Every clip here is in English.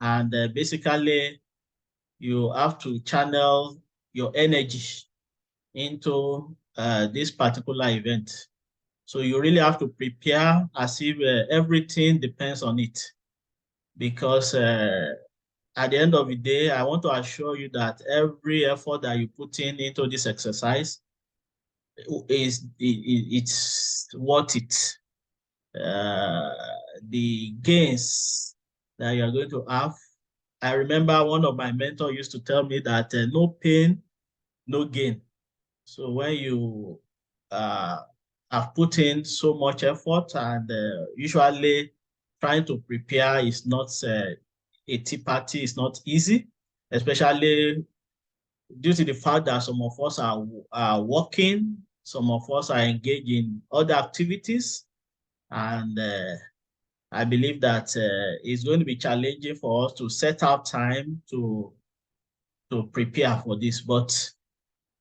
And basically, you have to channel your energy into this particular event. So you really have to prepare as if everything depends on it. Because at the end of the day, I want to assure you that every effort that you put in into this exercise it's worth it. The gains that you are going to have. I remember one of my mentors used to tell me that no pain, no gain. So when you have put in so much effort and usually trying to prepare is not a tea party, it's not easy, especially due to the fact that some of us are working, some of us are engaged in other activities, and I believe that it's going to be challenging for us to set out time to prepare for this. But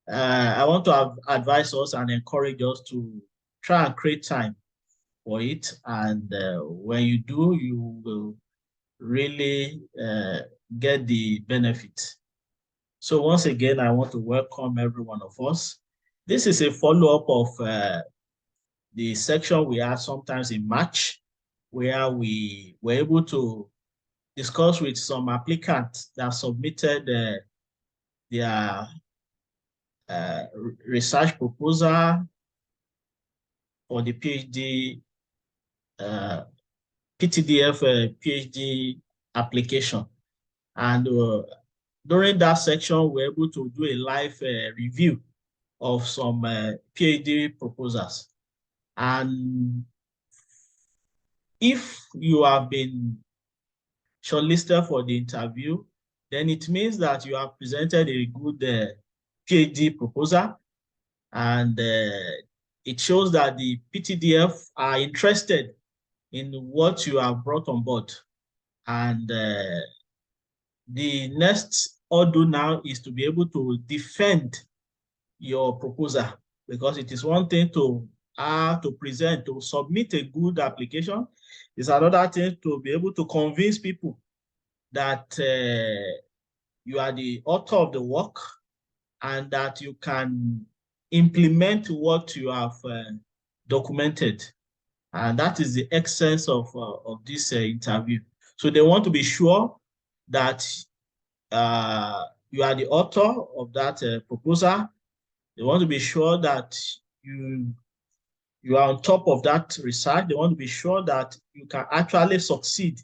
I want to advise us and encourage us to try and create time for it. And when you do, you will really get the benefit. So once again, I want to welcome every one of us. This is a follow-up of the section we had sometimes in March, where we were able to discuss with some applicants that submitted their research proposal for the PhD, PTDF PhD application. And during that section, we were able to do a live review of some PhD proposals. And if you have been shortlisted for the interview, then it means that you have presented a good PhD proposal, and it shows that the PTDF are interested in what you have brought on board. And the next order now is to be able to defend your proposal, because it is one thing to present, to submit a good application. It's another thing to be able to convince people that you are the author of the work and that you can implement what you have documented. And that is the essence of this interview. So they want to be sure that you are the author of that proposal. They want to be sure that you are on top of that research. They want to be sure that you can actually succeed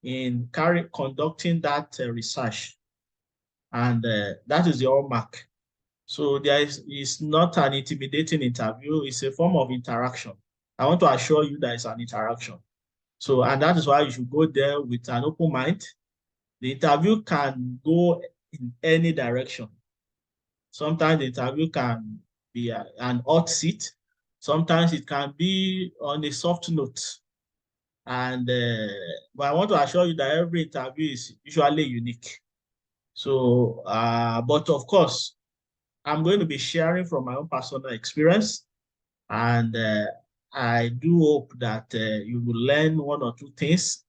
in conducting that research. And that is the hallmark. So there is not an intimidating interview. It's a form of interaction. I want to assure you that it's an interaction. So, and that is why you should go there with an open mind. The interview can go in any direction. Sometimes the interview can be an hot seat. Sometimes it can be on a soft note. And but I want to assure you that every interview is usually unique. So, but of course, I'm going to be sharing from my own personal experience, and I do hope that you will learn one or two things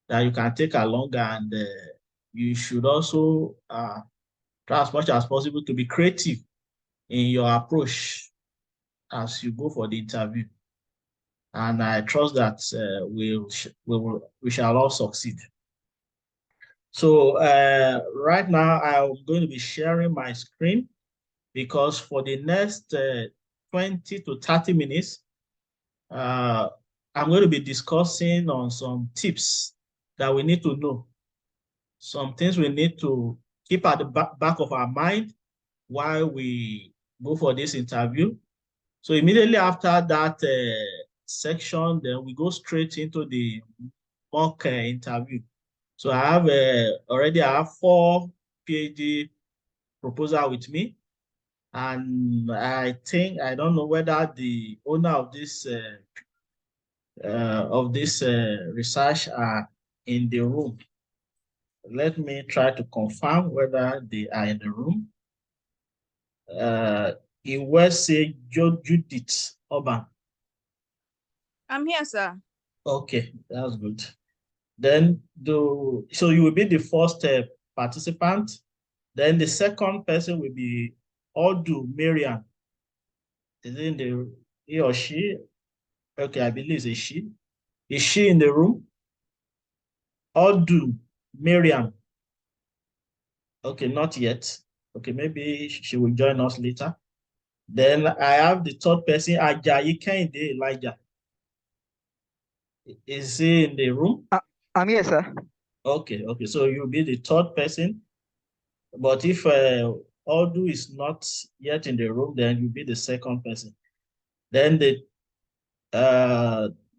that you can take along, and you should also try as much as possible to be creative in your approach as you go for the interview. And I trust that we shall all succeed. So right now, I'm going to be sharing my screen, because for the next 20 to 30 minutes, I'm going to be discussing on some tips that we need to know, some things we need to keep at the back of our mind while we go for this interview. So immediately after that section, then we go straight into the mock interview. So I have already I have 4 PhD proposals with me. And I think, I don't know whether the owner of this research are in the room. Let me try to confirm whether they are in the room. It will say Judith Oban. I'm here, sir. Okay, that's good. Then so you will be the first participant. Then the second person will be Odu Marian. Is it in the he or she? Okay, I believe it's a she. Is she in the room? Odu Marian. Okay, not yet. Okay, maybe she will join us later. Then I have the third person, Ajayi Kehinde Elijah. Is he in the room? I'm here, sir. Okay, okay. So you'll be the third person. But if Odu is not yet in the room, then you'll be the second person. Then the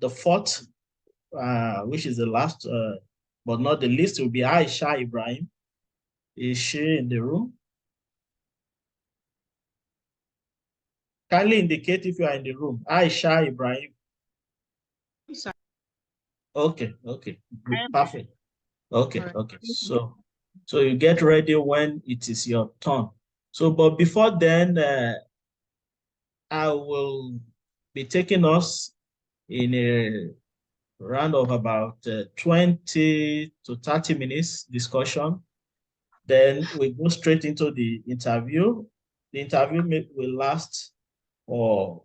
fourth, which is the last, but not the least, will be Aisha Ibrahim. Is she in the room? Kindly indicate if you are in the room. Aisha Ibrahim. Okay, okay, good, perfect. Okay, okay. So you get ready when it is your turn. So, but before then, I will be taking us in a round of about 20 to 30 minutes discussion. Then we go straight into the interview. The interview will last for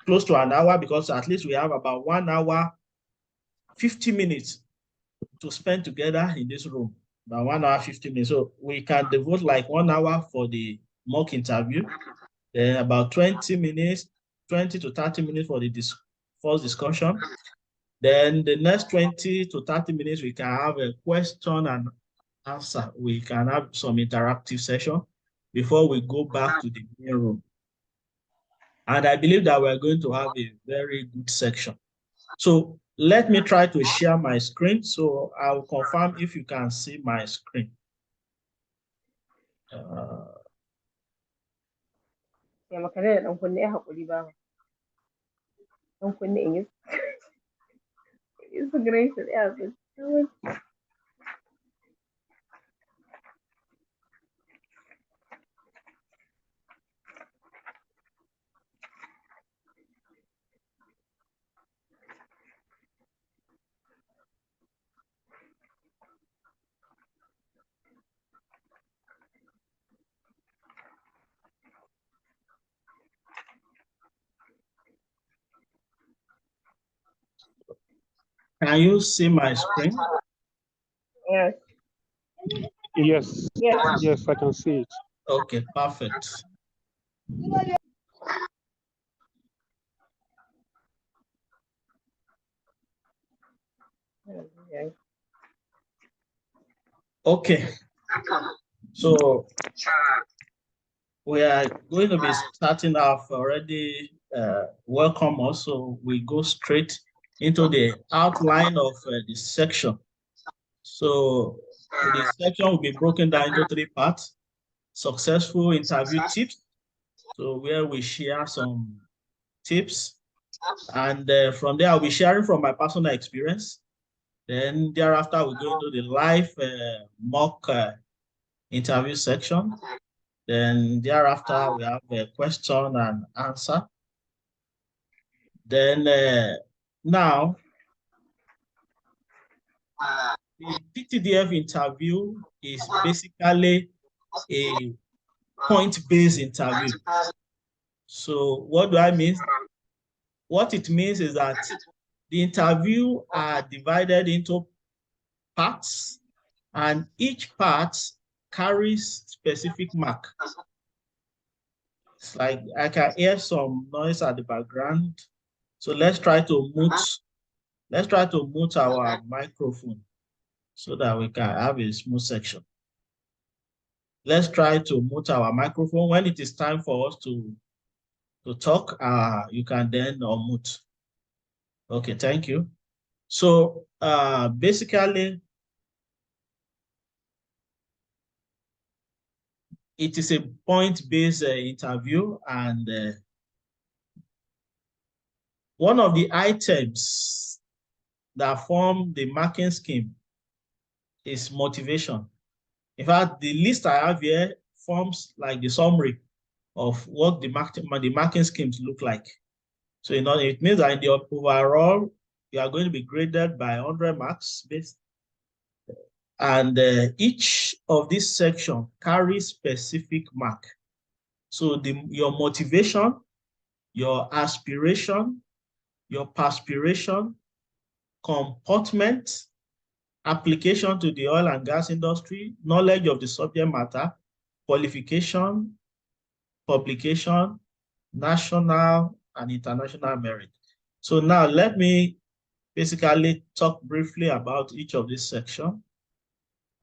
close to an hour because at least we have about 1 hour, 50 minutes to spend together in this room. About 1 hour, 50 minutes. So we can devote like 1 hour for the mock interview, then about 20 minutes, 20 to 30 minutes for the first discussion. Then the next 20 to 30 minutes, we can have a question and answer. We can have some interactive session before we go back to the main room. And I believe that we're going to have a very good section. So let me try to share my screen. So I'll confirm if you can see my screen. Can you see my screen? Yes. Yes. Yes, I can see it. Okay, perfect. Okay. So we are going to be starting off already. Welcome also. We go straight into the outline of the section. So the section will be broken down into 3 parts. Successful interview tips. So where we share some tips. And from there, I'll be sharing from my personal experience. Then thereafter, we go into the live mock interview section. Then thereafter, we have a question and answer. Then now, the PTDF interview is basically a point-based interview. So what do I mean? What it means is that the interview are divided into parts, and each part carries specific mark. It's like I can hear some noise at the background. So let's try to mute our microphone so that we can have a smooth section. Let's try to mute our microphone. When it is time for us to talk, you can then unmute. Okay, thank you. So basically, it is a point-based interview, and one of the items that form the marking scheme is motivation. In fact, the list I have here forms like the summary of what the marking schemes look like. So it means that in the overall, you are going to be graded by 100 marks based And each of this section carries specific mark. So your motivation, your aspiration, your perspiration, comportment, application to the oil and gas industry, knowledge of the subject matter, qualification, publication, national and international merit. So now let me basically talk briefly about each of these sections.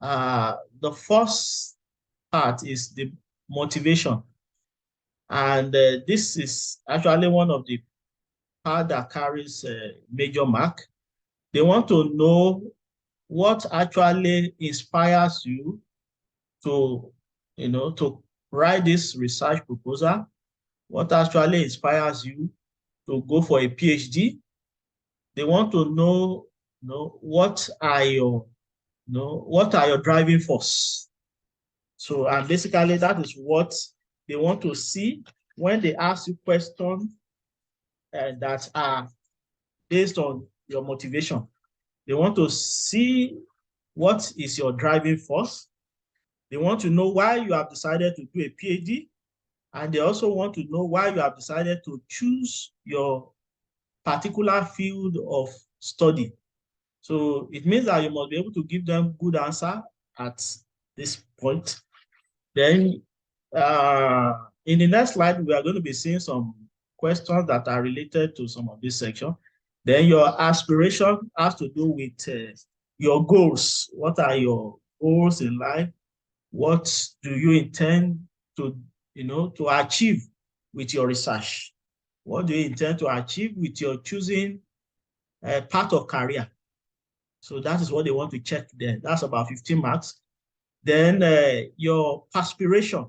The first part is the motivation. And this is actually one of the part that carries a major mark. They want to know what actually inspires you to, to write this research proposal, what actually inspires you to go for a PhD. They want to know, what are your driving force. So, and basically that is what they want to see when they ask you questions that are based on your motivation. They want to see what is your driving force. They want to know why you have decided to do a PhD. And they also want to know why you have decided to choose your particular field of study. So it means that you must be able to give them good answer at this point. Then in the next slide, we are going to be seeing some questions that are related to some of this section. Then your aspiration has to do with your goals. What are your goals in life? What do you intend to, to achieve with your research? What do you intend to achieve with your choosing path of career? So that is what they want to check there. That's about 15 marks. Then your perspiration.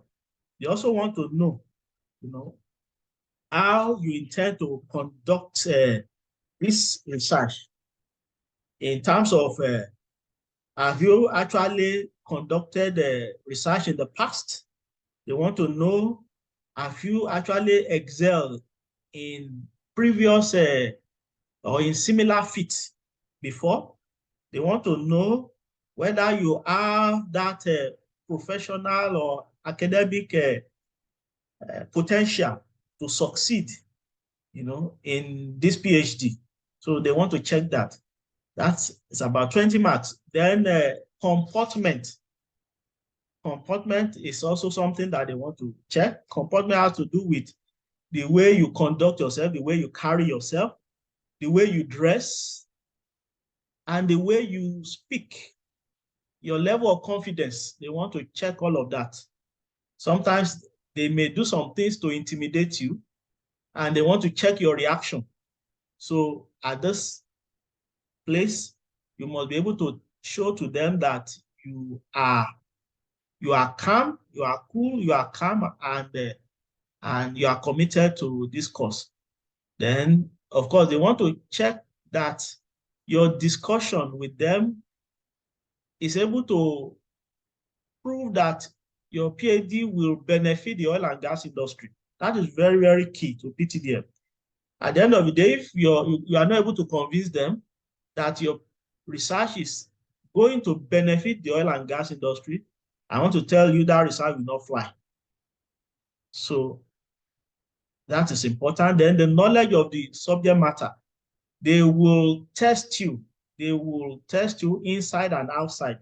They also want to know, how you intend to conduct this research in terms of have you actually conducted research in the past? They want to know, have you actually excelled in previous or in similar fits before? They want to know whether you have that professional or academic potential to succeed, in this PhD. So they want to check that. That's about 20 marks. Then comportment. Comportment is also something that they want to check. Comportment has to do with the way you conduct yourself, the way you carry yourself, the way you dress, and the way you speak. Your level of confidence, they want to check all of that. Sometimes they may do some things to intimidate you, and they want to check your reaction. So at this place, you must be able to show to them that you are calm, you are cool, you are calm, and you are committed to this course. Then, of course, they want to check that your discussion with them is able to prove that your PhD will benefit the oil and gas industry. That is very, very key to PTDF. At the end of the day, if you are not able to convince them that your research is going to benefit the oil and gas industry, I want to tell you that research will not fly. So that is important. Then the knowledge of the subject matter. They will test you. They will test you inside and outside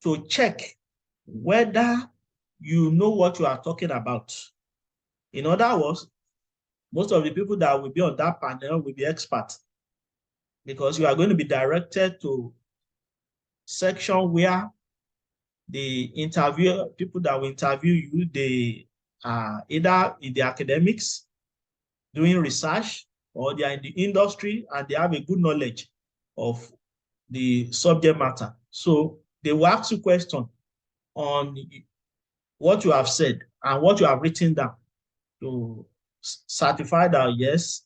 to check whether you know what you are talking about. In other words, most of the people that will be on that panel will be experts, because you are going to be directed to section where the people that will interview you, they are either in the academics, doing research, or they are in the industry and they have a good knowledge of the subject matter. So they will ask you questions on what you have said and what you have written down to certify that, yes,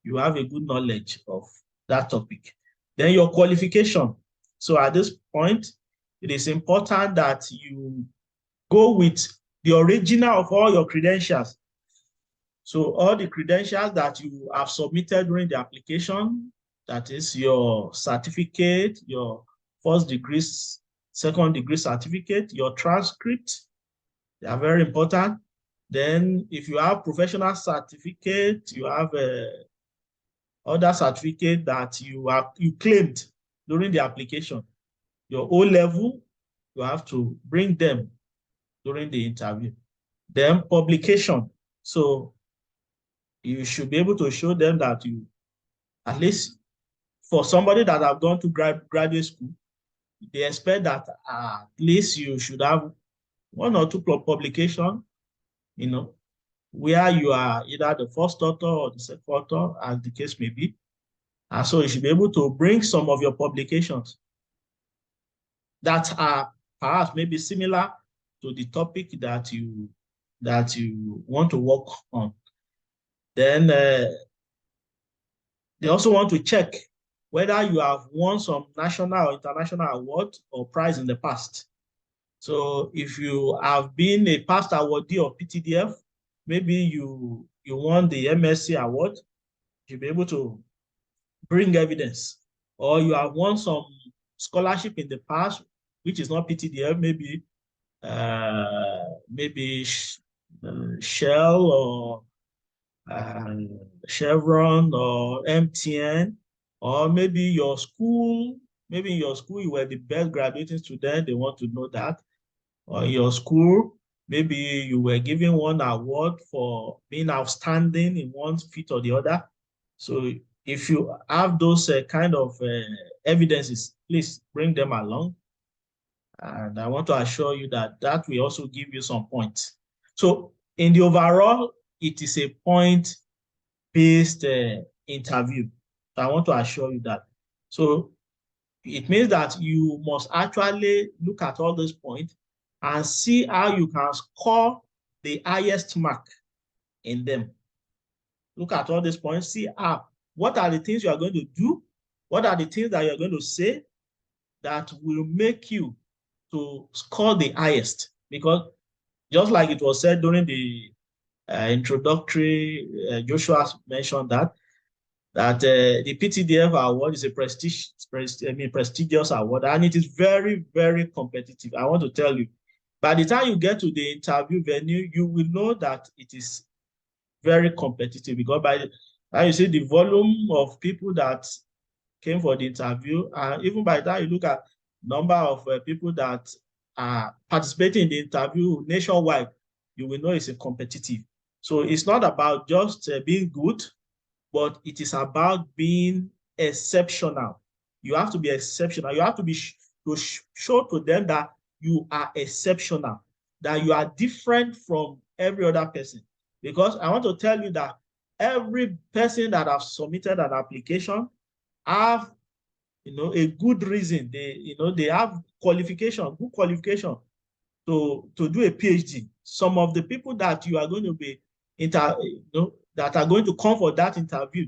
you have a good knowledge of that topic. Then your qualification. So at this point, it is important that you go with the original of all your credentials. So all the credentials that you have submitted during the application, that is your certificate, your first degree second degree certificate, your transcript, they are very important. Then if you have professional certificate, you have other certificate that you claimed during the application. Your O level, you have to bring them during the interview. Then publication. So you should be able to show them that you, at least for somebody that have gone to graduate school, they expect that at least you should have 1 or 2 publications, where you are either the first author or the second author, as the case may be. And so you should be able to bring some of your publications that are perhaps maybe similar to the topic that you want to work on. Then they also want to check whether you have won some national or international award or prize in the past. So if you have been a past awardee of PTDF, maybe you won the MSc award, you'll be able to bring evidence. Or you have won some scholarship in the past, which is not PTDF, maybe Shell or Chevron or MTN, or maybe your school, you were the best graduating student, they want to know that. Or in your school, maybe you were given one award for being outstanding in one field or the other. So if you have those kind of evidences, please bring them along. And I want to assure you that that will also give you some points. So in the overall, it is a point-based interview. So I want to assure you that. So it means that you must actually look at all those points and see how you can score the highest mark in them. Look at all these points, see what are the things you are going to do, what are the things that you're going to say that will make you to score the highest. Because just like it was said during the introductory, Joshua mentioned that the PTDF award is a prestigious award, and it is very, very competitive. I want to tell you, by the time you get to the interview venue, you will know that it is very competitive, because by the time you see the volume of people that came for the interview, and even by that you look at number of people that are participating in the interview nationwide, you will know it's a competitive. So it's not about just being good, but it is about being exceptional. You have to be exceptional. You have to be show to them that you are exceptional, that you are different from every other person. Because I want to tell you that every person that have submitted an application have, a good reason. They have qualification, good qualification to do a PhD. Some of the people that you are going to be that are going to come for that interview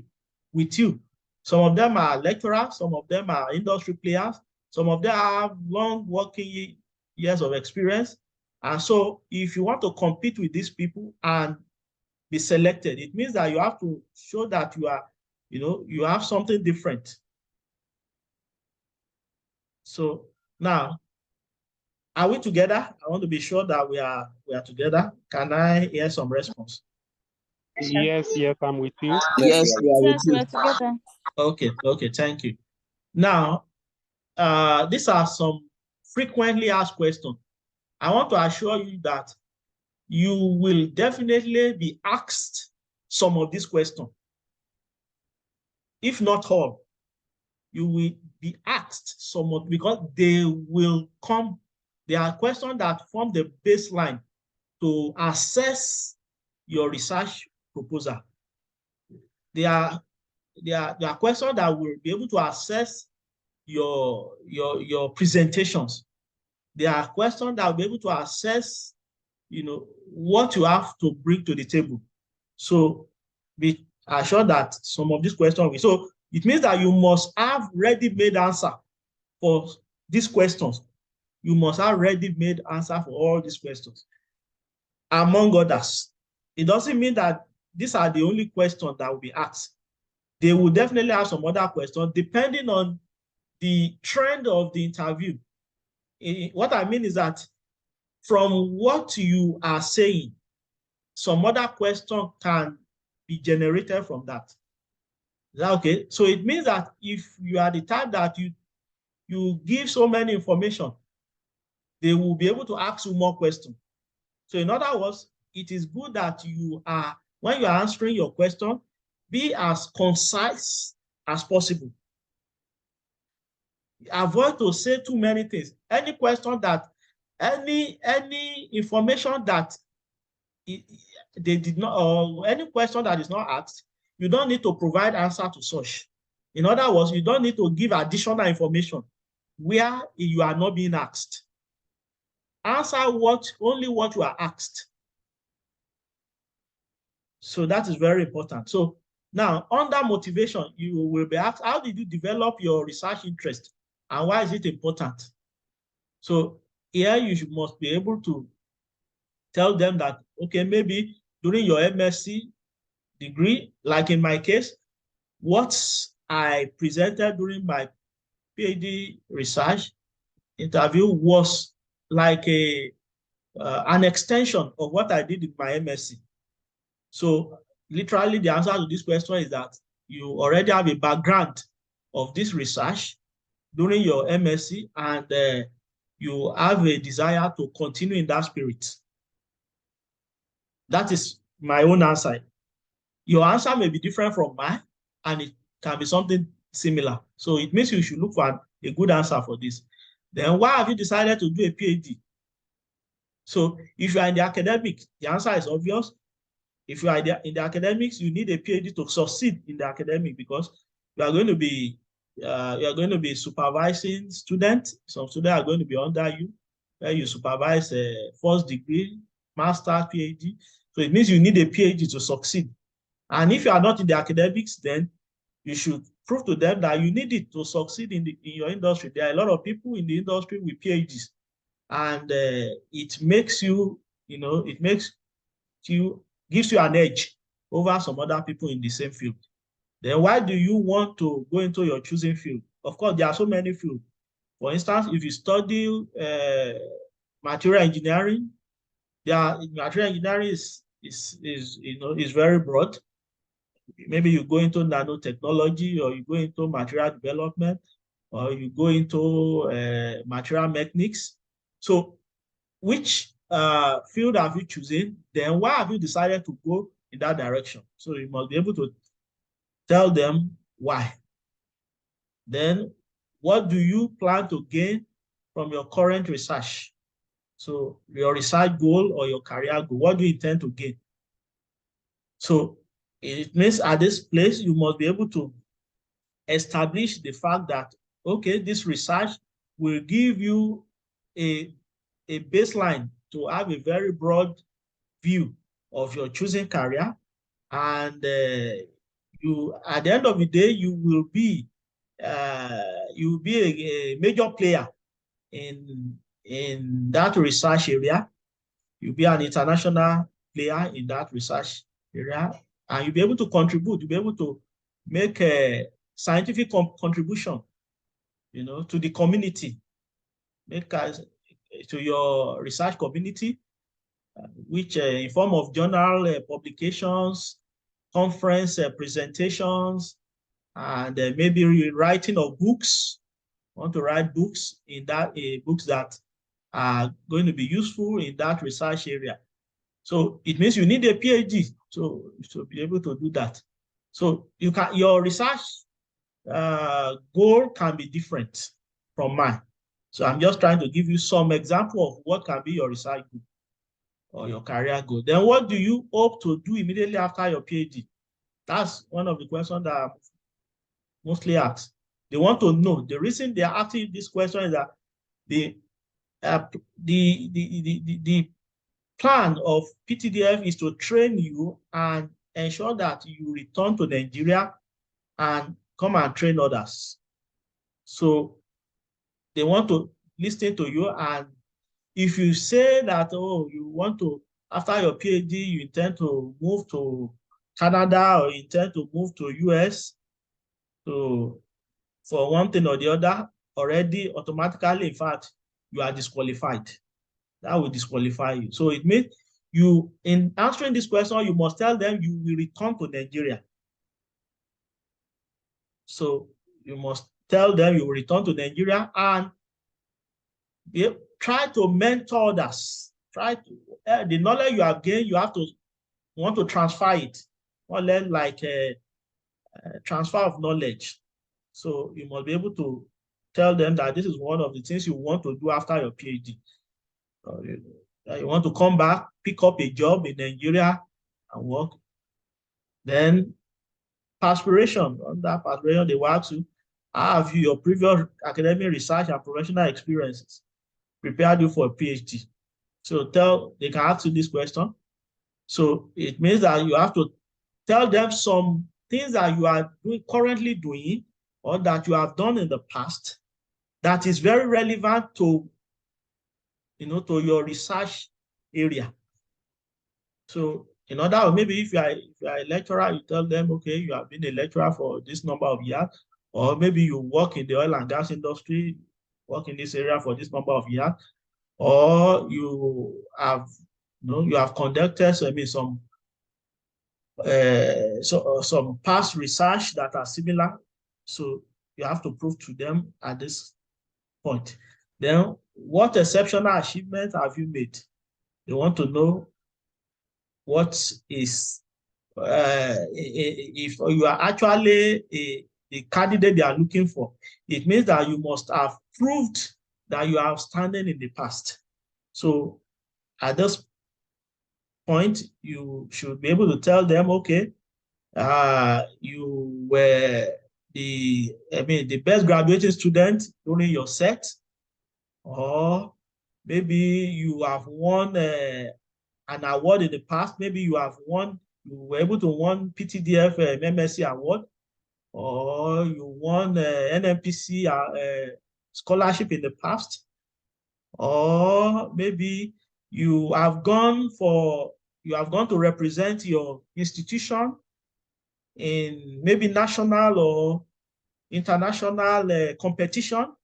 with you, some of them are lecturers, some of them are industry players, some of them have long working years of experience. And so if you want to compete with these people and be selected, it means that you have to show that you are, you have something different. So now, are we together? I want to be sure that we are together. Can I hear some response? Yes, I'm with you. Yes, we are with you. Together. Okay, thank you. Now, these are some frequently asked questions. I want to assure you that you will definitely be asked some of these questions. If not all, you will be asked some of, because they will come. There are questions that form the baseline to assess your research proposal. There are questions that will be able to assess your presentations. There are questions that will be able to assess, what you have to bring to the table. So be assured that some of these questions so it means that you must have ready-made answer for these questions. You must have ready-made answer for all these questions, among others. It doesn't mean that these are the only questions that will be asked. They will definitely have some other questions depending on the trend of the interview. what I mean is that from what you are saying, some other question can be generated from that. Is that okay? So it means that if you are the type that you give so many information, they will be able to ask you more questions. So in other words, it is good that you are, when you are answering your question, be as concise as possible. Avoid to say too many things. Any question that, any information that they did not, or any question that is not asked, you don't need to provide answer to such. In other words, you don't need to give additional information where you are not being asked. Answer only what you are asked. So that is very important. So now, under motivation, you will be asked, how did you develop your research interest and why is it important? So here you must be able to tell them that, okay, maybe during your MSc degree, like in my case, what I presented during my PhD research interview was like an extension of what I did in my MSc. So literally the answer to this question is that you already have a background of this research during your MSc and you have a desire to continue in that spirit. That is my own answer. Your answer may be different from mine and it can be something similar. So it means you should look for a good answer for this. Then why have you decided to do a PhD? So if you are in the academic, the answer is obvious. If you are in the academics, you need a PhD to succeed in the academic because you are going to be supervising students. Some students are going to be under you, where you supervise first degree, master, PhD. So it means you need a PhD to succeed. And if you are not in the academics, then you should prove to them that you need it to succeed in your industry. There are a lot of people in the industry with PhDs, and it makes you, gives you an edge over some other people in the same field. Then why do you want to go into your choosing field? Of course, there are so many fields. For instance, if you study material engineering, material engineering is very broad. Maybe you go into nanotechnology, or you go into material development, or you go into material mechanics. So which field have you chosen? Then why have you decided to go in that direction? So you must be able to tell them why. Then what do you plan to gain from your current research? So your research goal or your career goal, what do you intend to gain? So it means at this place, you must be able to establish the fact that, okay, this research will give you a baseline to have a very broad view of your choosing career. And you, at the end of the day, you will be a major player in that research area. You'll be an international player in that research area, and you'll be able to contribute. You'll be able to make a scientific contribution, to the community, to your research community, which in form of journal publications, conference presentations, and maybe writing of books. Want to write books in that books that are going to be useful in that research area. So it means you need a PhD to be able to do that. So your research goal can be different from mine. So I'm just trying to give you some example of what can be your research goal or your career goal. Then what do you hope to do immediately after your PhD? That's one of the questions that I'm mostly asked. They want to know. The reason they are asking this question is that the plan of PTDF is to train you and ensure that you return to Nigeria and come and train others. So they want to listen to you, and if you say that, oh, you want to, after your PhD, you intend to move to Canada or you intend to move to US, so for one thing or the other, already automatically, in fact, you are disqualified. That will disqualify you. So it means you, in answering this question, you must tell them you will return to Nigeria. So you must tell them you will return to Nigeria and try to mentor others. Try to, the knowledge you have gained, you have to want to transfer it. Or learn like a transfer of knowledge. So you must be able to tell them that this is one of the things you want to do after your PhD. You want to come back, pick up a job in Nigeria and work. Then perspiration. On that perspiration, they will ask you, how have you, your previous academic research and professional experiences prepared you for a PhD? So they can ask you this question. So it means that you have to tell them some things that you are currently doing or that you have done in the past that is very relevant to, to your research area. So in other words, maybe if you are a lecturer, you tell them, okay, you have been a lecturer for this number of years, or maybe you work in the oil and gas industry, work in this area for this number of years, or you have, you have conducted some past research that are similar. So you have to prove to them at this point. Then what exceptional achievement have you made? They want to know what is, if you are actually a candidate they are looking for, it means that you must have proved that you are outstanding in the past. So at this point, you should be able to tell them, okay, you were the best graduating student during your set, or maybe you have won an award in the past. Maybe you were able to won PTDF MSc award, or you won NMPC scholarship in the past, or maybe you have gone to represent your institution in maybe national or international competition.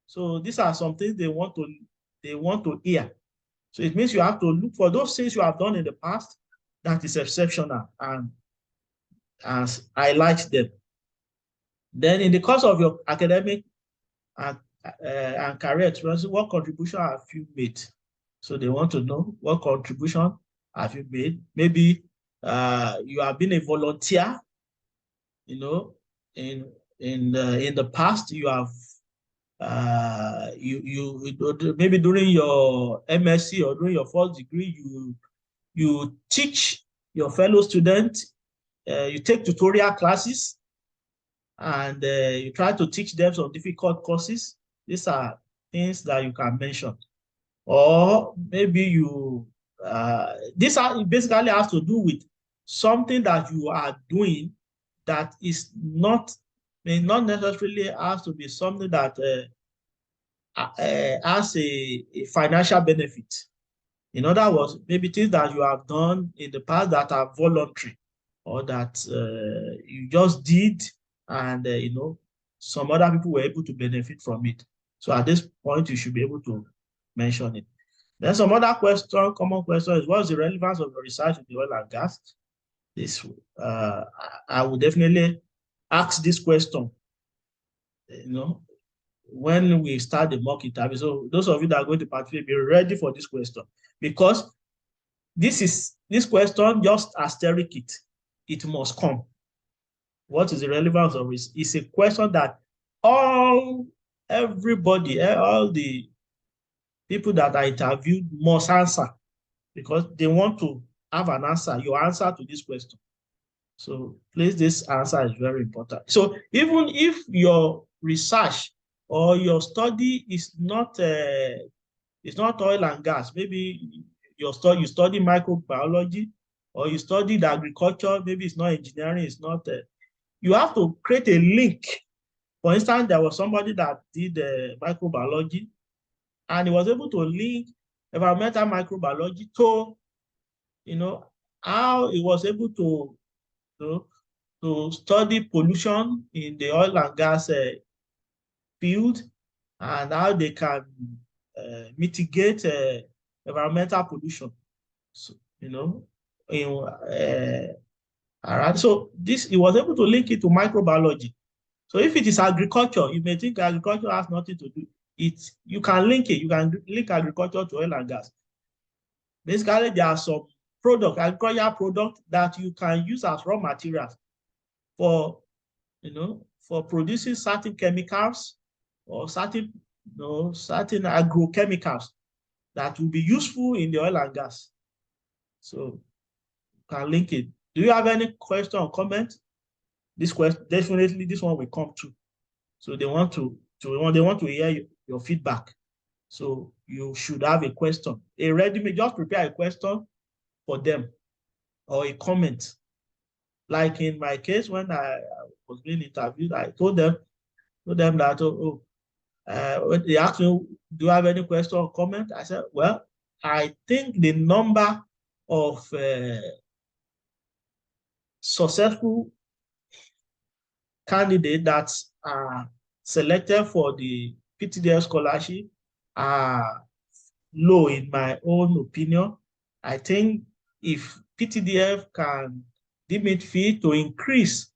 So these are some things they want to hear. So it means you have to look for those things you have done in the past that is exceptional and highlight them. Then in the course of your academic and career experience, what contribution have you made? So they want to know what contribution have you made. Maybe you have been a volunteer, in the past. You have maybe during your MSc or during your first degree, you teach your fellow students, you take tutorial classes, and you try to teach them some difficult courses. These are things that you can mention. Or maybe this basically has to do with something that you are doing that is may not necessarily have to be something that has a financial benefit. In other words, maybe things that you have done in the past that are voluntary, or that you just did, and some other people were able to benefit from it. So at this point, you should be able to mention it. Then some other common question is, what is the relevance of the research in the oil and gas? This I would definitely ask this question, when we start the mock interview. So those of you that are going to participate, be ready for this question, because this question just asterisk it. It must come. What is the relevance of it? It's a question that everybody, all the people that are interviewed must answer, because they want to have an answer, your answer to this question. So please, this answer is very important. So even if your research or your study is not oil and gas, maybe you study microbiology, or you studied agriculture, maybe it's not engineering, it's not, you have to create a link. For instance, there was somebody that did microbiology, and he was able to link environmental microbiology to, how he was able to study pollution in the oil and gas field, and how they can mitigate environmental pollution. So, around. So he was able to link it to microbiology. So if it is agriculture, you may think agriculture has nothing to do. You can link it. You can link agriculture to oil and gas. Basically, there are some agricultural products that you can use as raw materials for, for producing certain chemicals or certain agrochemicals that will be useful in the oil and gas. So you can link it. Do you have any question or comment? This question, definitely this one will come true. So they want to hear your feedback. So you should have a question. Just prepare a question for them or a comment. Like in my case, when I was being interviewed, I told them that, when they asked me, do you have any question or comment? I said, well, I think the number of successful candidates that are selected for the PTDF scholarship are low in my own opinion. I think if PTDF can deem it fit to increase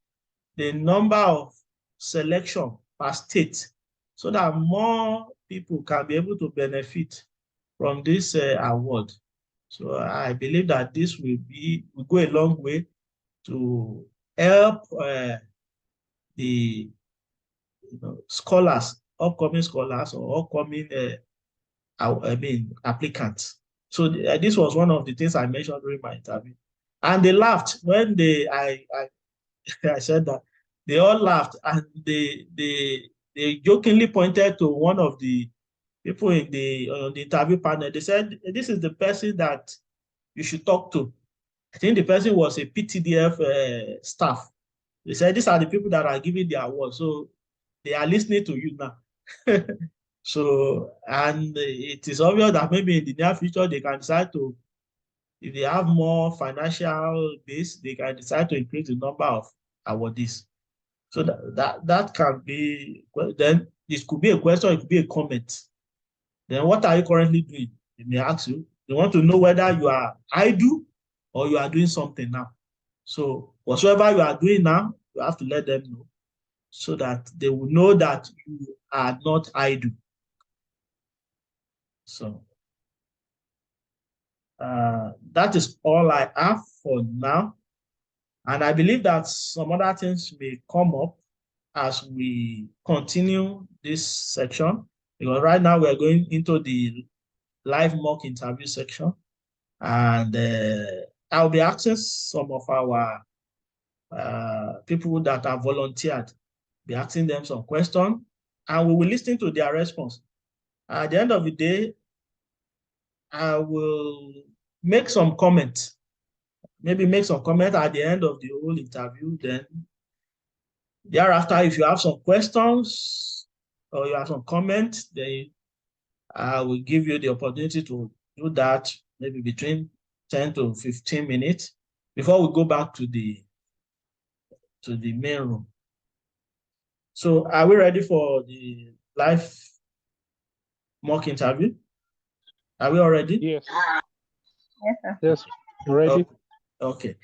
the number of selection per state so that more people can be able to benefit from this award. So I believe that this will go a long way to help the scholars, upcoming scholars or upcoming applicants. So this was one of the things I mentioned during my interview. And they laughed when I said that. They all laughed and they jokingly pointed to one of the people in the interview panel. They said, this is the person that you should talk to. I think the person was a PTDF staff. They said, these are the people that are giving the award. So they are listening to you now. So, and it is obvious that maybe in the near future, they can decide to, if they have more financial base, they can decide to increase the number of awardees. So that can be, then this could be a question, it could be a comment. Then what are you currently doing? They may ask you. They want to know whether you are idle or you are doing something now. So whatsoever you are doing now, you have to let them know so that they will know that you are not idle. So that is all I have for now. And I believe that some other things may come up as we continue this section, because right now we're going into the live mock interview section. And I'll be asking some of our people that are volunteered, be asking them some questions, and we will listen to their response. At the end of the day, I will make some comments, maybe make some comment at the end of the whole interview. Then thereafter, if you have some questions or you have some comments, then I will give you the opportunity to do that maybe between 10 to 15 minutes before we go back to the main room. So are we ready for the live mock interview? Are we all ready? Yes. Yes, sir. Yes. Ready? Okay.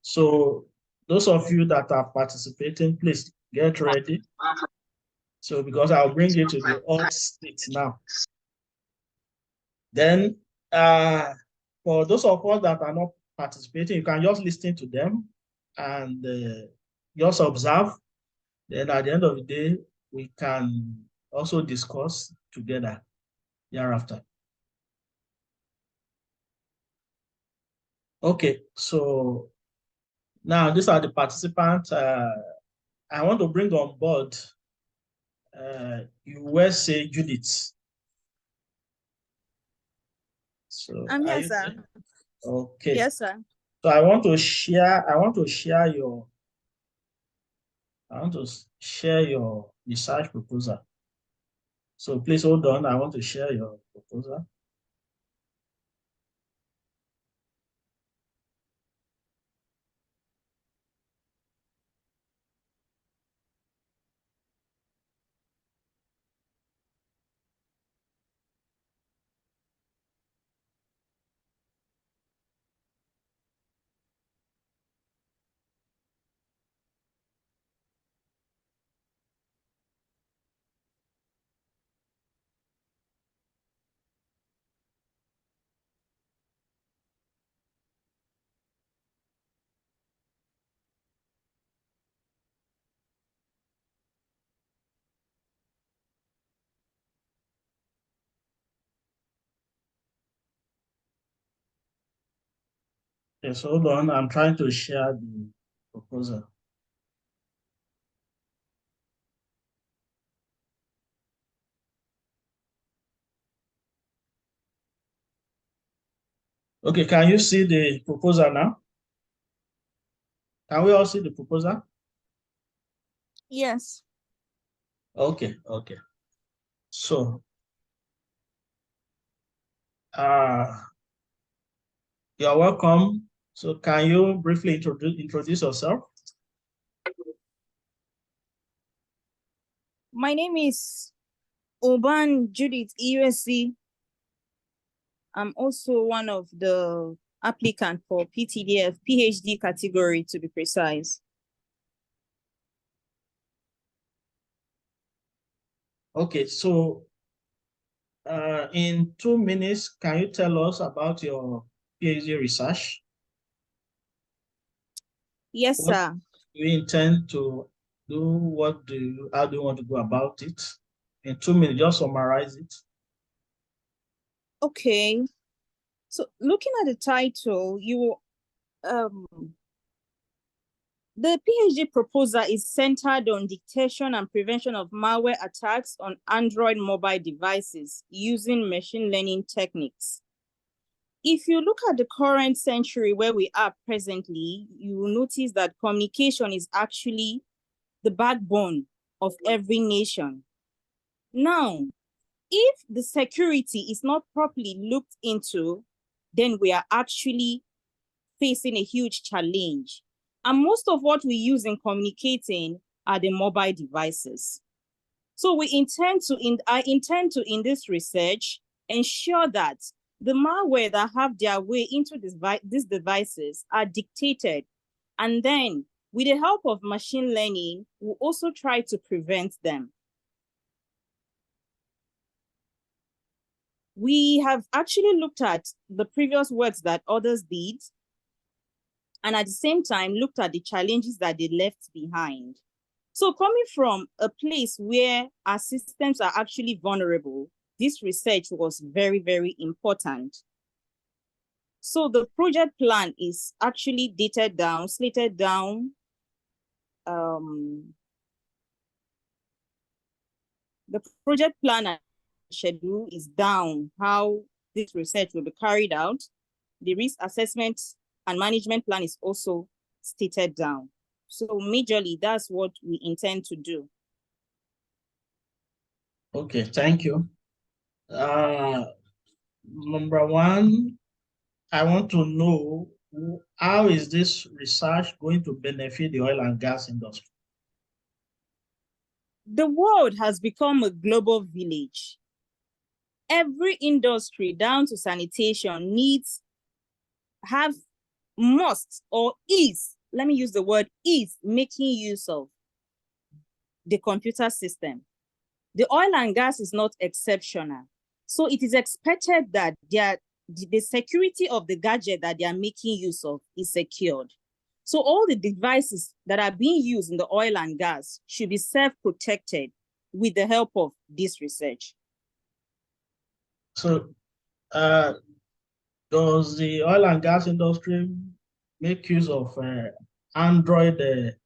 So those of you that are participating, please get ready. So because I'll bring you to the hot state now. Then for those of us that are not participating, you can just listen to them and just observe. Then at the end of the day, we can also discuss together thereafter. Okay, so now these are the participants. I want to bring on board USA Judith. So Yes, sir. there? Okay. Yes, sir. So I want to share your research proposal. So please hold on. I want to share your proposal. Yes, hold on. I'm trying to share the proposal. Okay, can you see the proposal now? Can we all see the proposal? Yes. Okay, okay. So, you're welcome. So, can you briefly introduce yourself? My name is Oban Judith EUSC. I'm also one of the applicants for PTDF, PhD category to be precise. Okay, so in 2 minutes, can you tell us about your PhD research? Yes, What sir. do you intend to do? How do you want to go about it? In 2 minutes, just summarize it. Okay. So looking at the title, the PhD proposal is centered on detection and prevention of malware attacks on Android mobile devices using machine learning techniques. If you look at the current century where we are presently, you will notice that communication is actually the backbone of every nation. Now, if the security is not properly looked into, then we are actually facing a huge challenge. And most of what we use in communicating are the mobile devices. So I intend to, in this research, ensure that the malware that have their way into these devices are dictated. And then with the help of machine learning, we'll also try to prevent them. We have actually looked at the previous works that others did, and at the same time looked at the challenges that they left behind. So coming from a place where our systems are actually vulnerable, this research was very, very important. So the project plan is actually slated down. The project plan and schedule is down, how this research will be carried out. The risk assessment and management plan is also stated down. So majorly, that's what we intend to do. Okay, thank you. Number one, I want to know how is this research going to benefit the oil and gas industry? The world has become a global village. Every industry down to sanitation let me use the word is making use of the computer system. The oil and gas is not exceptional. So it is expected that the security of the gadget that they are making use of is secured. So all the devices that are being used in the oil and gas should be self-protected with the help of this research. So does the oil and gas industry make use of Android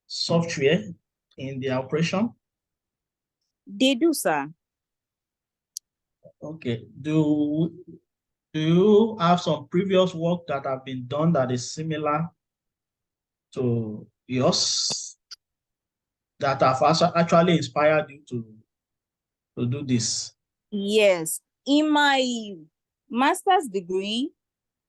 software in the operation? They do, sir. Okay. Do you have some previous work that have been done that is similar to yours that have actually inspired you to do this? Yes. In my master's degree,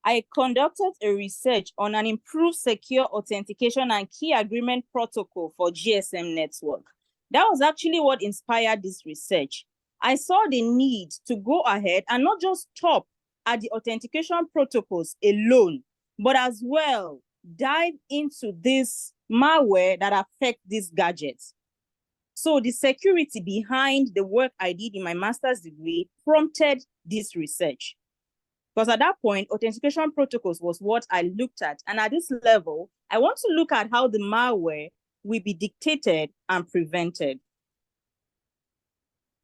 I conducted a research on an improved secure authentication and key agreement protocol for GSM network. That was actually what inspired this research. I saw the need to go ahead and not just stop at the authentication protocols alone, but as well dive into this malware that affect these gadgets. So the security behind the work I did in my master's degree prompted this research. Because at that point, authentication protocols was what I looked at. And at this level, I want to look at how the malware will be dictated and prevented.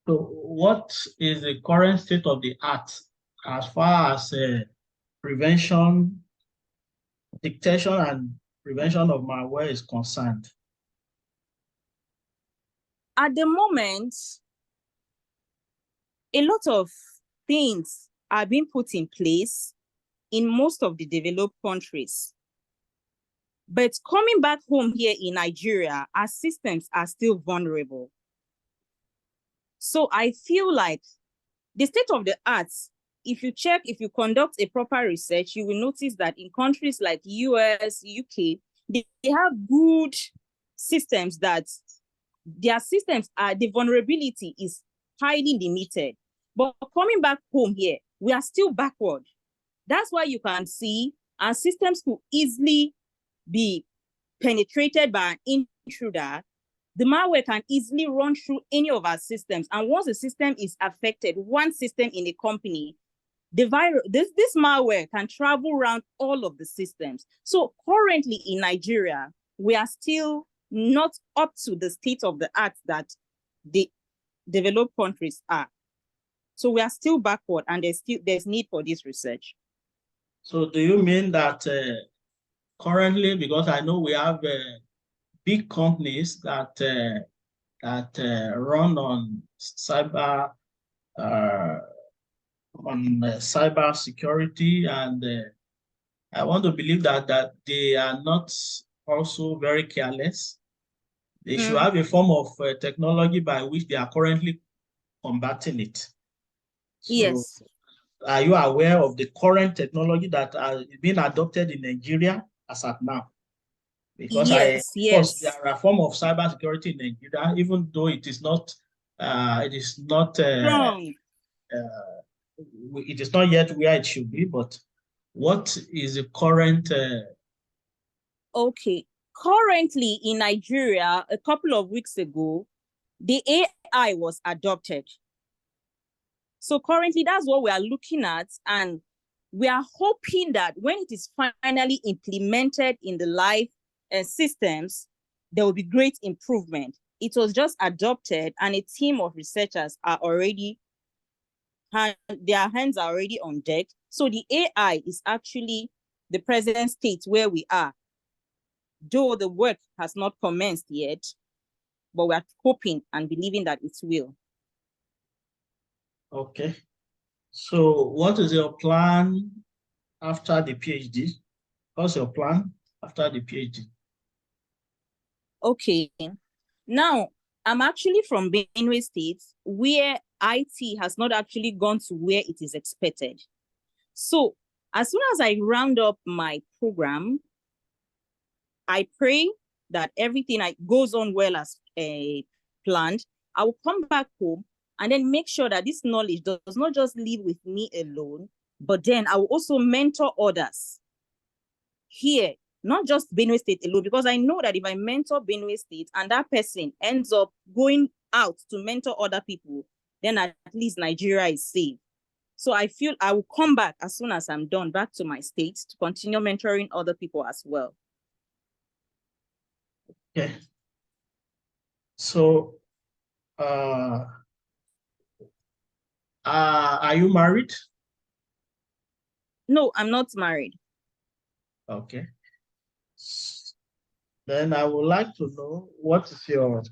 So what is the current state of the art as far as prevention detection and prevention of malware is concerned? At the moment, a lot of things are being put in place in most of the developed countries. But coming back home here in Nigeria, our systems are still vulnerable. So I feel like the state of the art, if you conduct a proper research, you will notice that in countries like US, UK, they have good systems that their systems are, the vulnerability is highly limited. But coming back home here, we are still backward. That's why you can see our systems could easily be penetrated by an intruder. The malware can easily run through any of our systems. And once the system is affected, one system in a company, the virus, this malware can travel around all of the systems. So currently in Nigeria, we are still not up to the state of the art that the developed countries are. So we are still backward, and there's need for this research. So do you mean that currently, because I know we have big companies that run on cyber security, and I want to believe that they are not also very careless. They should have a form of technology by which they are currently combating it. So Yes. are you aware of the current technology that is being adopted in Nigeria as at now? Because of course, there are a form of cybersecurity in Nigeria, even though it is not Strong. It is not yet where it should be. But what is the current? Okay, currently in Nigeria, a couple of weeks ago, the AI was adopted. So currently, that's what we are looking at, and we are hoping that when it is finally implemented in the live systems, there will be great improvement. It was just adopted, and a team of researchers are already, their hands are already on deck. So the AI is actually the present state where we are, though the work has not commenced yet, but we are hoping and believing that it will. Okay. So what is your plan after the PhD? What's your plan after the PhD? Okay. Now, I'm actually from Benue State, where IT has not actually gone to where it is expected. So as soon as I round up my program, I pray that everything goes on well as planned. I will come back home and then make sure that this knowledge does not just live with me alone, but then I will also mentor others here, not just Benue State alone, because I know that if I mentor Benue State and that person ends up going out to mentor other people, then at least Nigeria is safe. So I feel I will come back as soon as I'm done back to my state to continue mentoring other people as well. Okay. So, are you married? No, I'm not married. Okay. Then I would like to know, what is your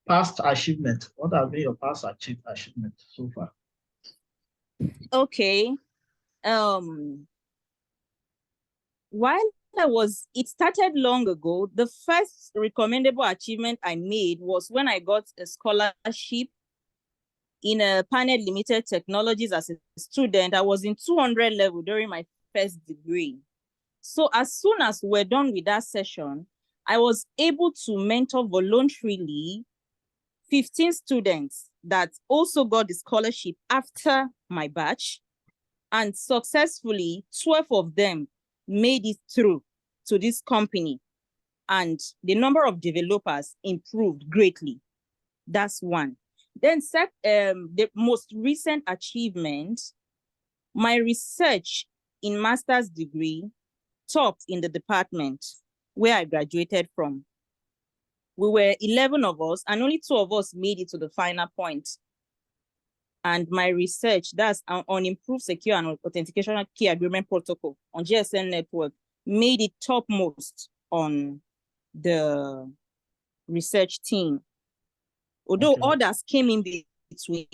past achievement? What have been your past achievement so far? Okay. While it started long ago. The first recommendable achievement I made was when I got a scholarship in a panel limited technologies as a student. I was in 200 level during my first degree. So as soon as we're done with that session, I was able to mentor voluntarily 15 students that also got the scholarship after my batch, and successfully 12 of them made it through to this company, and the number of developers improved greatly. That's one. Then the most recent achievement, my research in master's degree topped in the department where I graduated from. We were 11 of us, and only 2 of us made it to the final point. And my research, that's on improved secure and authentication key agreement protocol on GSM network, made it topmost on the research team. Although others came in between,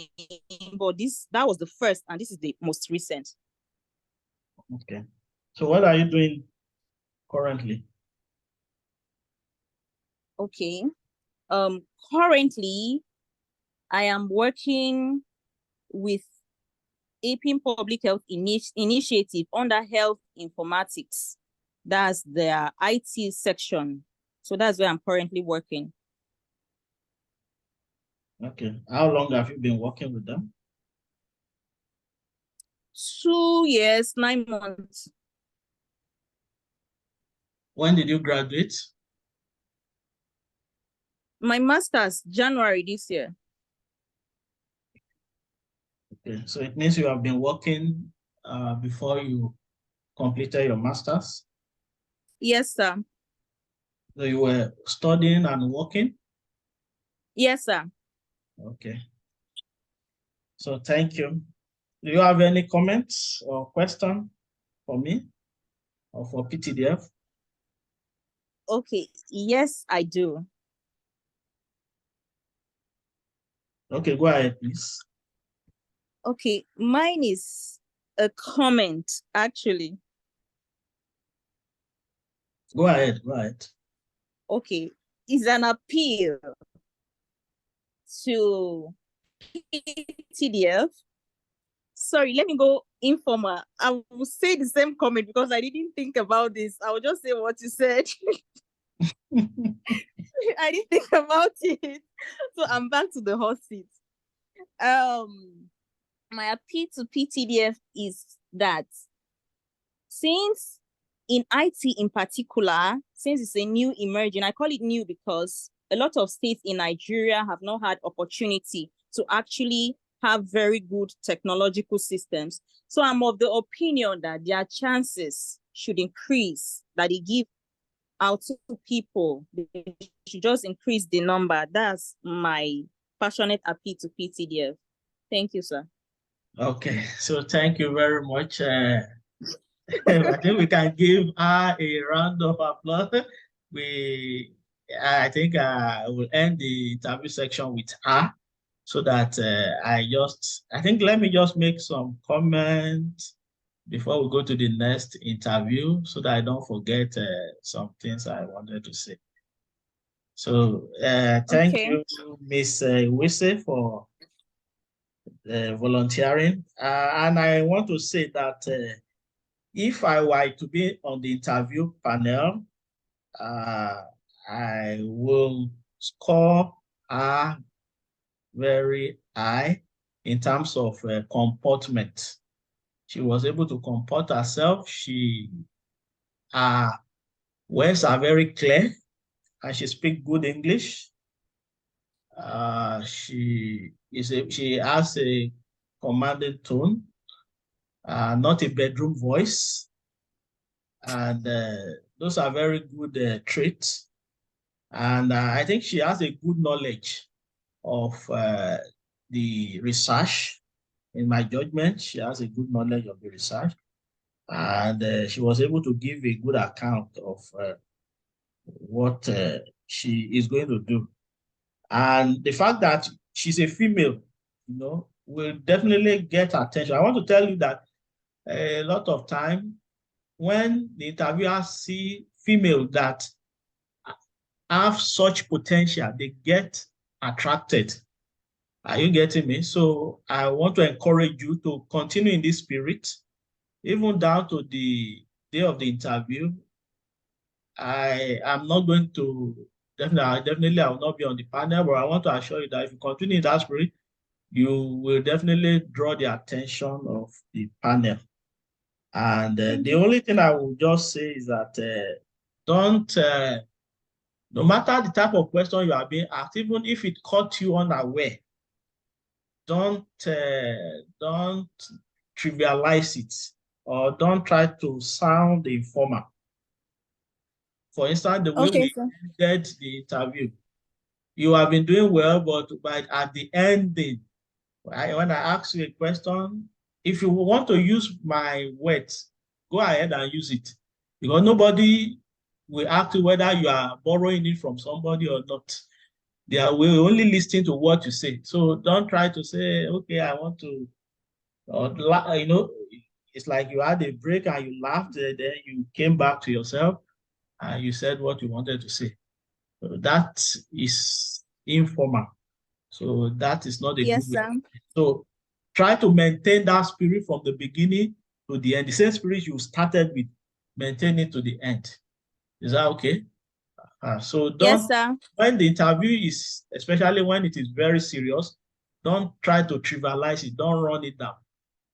but that was the first, and this is the most recent. Okay. So what are you doing currently? Okay. Currently, I am working with APIN Public Health Initiative under Health Informatics. That's their IT section. So that's where I'm currently working. Okay. How long have you been working with them? 2 years, 9 months. When did you graduate? My master's, January this year. Okay. So it means you have been working before you completed your master's? Yes, sir. So you were studying and working? Yes, sir. Okay. So thank you. Do you have any comments or question for me or for PTDF? Okay. Yes, I do. Okay, go ahead, please. Okay, mine is a comment, actually. Go ahead, go ahead. Okay, it's an appeal to PTDF. Sorry, let me go informal. I will say the same comment because I didn't think about this. I will just say what you said. I didn't think about it. So I'm back to the hot seat. My appeal to PTDF is that since in IT in particular, since it's a new emerging, I call it new because a lot of states in Nigeria have not had opportunity to actually have very good technological systems. So I'm of the opinion that their chances should increase, that they give out to people. They should just increase the number. That's my passionate appeal to PTDF. Thank you, sir. Okay, so thank you very much. I think we can give her a round of applause. I think I will end the interview section with her so that let me just make some comments before we go to the next interview so that I don't forget some things I wanted to say. So thank you, Ms. Wisse, for volunteering. And I want to say that if I were to be on the interview panel, I will score her very high in terms of comportment. She was able to comport herself. Her words are very clear and she speaks good English. She has a commanding tone, not a bedroom voice. And those are very good traits. And I think she has a good knowledge of the research. In my judgment, she has a good knowledge of the research. And she was able to give a good account of what she is going to do. And the fact that she's a female, will definitely get attention. I want to tell you that a lot of time when the interviewers see female that have such potential, they get attracted. Are you getting me? So I want to encourage you to continue in this spirit, even down to the day of the interview. I am not going to, definitely I will not be on the panel, but I want to assure you that if you continue in that spirit, you will definitely draw the attention of the panel. And the only thing I will just say is that no matter the type of question you are being asked, even if it caught you unaware, don't trivialize it or don't try to sound informal. For instance, the way we did the interview, you have been doing well, but at the ending, When I ask you a question, if you want to use my words, go ahead and use it. Because nobody will ask you whether you are borrowing it from somebody or not. They will only listen to what you say. So don't try to say, okay, I want to, or, it's like you had a break and you laughed, then you came back to yourself and you said what you wanted to say. So that is informal. So that is not a Yes, good way. sir. So try to maintain that spirit from the beginning to the end. The same spirit you started with, maintain it to the end. Is that okay? So Yes, don't, sir. when the interview is, especially when it is very serious, don't try to trivialize it. Don't run it down.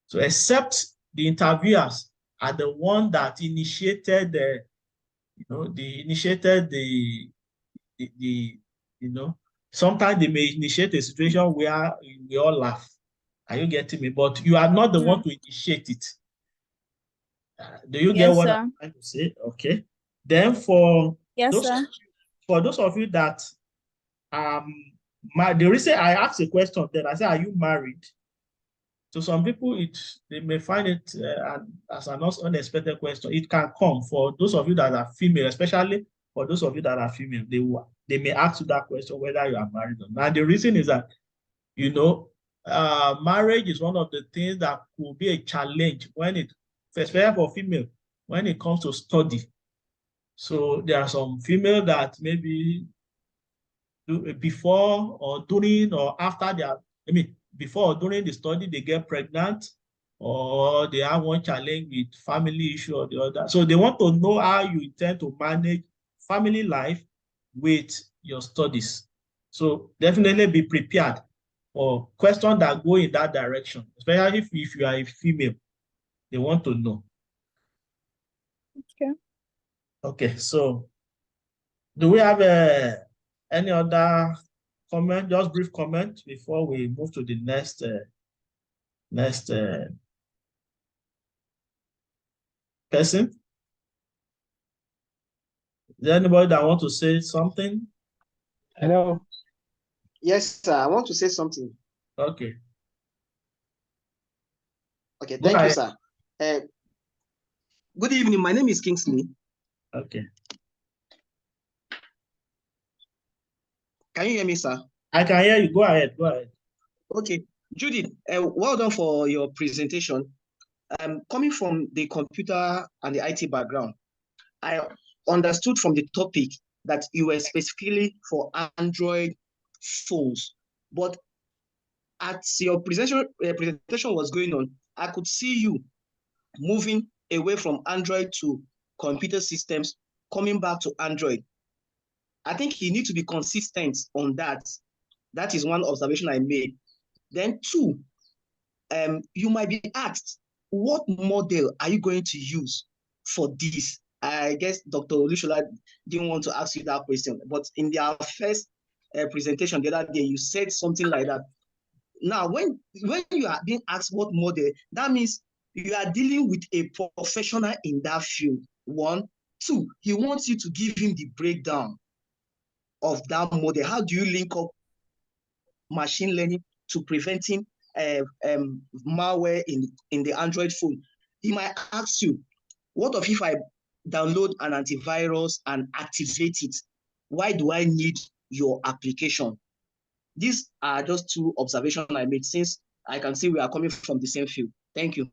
So except the interviewers are the one that initiated the sometimes they may initiate a situation where we all laugh. Are you getting me? But you are not the one to initiate it. Do you get Yes, what I'm sir. trying to say? Okay. Then for Yes, those sir. of you that the reason I asked a question then I said, are you married? To some people, they may find it as an unexpected question. It can come for those of you that are female, especially for those of you that are female. They may ask you that question whether you are married or not. And the reason is that marriage is one of the things that could be a challenge especially for female, when it comes to study. So there are some female that maybe before or during or after before or during the study, they get pregnant or they have one challenge with family issue or the other. So they want to know how you intend to manage family life with your studies. So definitely be prepared for questions that go in that direction, especially if you are a female. They want to know. Okay. Okay, so do we have any other comment, just brief comment before we move to the next person? Is there anybody that want to say something? Hello. Yes, sir. I want to say something. Okay. Okay, thank you, sir. Good evening. My name is Kingsley. Okay. Can you hear me, sir? I can hear you. Go ahead. Go ahead. Okay. Judith, well done for your presentation. Coming from the computer and the IT background, I understood from the topic that you were specifically for Android phones. But as your presentation was going on, I could see you moving away from Android to computer systems, coming back to Android. I think you need to be consistent on that. That is one observation I made. Then two, you might be asked, what model are you going to use for this? I guess Dr. Olushola didn't want to ask you that question, but in their first presentation the other day, you said something like that. Now, when you are being asked what model, that means you are dealing with a professional in that field. One. Two, he wants you to give him the breakdown of that model. How do you link up machine learning to preventing malware in the Android phone? He might ask you, what if I download an antivirus and activate it? Why do I need your application? These are just two observations I made, since I can see we are coming from the same field. Thank you.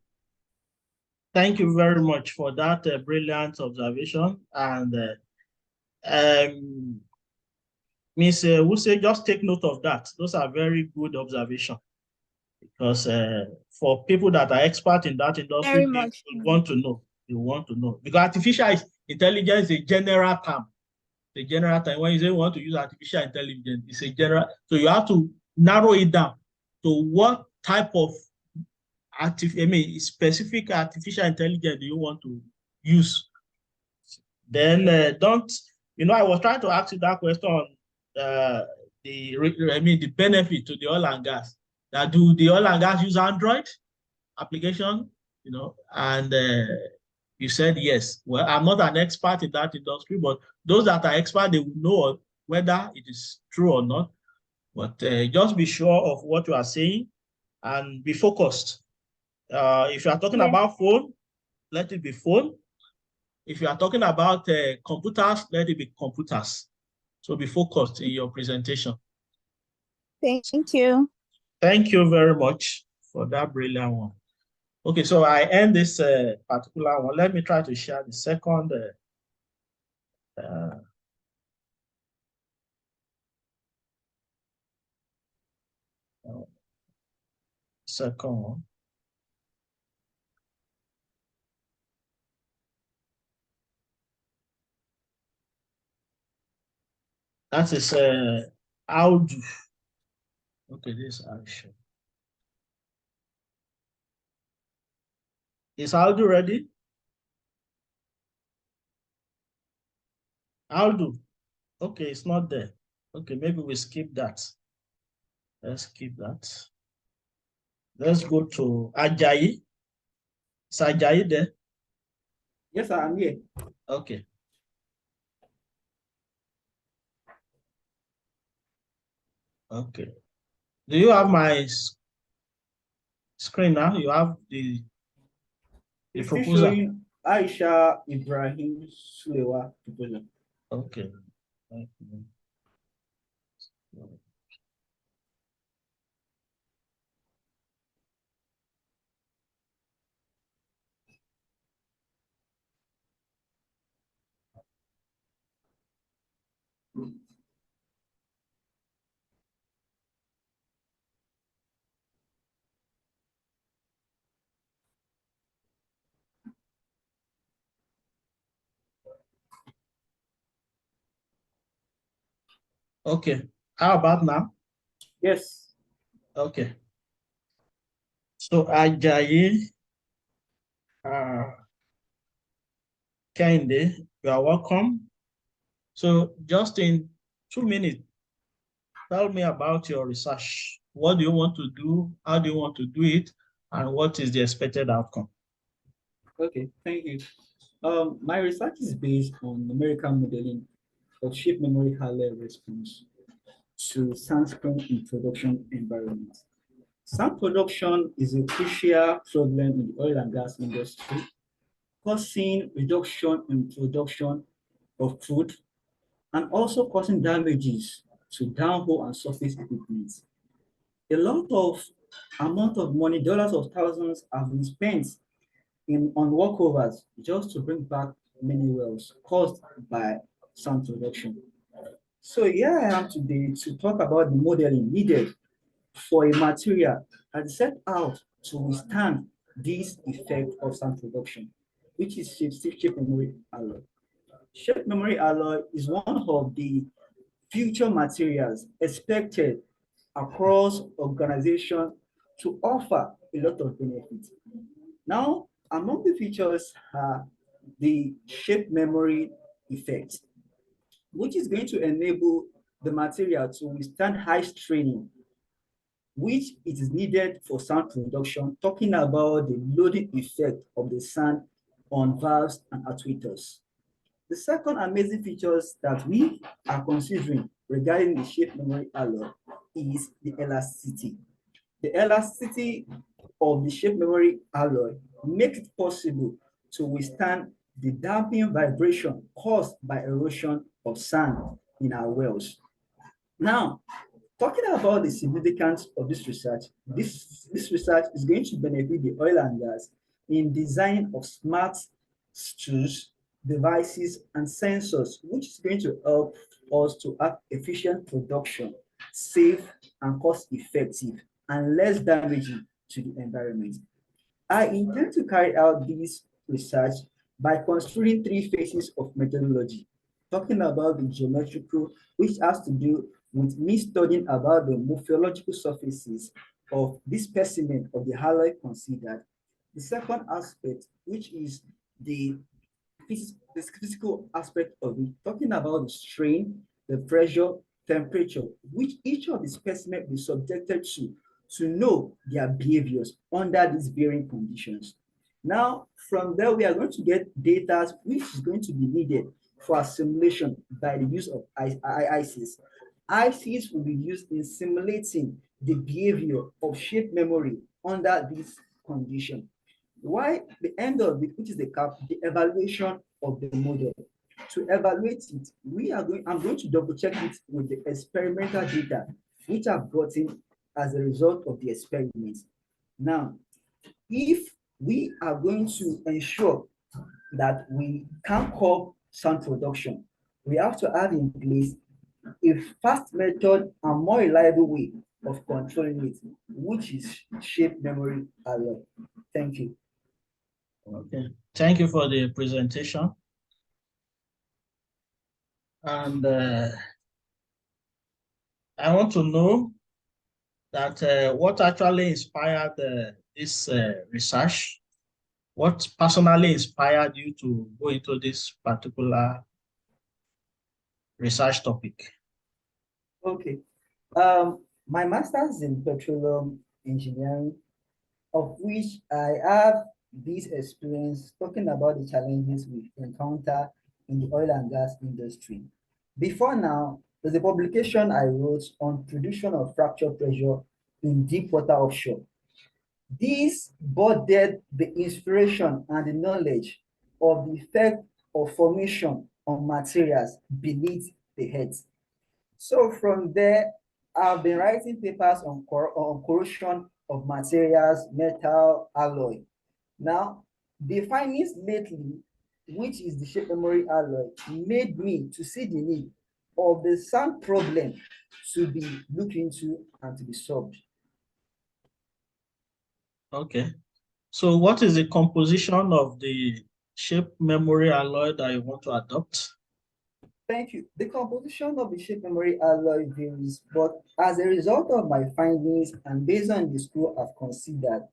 Thank you very much for that brilliant observation. And Ms. Wuse, just take note of that. Those are very good observations. Because for people that are expert in that industry, Very much. they want to know. They want to know. Because artificial intelligence is a general term. The general term. When you say you want to use artificial intelligence, it's a general. So you have to narrow it down to what type of specific artificial intelligence do you want to use. Then I was trying to ask you that question on the benefit to the oil and gas. That do the oil and gas use Android application? And you said yes. Well, I'm not an expert in that industry, but those that are expert, they will know whether it is true or not. But just be sure of what you are saying. and be focused. If you are talking Yeah. about phone, let it be phone. If you are talking about computers, let it be computers. So be focused in your presentation. Thank you. Thank you very much for that brilliant one. Okay, so I end this particular one. Let me try to share the second. Second one. That is how do. Okay, this is action. Is how do ready? How do? Okay, it's not there. Okay, maybe we skip that. Let's skip that. Let's go to Ajayi. Is Ajayi there? Yes, sir, I'm here. Okay. Okay. Do you have my screen now? You have the It's still proposal. showing Aisha Ibrahim Sulewa proposal. Okay. Okay. How about now? Yes. Okay. So Ajayi, Kende, you are welcome. So just in 2 minutes, tell me about your research. What do you want to do? How do you want to do it? And what is the expected outcome? Okay, thank you. My research is based on numerical modeling of shape memory hardware response to sound screen in production environment. Sound production is a crucial problem in the oil and gas industry, causing reduction in production of crude and also causing damages to downhole and surface equipment. A lot of amount of money, dollars of thousands, have been spent on workovers just to bring back many wells caused by sound production. So here I am today to talk about the modeling needed for a material that is set out to withstand this effect of sound production, which is shape memory alloy. Shape memory alloy is one of the future materials expected across organizations to offer a lot of benefits. Now, among the features are the shape memory effect, which is going to enable the material to withstand high straining, which it is needed for sound production, talking about the loading effect of the sound on valves and actuators. The second amazing features that we are considering regarding the shape memory alloy is the elasticity. The elasticity of the shape memory alloy makes it possible to withstand the damping vibration caused by erosion of sand in our wells. Now, talking about the significance of this research, this research is going to benefit the oil and gas in design of smart tools, devices, and sensors, which is going to help us to have efficient production, safe and cost-effective, and less damaging to the environment. I intend to carry out this research by construing three phases of methodology, talking about the geometrical, which has to do with me studying about the morphological surfaces of this specimen of the alloy considered. The second aspect, which is the physical aspect of it, talking about the strain, the pressure, temperature, which each of the specimens be subjected to know their behaviors under these varying conditions. Now, from there, we are going to get data which is going to be needed for assimilation by the use of ICs. ICs will be used in simulating the behavior of shape memory under this condition. Why the end of it, which is the evaluation of the model. To evaluate it, I'm going to double check it with the experimental data which I've gotten as a result of the experiments. Now, if we are going to ensure that we can curb sound production, we have to have in place a fast method and more reliable way of controlling it, which is shape memory alloy. Thank you. Okay, thank you for the presentation. And I want to know that what actually inspired this research? What personally inspired you to go into this particular research topic? Okay. My master's in petroleum engineering, of which I have this experience talking about the challenges we encounter in the oil and gas industry. Before now, there's a publication I wrote on prediction of fracture pressure in deep water offshore. This budded the inspiration and the knowledge of the effect of formation on materials beneath the head. So from there, I've been writing papers on corrosion of materials, metal, alloy. Now, the findings lately, which is the shape memory alloy, made me to see the need of the sound problem to be looked into and to be solved. Okay. So what is the composition of the shape memory alloy that you want to adopt? Thank you. The composition of the shape memory alloy varies, but as a result of my findings and based on the school I've considered,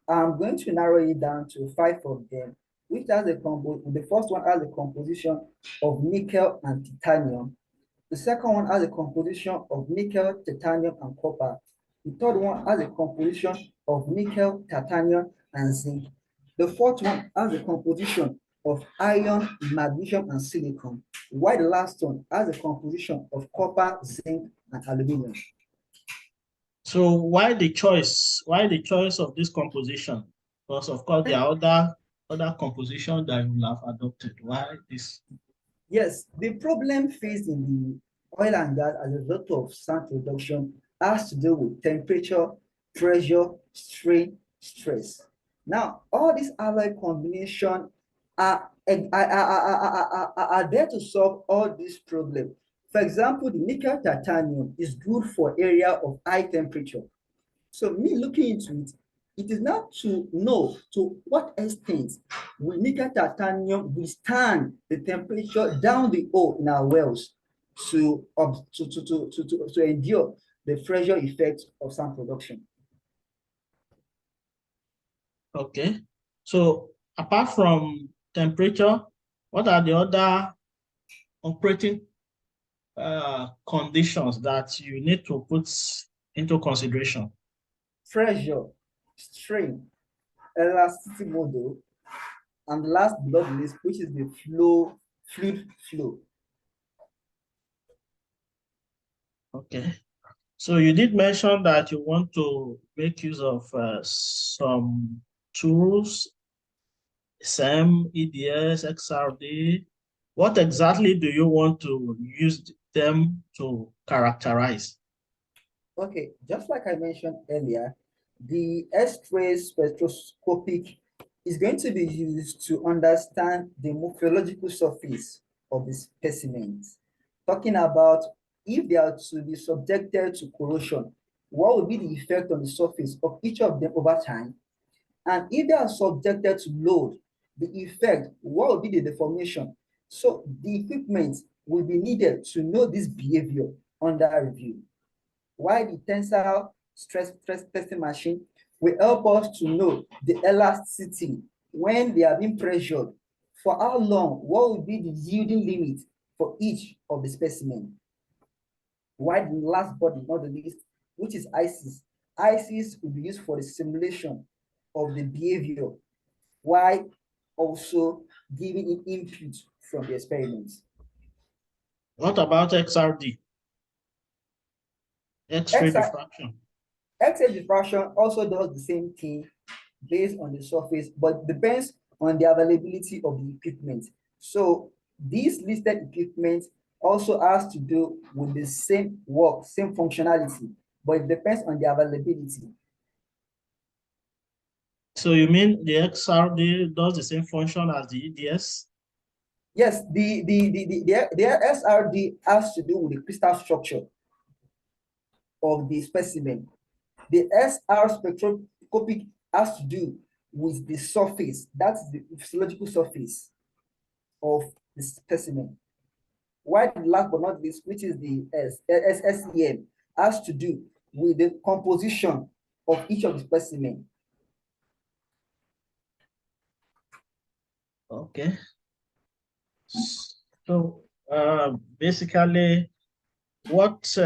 I'm going to narrow it down to 5 of them, which has the first one has a composition of nickel and titanium. The second one has a composition of nickel, titanium, and copper. The third one has a composition of nickel, titanium, and zinc. The fourth one has a composition of iron, magnesium, and silicon, while the last one has a composition of copper, zinc, and aluminum. So why the choice? Why the choice of this composition? Because of course there are other compositions that you will have adopted. Why this? Yes, the problem faced in the oil and gas as a result of sand production has to do with temperature, pressure, strain, stress. Now, all these alloy combinations are there to solve all these problems. For example, the nickel titanium is good for area of high temperature. So me looking into it, it is now to know to what extent will nickel titanium withstand the temperature down the hole in our wells to endure the pressure effect of sand production. Okay. So apart from temperature, what are the other operating conditions that you need to put into consideration? Pressure, strain, elasticity model, and last but not least, which is the fluid flow. Okay. So you did mention that you want to make use of some tools, SEM, EDS, XRD. What exactly do you want to use them to characterize? Okay, just like I mentioned earlier, the X-ray spectroscopic is going to be used to understand the morphological surface of the specimens. Talking about if they are to be subjected to corrosion, what will be the effect on the surface of each of them over time? And if they are subjected to load, the effect, what will be the deformation? So the equipment will be needed to know this behavior under review. While the tensile stress testing machine will help us to know the elasticity when they are being pressured, for how long, what will be the yielding limit for each of the specimen. While the last but not the least, which is ICs. ICs will be used for the simulation of the behavior, while also giving it input from the experiments. What about XRD? X-ray diffraction. X-ray diffraction also does the same thing based on the surface, but depends on the availability of the equipment. So this listed equipment also has to do with the same work, same functionality, but it depends on the availability. So you mean the XRD does the same function as the EDS? Yes, the SRD has to do with the crystal structure of the specimen. The SR spectroscopic has to do with the surface, that's the physiological surface of the specimen. While last but not least, which is the SEM, has to do with the composition of each of the specimen. Okay. So basically, what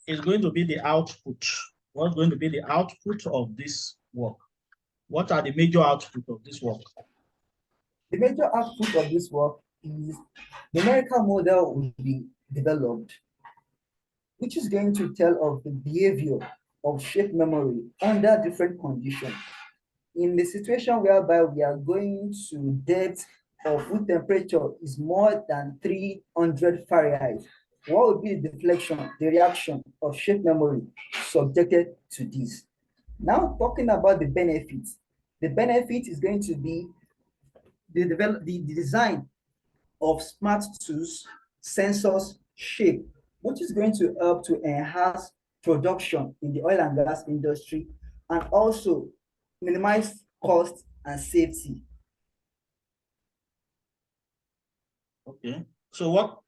is going to be the output? What's going to be the output of this work? What are the major outputs of this work? The major output of this work is the numerical model will be developed, which is going to tell of the behavior of shape memory under different conditions. In the situation whereby we are going to depth of room temperature is more than 300 Fahrenheit, what will be the deflection, the reaction of shape memory subjected to this? Now talking about the benefits is going to be the design of smart tools, sensors, shape, which is going to help to enhance production in the oil and gas industry and also minimize cost and safety. Okay. So what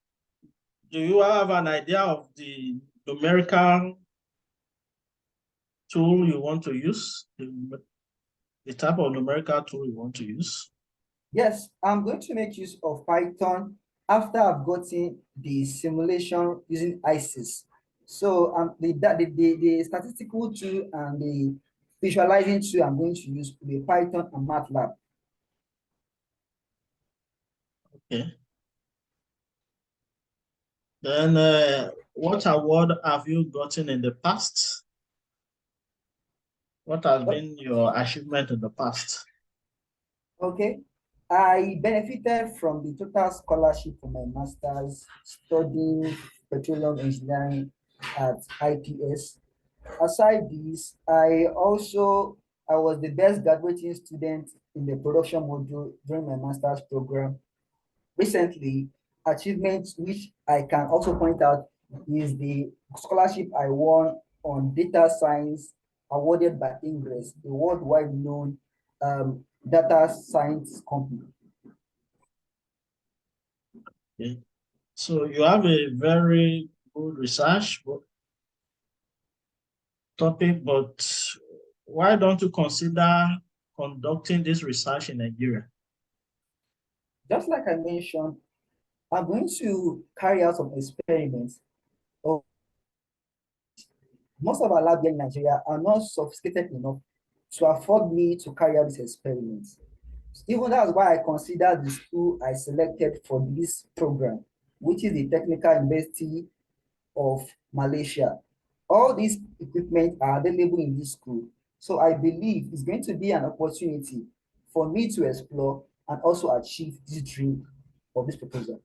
do you have an idea of the numerical tool you want to use? The type of numerical tool you want to use? Yes, I'm going to make use of Python after I've gotten the simulation using ISIS. So the statistical tool and the visualizing tool I'm going to use will be Python and MATLAB. Okay. Then what award have you gotten in the past? What has been your achievement in the past? Okay. I benefited from the total scholarship for my master's studying petroleum engineering at IPS. Aside this, I was the best graduating student in the production module during my master's program. Recently, achievements which I can also point out is the scholarship I won on data science awarded by Ingress, a worldwide known data science company. Okay. So you have a very good research topic, but why don't you consider conducting this research in Nigeria? Just like I mentioned, I'm going to carry out some experiments. Most of our labs here in Nigeria are not sophisticated enough to afford me to carry out these experiments. Even that's why I consider the school I selected for this program, which is the Technical University of Malaysia. All these equipment are available in this school. So I believe it's going to be an opportunity for me to explore and also achieve this dream of this proposal.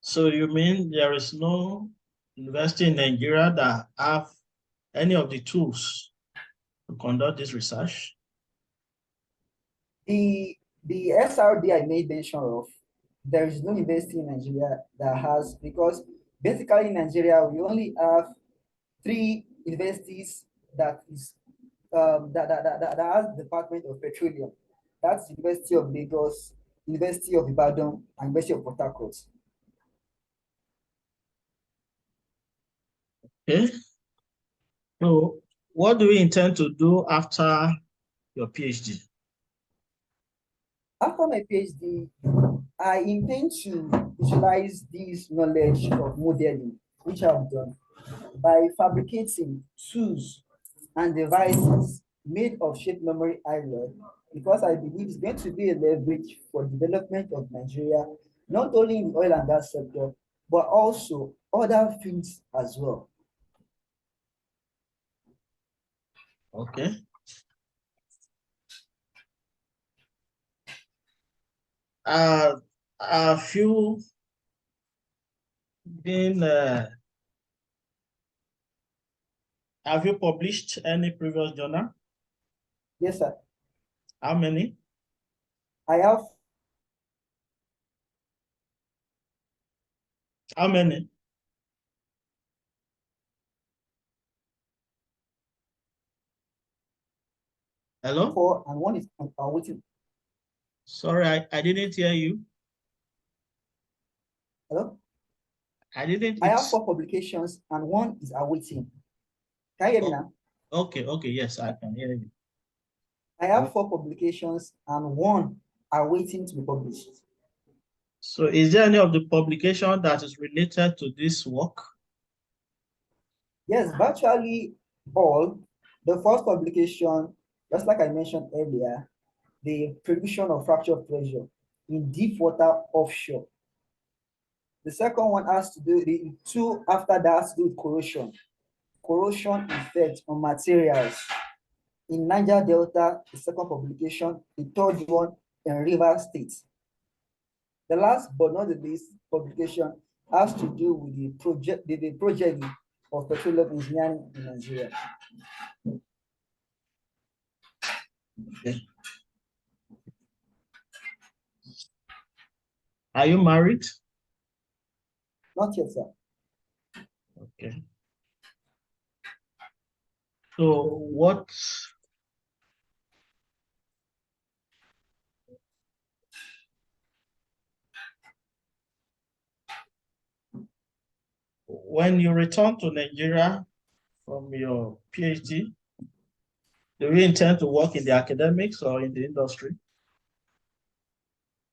So you mean there is no university in Nigeria that have any of the tools to conduct this research? The SRD I made mention of, there is no university in Nigeria that has, because basically in Nigeria we only have 3 universities that has Department of Petroleum. That's University of Lagos, University of Ibadan, and University of Port Harcourt. Okay. So what do you intend to do after your PhD? After my PhD, I intend to utilize this knowledge of modeling, which I've done, by fabricating tools and devices made of shape memory alloy, because I believe it's going to be a leverage for development of Nigeria, not only in the oil and gas sector, but also other fields as well. Okay. Have you been have you published any previous journal? Yes, sir. How many? I have How many? Hello? 4 and one is waiting. Sorry, I didn't hear you. Hello? I didn't. I have 4 publications and one is awaiting. Can you hear me now? Okay, yes, I can hear you. I have 4 publications and one are waiting to be published. So is there any of the publication that is related to this work? Yes, virtually all. The first publication, just like I mentioned earlier, the prediction of fracture pressure in deep water offshore. The second one has to do, the 2 after that has to do with corrosion effect on materials. In Niger Delta, the second publication, the third one in Rivers State. The last but not the least publication has to do with the project of petroleum engineering in Nigeria. Okay. Are you married? Not yet, sir. Okay. So when you return to Nigeria from your PhD, do you intend to work in the academics or in the industry?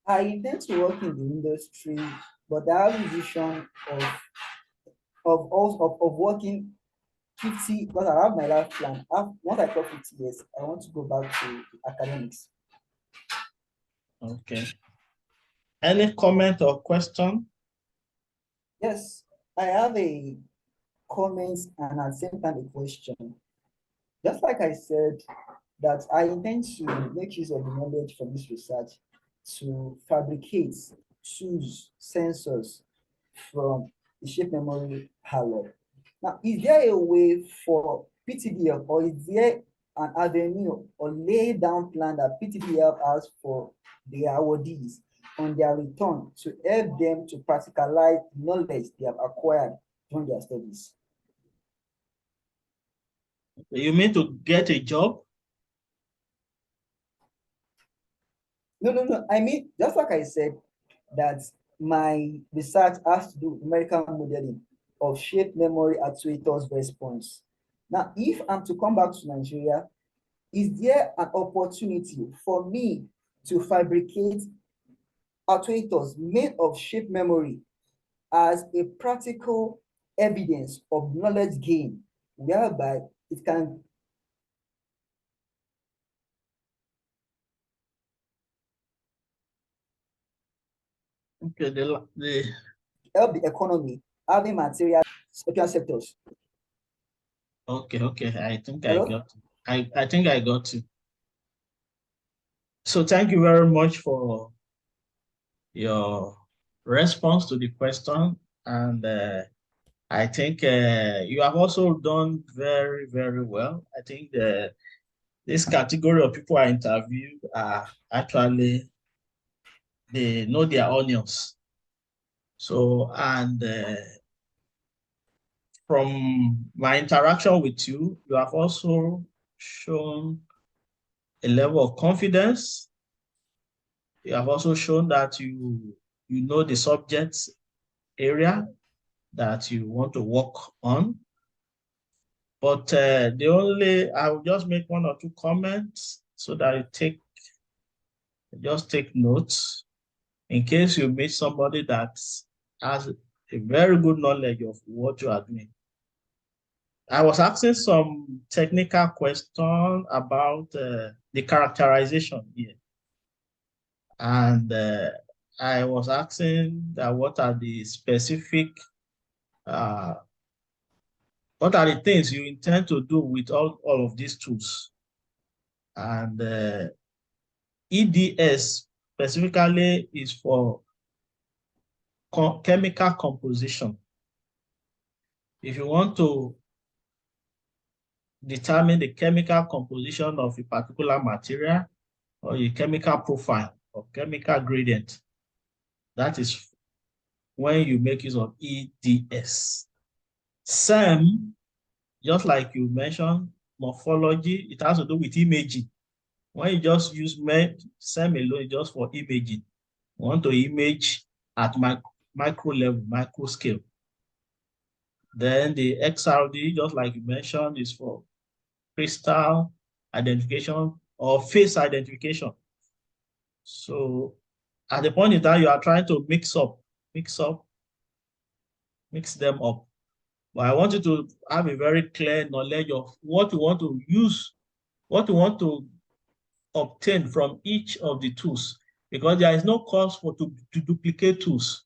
I intend to work in the industry, but I have a vision of working 50, because I have my life plan. Once I clock 50 years, I want to go back to academics. Okay. Any comment or question? Yes, I have a comment and at the same time a question. Just like I said, that I intend to make use of the knowledge from this research to fabricate tools, sensors from the shape memory hardware. Now, is there a way for PTDF, or is there an avenue or lay down plan that PTDF has for their awardees on their return to help them to practicalize knowledge they have acquired during their studies? You mean to get a job? No. I mean, just like I said, that my research has to do with numerical modeling of shape memory actuators response. Now, if I'm to come back to Nigeria, is there an opportunity for me to fabricate actuators made of shape memory as a practical evidence of knowledge gain, whereby it can Okay, help the economy having material sectors? Okay. I think I Hello? got it. I think I got you. So thank you very much for your response to the question. And I think you have also done very, very well. I think this category of people I interviewed are actually, they know their onions. So, and from my interaction with you, you have also shown a level of confidence. You have also shown that you know the subject area that you want to work on. But I will just make 1 or 2 comments so that you just take notes in case you meet somebody that has a very good knowledge of what you are doing. I was asking some technical question about the characterization here. And I was asking that what are the specific what are the things you intend to do with all of these tools? And EDS specifically is for chemical composition. If you want to determine the chemical composition of a particular material or a chemical profile or chemical gradient, that is when you make use of EDS. SEM, just like you mentioned, morphology, it has to do with imaging. When you just use SEM alone, just for imaging, you want to image at micro level, micro scale. Then the XRD, just like you mentioned, is for crystal identification or face identification. So at the point in time, you are trying to mix them up. But I want you to have a very clear knowledge of what you want to use, what you want to obtain from each of the tools, because there is no cause to duplicate tools.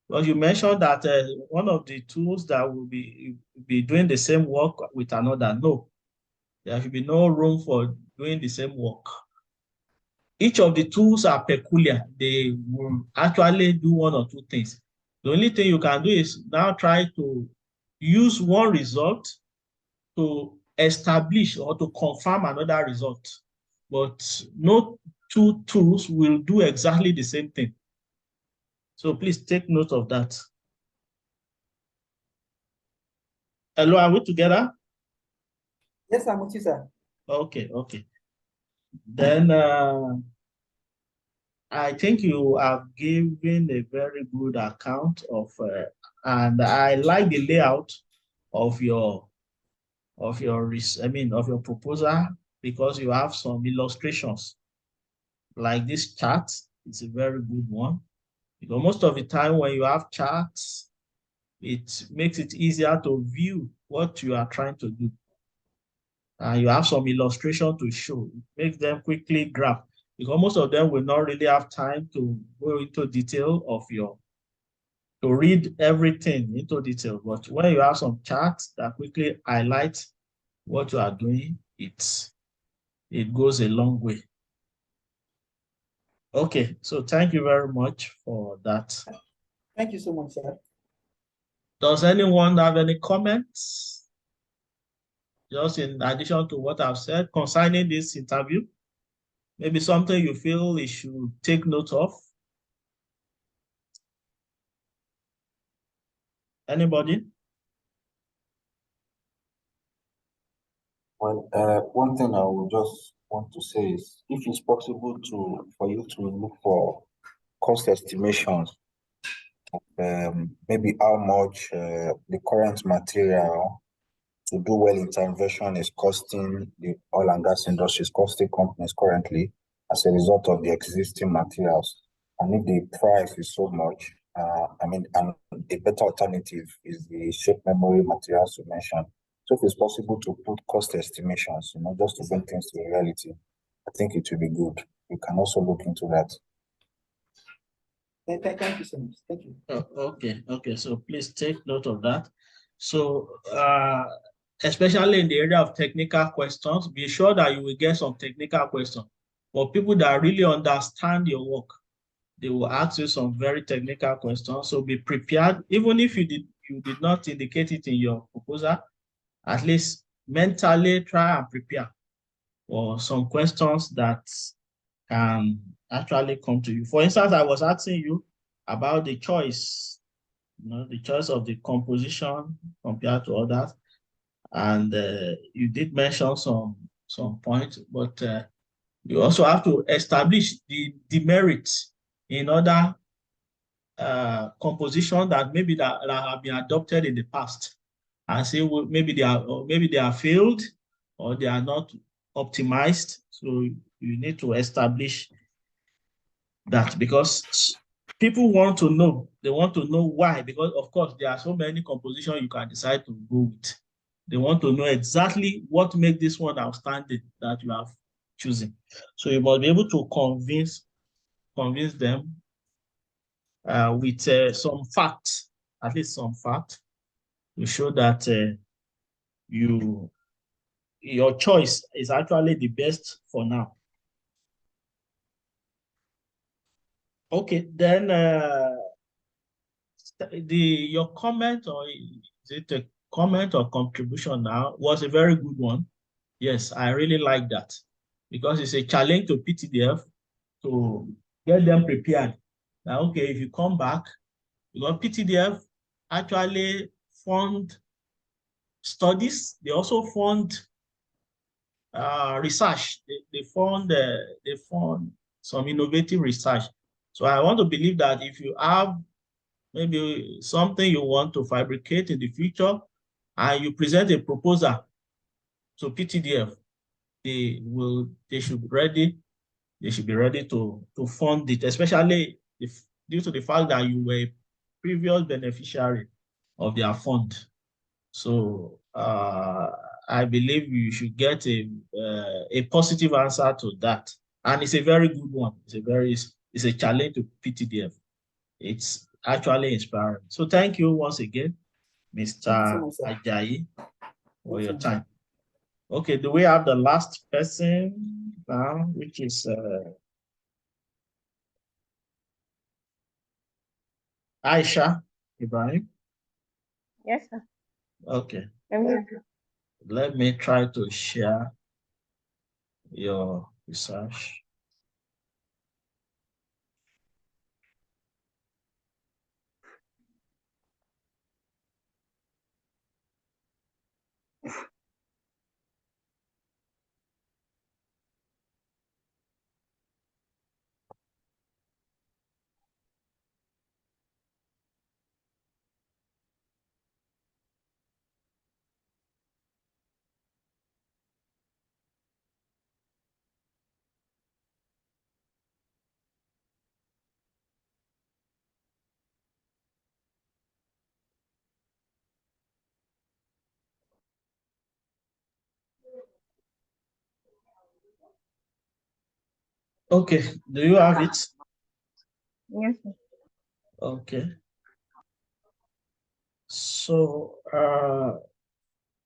Well, you mentioned that one of the tools that will be doing the same work with another. No, there should be no room for doing the same work. Each of the tools are peculiar. They will actually do one or two things. The only thing you can do is now try to use one result to establish or to confirm another result. But no two tools will do exactly the same thing. So please take note of that. Hello, are we together? Yes, I'm with you, sir. Okay. Then I think you have given a very good account of, and I like the layout of your proposal, because you have some illustrations like this chart. It's a very good one, because most of the time when you have charts, it makes it easier to view what you are trying to do. And you have some illustration to show. It makes them quickly grab, because most of them will not really have time to go into detail to read everything into detail. But when you have some charts that quickly highlight what you are doing, it goes a long way. Okay, so thank you very much for that. Thank you so much, sir. Does anyone have any comments? Just in addition to what I've said concerning this interview, maybe something you feel we should take note of? Anybody? Well, one thing I would just want to say is, if it's possible for you to look for cost estimations, maybe how much the current material to do well intervention is costing the oil and gas industry, is costing companies currently as a result of the existing materials. And if the price is so much, and the better alternative is the shape memory materials you mentioned. So if it's possible to put cost estimations, just to bring things to reality, I think it will be good. You can also look into that. Thank you so much. Thank you. Okay. So please take note of that. So especially in the area of technical questions, be sure that you will get some technical questions. For people that really understand your work, they will ask you some very technical questions. So be prepared. Even if you did not indicate it in your proposal, at least mentally try and prepare for some questions that can actually come to you. For instance, I was asking you about the choice, the choice of the composition compared to others. And you did mention some points, but you also have to establish the demerits in other composition that maybe that have been adopted in the past, and say, well, maybe they are failed or they are not optimized. So you need to establish that, because people want to know. They want to know why, because of course there are so many compositions you can decide to go with. They want to know exactly what makes this one outstanding that you have chosen. So you must be able to convince them with some facts, at least some facts, to show that your choice is actually the best for now. Okay, then your comment, or is it a comment or contribution now, was a very good one. Yes, I really like that because it's a challenge to PTDF to get them prepared. Now, okay, if you come back, because PTDF actually fund studies, they also fund research. They fund some innovative research. So I want to believe that if you have maybe something you want to fabricate in the future, and you present a proposal to PTDF, they should be ready to fund it, especially if due to the fact that you were a previous beneficiary of their fund. So I believe you should get a positive answer to that, and it's a very good one. It's a challenge to PTDF. It's actually inspiring. So thank you once again, Mr. Ajayi, for your time. Okay, do we have the last person now, which is Aisha Ibrahim? Yes, sir. Okay, I'm here. let me try to share your research. Okay, do you have it? Yes, sir. Okay. So,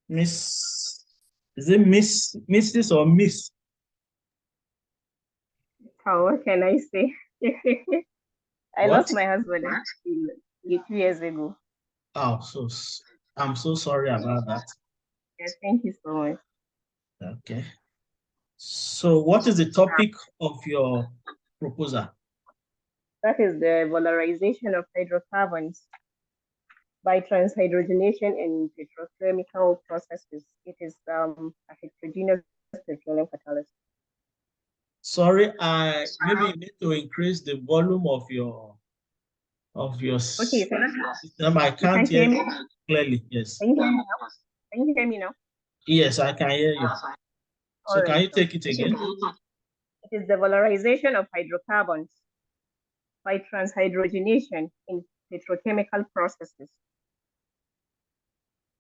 Miss, is it Mrs. or Miss? Oh, what can I say? I What? lost my husband 2 years ago. Oh, I'm so sorry about that. Yes, thank you so much. Okay. So, what is the topic of your proposal? That is the valorization of hydrocarbons by transhydrogenation in petrochemical processes. It is a heterogeneous petroleum catalyst. Sorry, maybe you need to increase the volume of your Okay, so system. I you can't can hear hear me? you clearly. Yes. Can you hear me now? Can you hear me now? Yes, I can hear you. So All can right. you take it again? It is the valorization of hydrocarbons by transhydrogenation in petrochemical processes.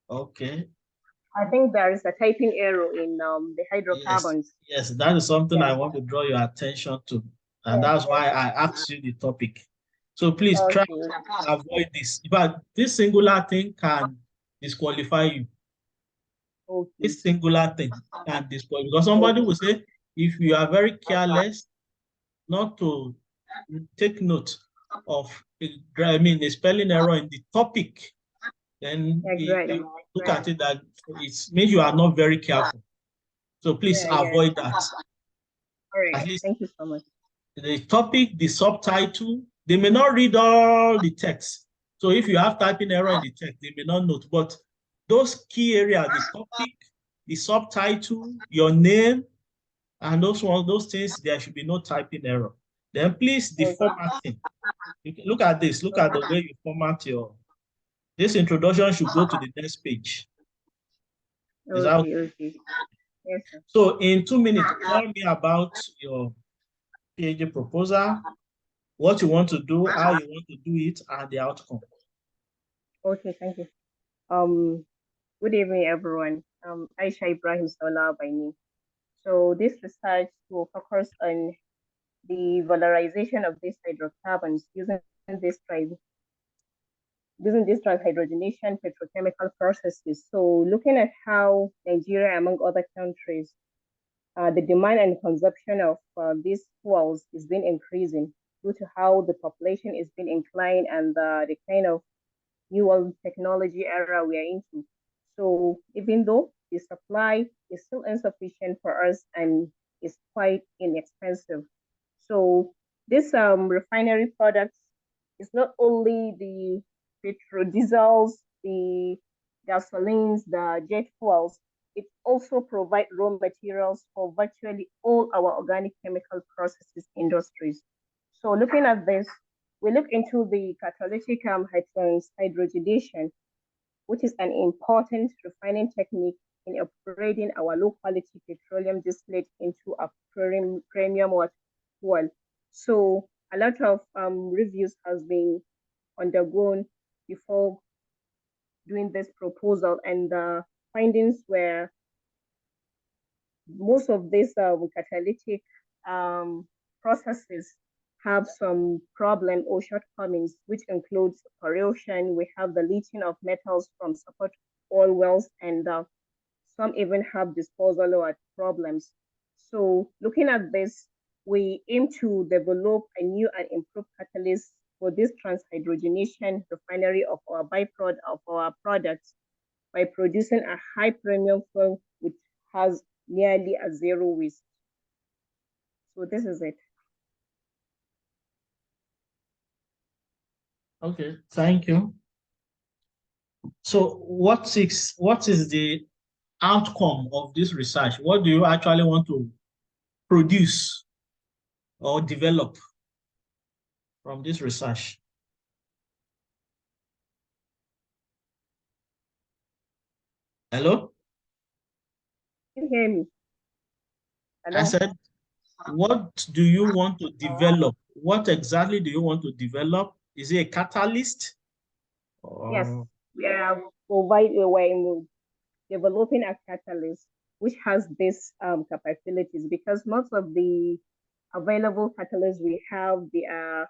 Okay. I think there is a typing error in the hydrocarbons. Yes, that is something Yeah. I want to draw your attention to. And Yes, that's why I asked you the topic. So please try Okay. to avoid this. But this singular thing can disqualify you. Okay. This singular thing can disqualify, because somebody will say, if you are very careless not to take note of the spelling error in the topic, then Exactly. you look at it that it means you are not very careful. So please Yeah. avoid that. All right. At least Thank you so much. the topic, the subtitle, they may not read all the text. So if you have typing error in the text, they may not note. But those key areas, the topic, the subtitle, your name, and those things, there should be no typing error. Then please, the Okay. formatting. Look at this. Look at the way you format this introduction should go to the next page. Is that Okay. Okay. Yes, sir. so in 2 minutes, tell me about your PhD proposal, what you want to do, how you want to do it, and the outcome. Okay. Thank you. Good evening, everyone. Aisha Ibrahim Sola by name. So this research will focus on the valorization of these hydrocarbons using using this transhydrogenation petrochemical processes. So looking at how Nigeria, among other countries, the demand and consumption of these fuels is been increasing due to how the population is being inclined and the kind of new technology era we are into. So even though the supply is still insufficient for us and is quite inexpensive. So this refinery products is not only the petrol diesels, the gasolines, the jet fuels, it also provides raw materials for virtually all our organic chemical processes industries. So looking at this, we look into the catalytic hydrogenation, which is an important refining technique in upgrading our low quality petroleum distillate into a premium fuel. So a lot of reviews has been undergone before doing this proposal, and the findings were most of these catalytic processes have some problem or shortcomings, which includes corrosion. We have the leaching of metals from support oil wells, and some even have disposal problems. So looking at this, we aim to develop a new and improved catalyst for this transhydrogenation refinery of our byproduct of our products by producing a high premium fuel which has nearly a zero waste. So this is it. Okay, thank you. So what is the outcome of this research? What do you actually want to produce or develop from this research? Hello? Can you hear me? Hello? I said, what do you want to develop? What exactly do you want to develop? Is it a catalyst? Yes, we are we're developing a catalyst which has these capabilities, because most of the available catalysts we have, they are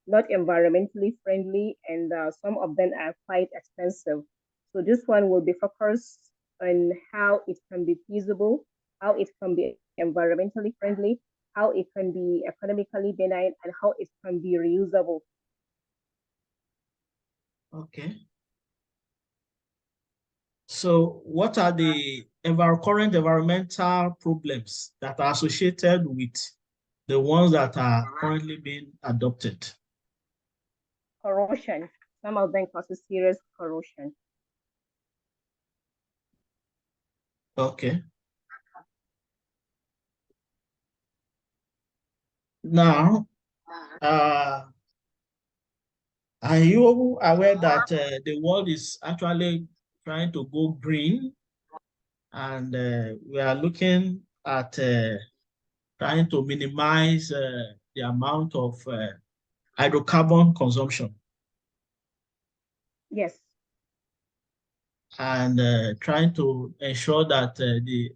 not environmentally friendly, and some of them are quite expensive. So this one will be focused on how it can be feasible, how it can be environmentally friendly, how it can be economically benign, and how it can be reusable. Okay. So what are the current environmental problems that are associated with the ones that are currently being adopted? Corrosion. Some of them causes serious corrosion. Okay. Now, are you aware that the world is actually trying to go green, and we are looking at trying to minimize the amount of hydrocarbon consumption? Yes. And trying to ensure that the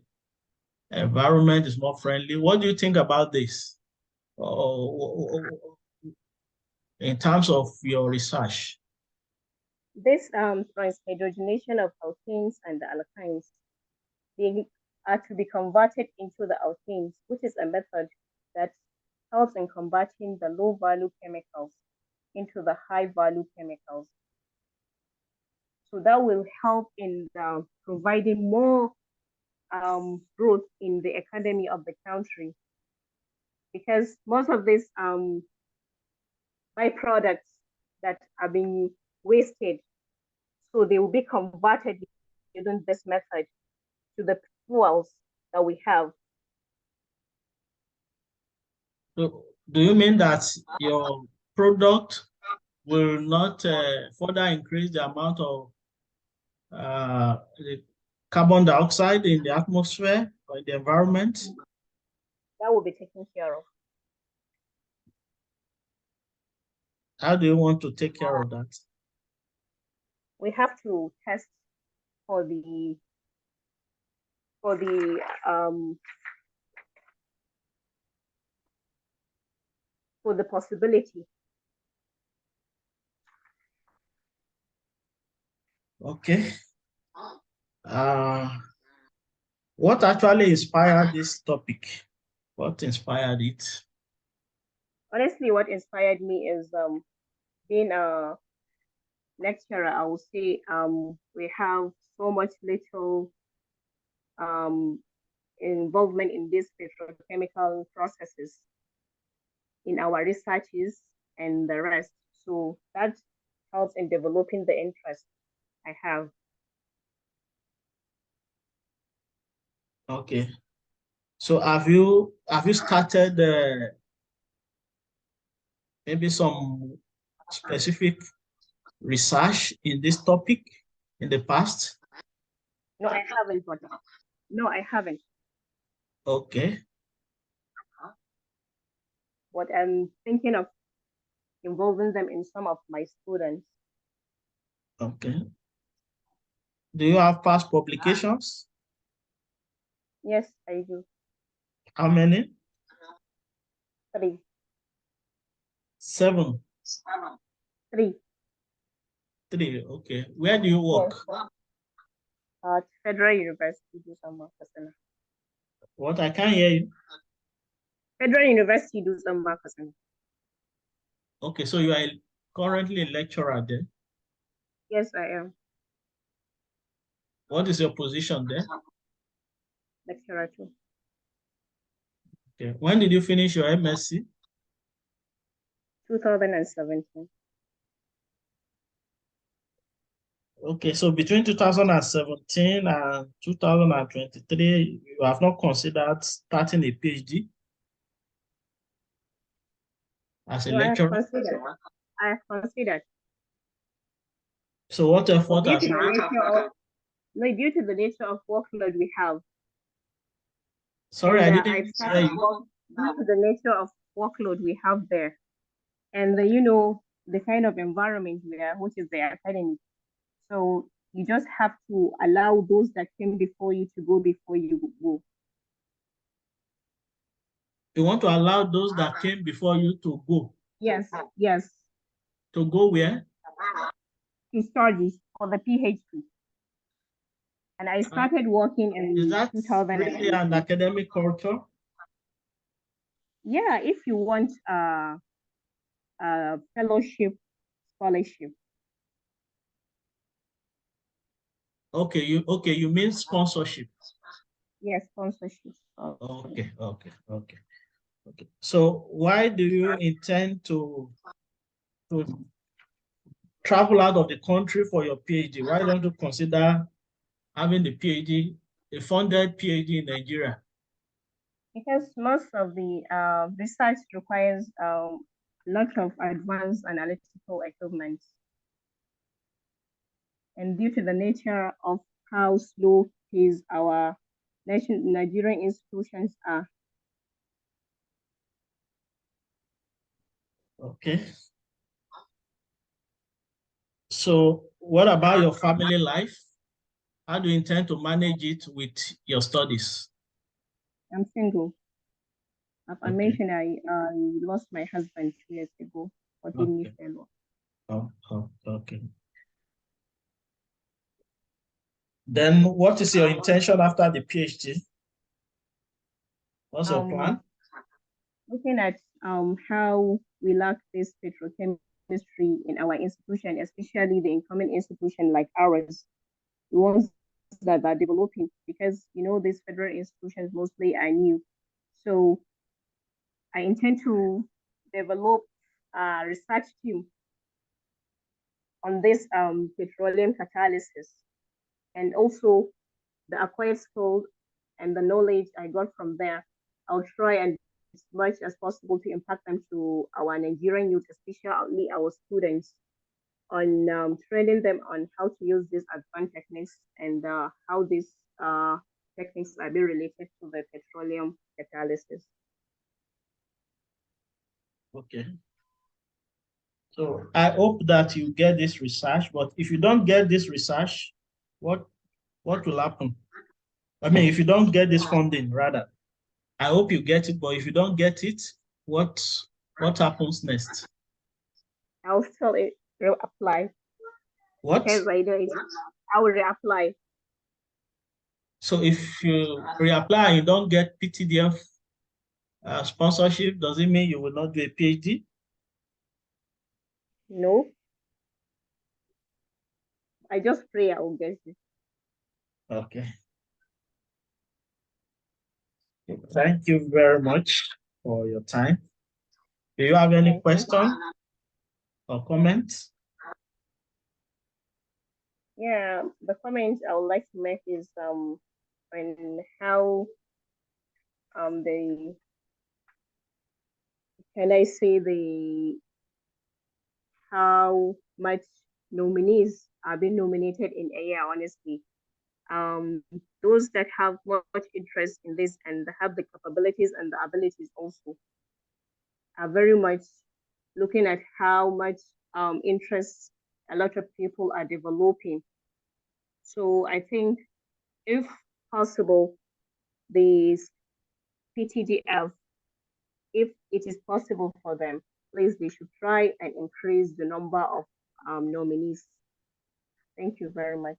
environment is more friendly. What do you think about this in terms of your research? This transhydrogenation of alkenes and the alkynes, they are to be converted into the alkenes, which is a method that helps in combating the low value chemicals into the high value chemicals. So that will help in providing more growth in the economy of the country, because most of these byproducts that are being wasted, so they will be converted using this method to the fuels that we have. So do you mean that your product will not further increase the amount of the carbon dioxide in the atmosphere or in the environment? That will be taken care of. How do you want to take care of that? We have to test for the for the possibility. Okay. What actually inspired this topic? What inspired it? Honestly, what inspired me is being a lecturer. I would say we have so much little um involvement in these petrochemical processes in our researches and the rest. So that helps in developing the interest I have. Okay. So have you started maybe some specific research in this topic in the past? No, I haven't. No, I haven't. Okay. But I'm thinking of involving them in some of my students. Okay. Do you have past publications? Yes, I do. How many? 3. 7. 3. 3. Okay. Where do you work? Yes. At Federal University, do some marketing. What? I can't hear you. Federal University, do some marketing. Okay, so you are currently a lecturer there. Yes, I am. What is your position there? Lecturer too. Okay. When did you finish your MSc? 2017. Okay, so between 2017 and 2023, you have not considered starting a PhD as a lecturer? I have considered. So what effort Due have to you made? due to the nature of workload we have. Sorry, and, I didn't hear you. Due to the nature of workload we have there. And the kind of environment we are, which is the academic. So you just have to allow those that came before you to go before you go. You want to allow those that came before you to go? Yes, yes. To go where? To study for the PhD. And I started working in 2008. Really an academic culture? Yeah, if you want a fellowship, scholarship. Okay, you mean sponsorship? Yes, sponsorship. Okay. So why do you intend to travel out of the country for your PhD? Why don't you consider having the PhD, a funded PhD in Nigeria? Because most of the research requires a lot of advanced analytical equipment. And due to the nature of how slow paced our Nigerian institutions are. Okay. So what about your family life? How do you intend to manage it with your studies? I'm single. I mentioned I lost my husband 2 years ago, but he me fellow. Okay. Then what is your intention after the PhD? What's your plan? Looking at how we lack this petrochemistry in our institution, especially the incoming institution like ours, the ones that are developing, because these federal institutions mostly are new. So I intend to develop a research team on this petroleum catalysis, and also the acquired skills and the knowledge I got from there. I'll try and as much as possible to impact them to our Nigerian youth, especially our students, on training them on how to use these advanced techniques and how these techniques are being related to the petroleum catalysis. Okay. So I hope that you get this research, but if you don't get this research, what will happen? I mean, if you don't get this funding, rather, I hope you get it, but if you don't get it, what happens next? I'll still apply. What? Yes, I know it. I will reapply. So if you reapply and you don't get PTDF sponsorship, does it mean you will not do a PhD? No, I just pray I will get it. Okay. Thank you very much for your time. Do you have any questions or comments? Yeah, the comment I would like to make is on how the can I say the how much nominees are being nominated in AI, honestly. Those that have much interest in this and have the capabilities and the abilities also are very much looking at how much interest a lot of people are developing. So I think if possible, the PTDF, if it is possible for them, please they should try and increase the number of nominees. Thank you very much.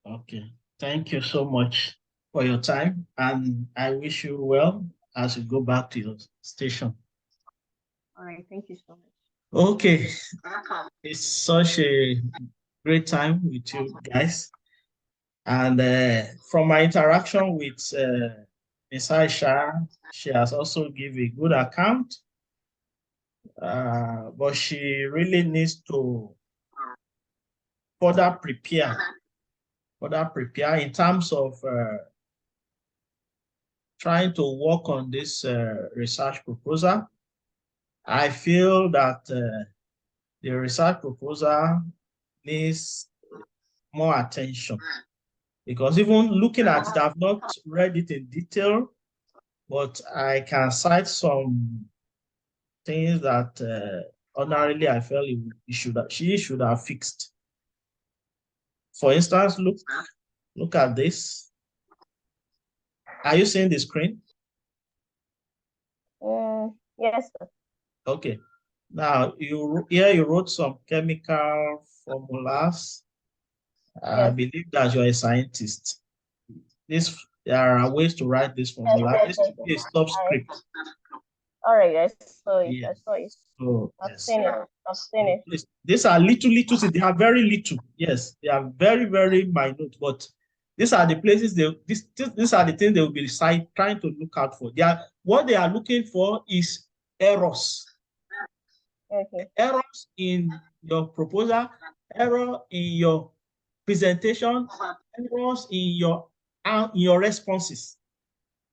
Okay. Thank you so much for your time, and I wish you well as you go back to your station. All right. Thank you so much. Okay. It's such a great time with you guys. And from my interaction with Ms. Aisha, she has also given a good account, but she really needs to further prepare in terms of trying to work on this research proposal. I feel that the research proposal needs more attention, because even looking at it, I've not read it in detail, but I can cite some things that ordinarily I felt she should have fixed. For instance, look at this. Are you seeing the screen? Yes, sir. Okay. Now here you wrote some chemical formulas. I believe that you're a scientist. There are ways to write this formula. This should be a subscript. All right, I saw it. Yes. I saw it. So, I've yes. seen it. I've seen it. These are little things. They are very little. Yes, they are very, very minute. But these are the places these are the things they will be trying to look out for. What they are looking for is errors. Okay. Errors in your proposal, error in your presentation, errors in your responses.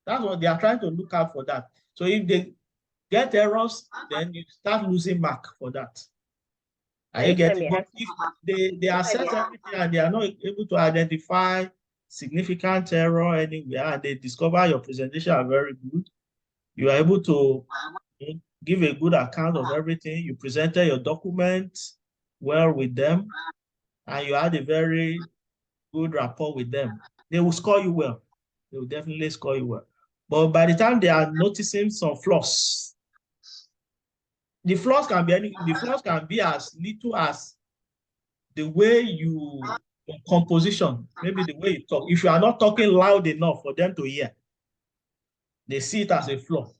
That's what they are trying to look out for that. So if they get errors, then you start losing mark for that. Are you getting it? If they assess everything and they are not able to identify significant error anywhere, and they discover your presentation are very good, you are able to give a good account of everything. You presented your document well with them, and you had a very good rapport with them. They will score you well. They will definitely score you well. But by the time they are noticing some flaws, the flaws can be as little as the way your composition, maybe the way you talk. If you are not talking loud enough for them to hear, they see it as a flaw,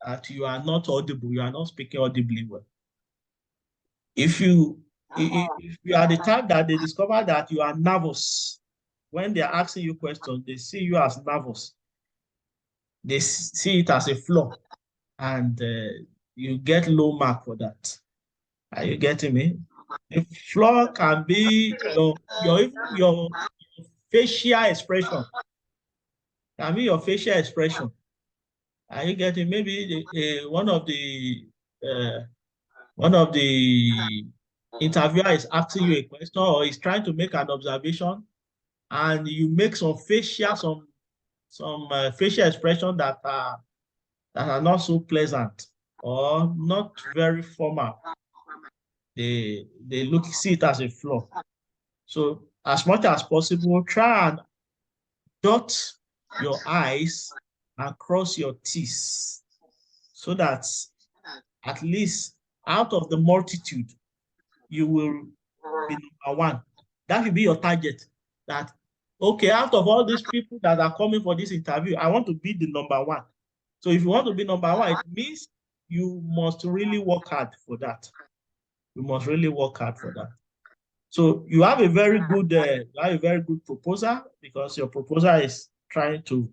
that you are not audible, you are not speaking audibly well. If you are the type that they discover that you are nervous, when they are asking you questions, they see you as nervous. They see it as a flaw, and you get low mark for that. Are you getting me? A flaw can be your facial expression. Can be your facial expression. Are you getting? Maybe one of the interviewer is asking you a question or is trying to make an observation, and you make some facial expression that are not so pleasant or not very formal. They see it as a flaw. So as much as possible, try and dot your I's and cross your T's, so that at least out of the multitude, you will be number one That should be your target. That, okay, out of all these people that are coming for this interview, I want to be the number one. So if you want to be number one, it means you must really work hard for that. You must really work hard for that. So you have a very good, proposal, because your proposal is trying to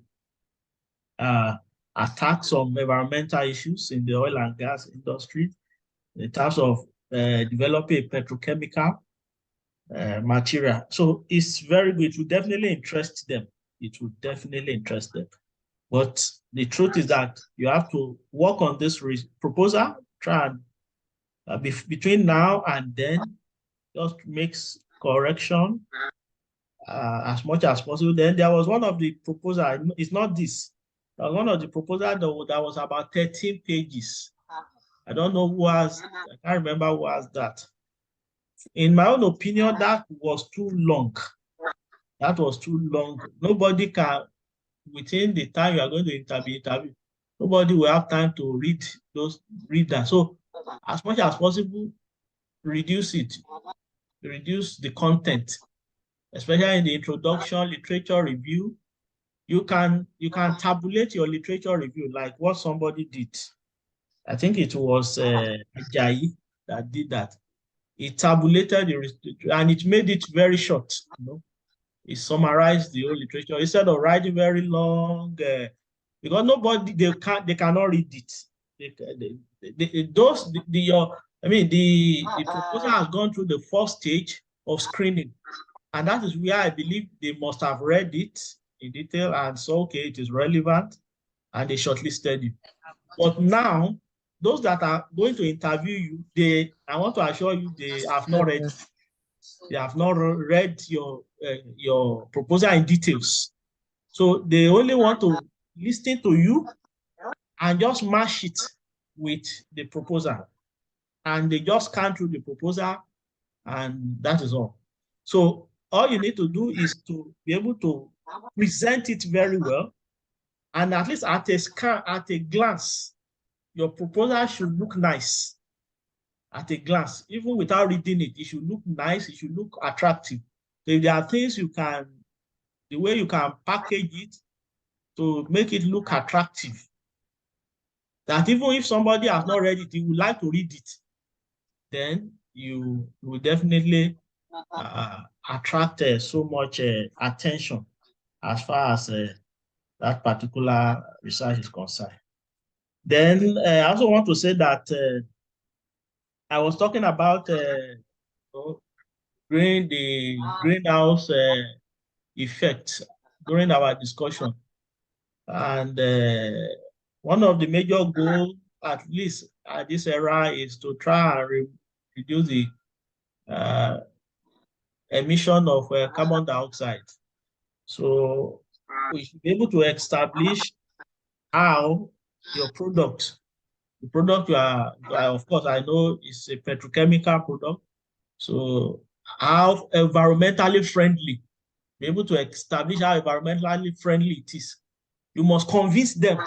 attack some environmental issues in the oil and gas industry in terms of developing a petrochemical material. So it's very good. It will definitely interest them. It will definitely interest them. But the truth is that you have to work on this proposal, try and between now and then, just makes correction as much as possible. Then there was one of the proposal, it's not this, there was one of the proposal that was about 13 pages. I don't know who has, I can't remember who has that. In my own opinion, that was too long. That was too long. Nobody can, within the time you are going to interview, nobody will have time to read that. So as much as possible, reduce it. Reduce the content, especially in the introduction, literature review. You can tabulate your literature review like what somebody did. I think it was Ajayi that did that. It tabulated and it made it very short. You know, it summarized the whole literature instead of writing very long. Because nobody they cannot read it. The proposal has gone through the first stage of screening, and that is where I believe they must have read it in detail and saw, okay, it is relevant, and they shortlisted you. But now, those that are going to interview you, I want to assure you, they have not read. They have not read your proposal in details. So they only want to listen to you and just match it with the proposal. And they just scan through the proposal, and that is all. So all you need to do is to be able to present it very well. And at least at a glance, your proposal should look nice. At a glance, even without reading it, it should look nice, it should look attractive. So if there are things the way you can package it to make it look attractive, that even if somebody has not read it, he would like to read it, then you will definitely attract so much attention as far as that particular research is concerned. Then I also want to say that I was talking about during the greenhouse effect during our discussion. And one of the major goals, at least at this era, is to try and reduce the emission of carbon dioxide. So we should be able to establish how your product, the product you are of course, I know it's a petrochemical product. So how environmentally friendly, be able to establish how environmentally friendly it is. You must convince them.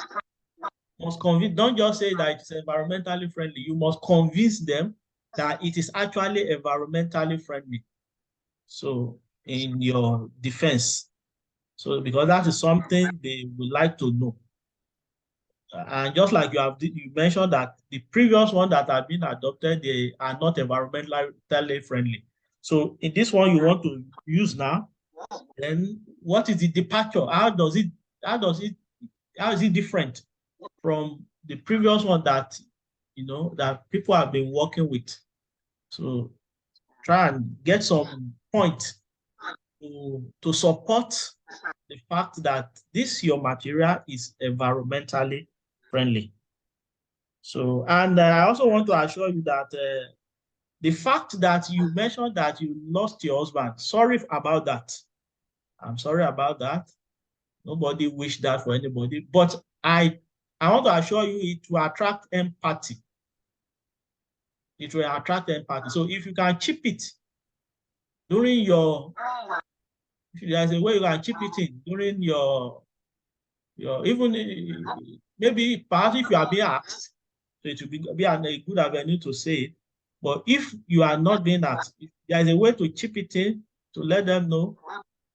Don't just say that it's environmentally friendly. You must convince them that it is actually environmentally friendly. So in your defense. So because that is something they would like to know. And just like you mentioned that the previous one that have been adopted, they are not environmentally friendly. So in this one you want to use now, then what is the departure? How is it different from the previous one that that people have been working with? So try and get some point to support the fact that your material is environmentally friendly. So, and I also want to assure you that the fact that you mentioned that you lost your husband, sorry about that. I'm sorry about that. Nobody wished that for anybody, but I want to assure you it will attract empathy. It will attract empathy. So if you can chip it during if there's a way you can chip it in during your even maybe perhaps if you are being asked, so it will be a good avenue to say it. But if you are not being asked, if there is a way to chip it in to let them know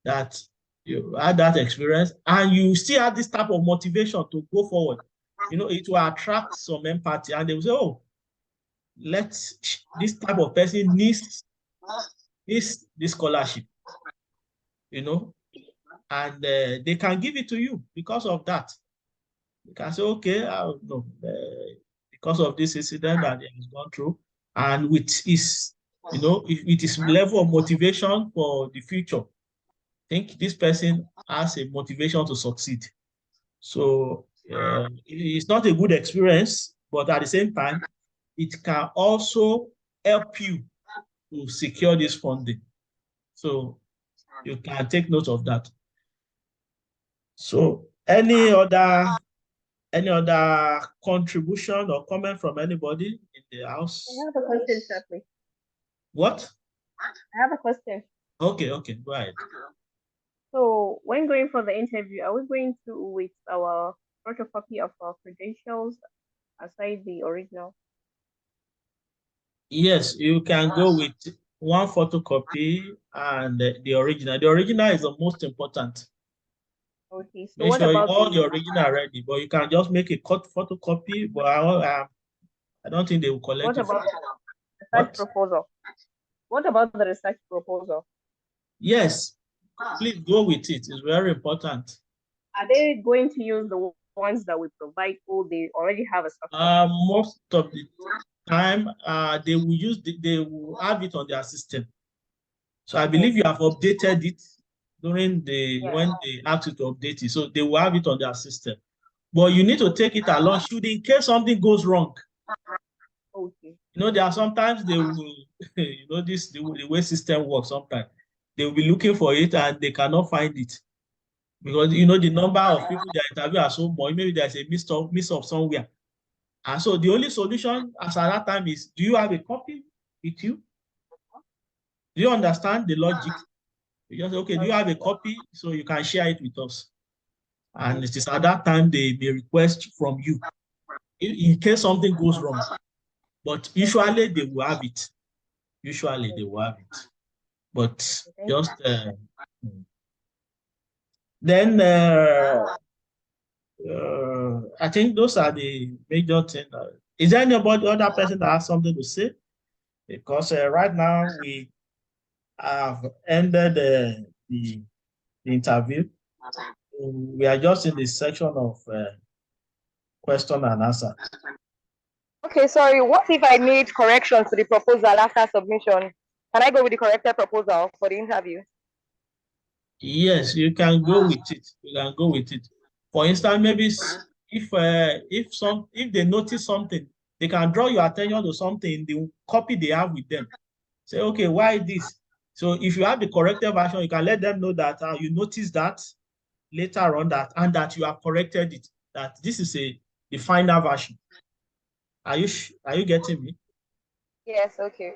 that you had that experience and you still have this type of motivation to go forward. You know, it will attract some empathy and they will say, oh, this type of person needs this scholarship, you know, and they can give it to you because of that. You can say, okay, I don't know, because of this incident that he has gone through, and with his, you know, with his level of motivation for the future, I think this person has a motivation to succeed. So it's not a good experience, but at the same time, it can also help you to secure this funding. So you can take note of that. So any other contribution or comment from anybody in the house? I have a question, Chaplain. What? I have a question. Okay, go ahead. So when going for the interview, are we going to with our photocopy of our credentials aside the original? Yes, you can go with one photocopy and the original. The original is the most important. Okay, so Make what sure about all the original ready, but you can just make a cut photocopy, but I don't think they will collect what it. about the research proposal? What about the research proposal? Yes, please go with it. It's very important. Are they going to use the ones that we provide, or they already have a software? Most of the time, they will have it on their system. So I believe you have updated it during when they ask you to update it. So they will have it on their system. But you need to take it along should in case something goes wrong. Okay. You know, there are sometimes they will, you know, the way system works sometimes. They will be looking for it and they cannot find it. Because, you know, the number of people they interview are so much, maybe there's a miss of somewhere. And so the only solution as at that time is, do you have a copy with you? Do you understand the logic? You just say, okay, do you have a copy? So you can share it with us. And it is at that time they may request from you in case something goes wrong. But usually they will have it. Usually they will have it. But just then I think those are the major things. Is there anybody, other person that has something to say? Because right now we have ended the interview. We are just in the section of question and answer. Okay, sorry. What if I made corrections to the proposal after submission? Can I go with the corrected proposal for the interview? Yes, you can go with it. You can go with it. For instance, maybe if they notice something, they can draw your attention to something in the copy they have with them. Say, okay, why this? So if you have the corrected version, you can let them know that you noticed that later on and that you have corrected it. That this is the final version. Are you getting me? Yes. Okay.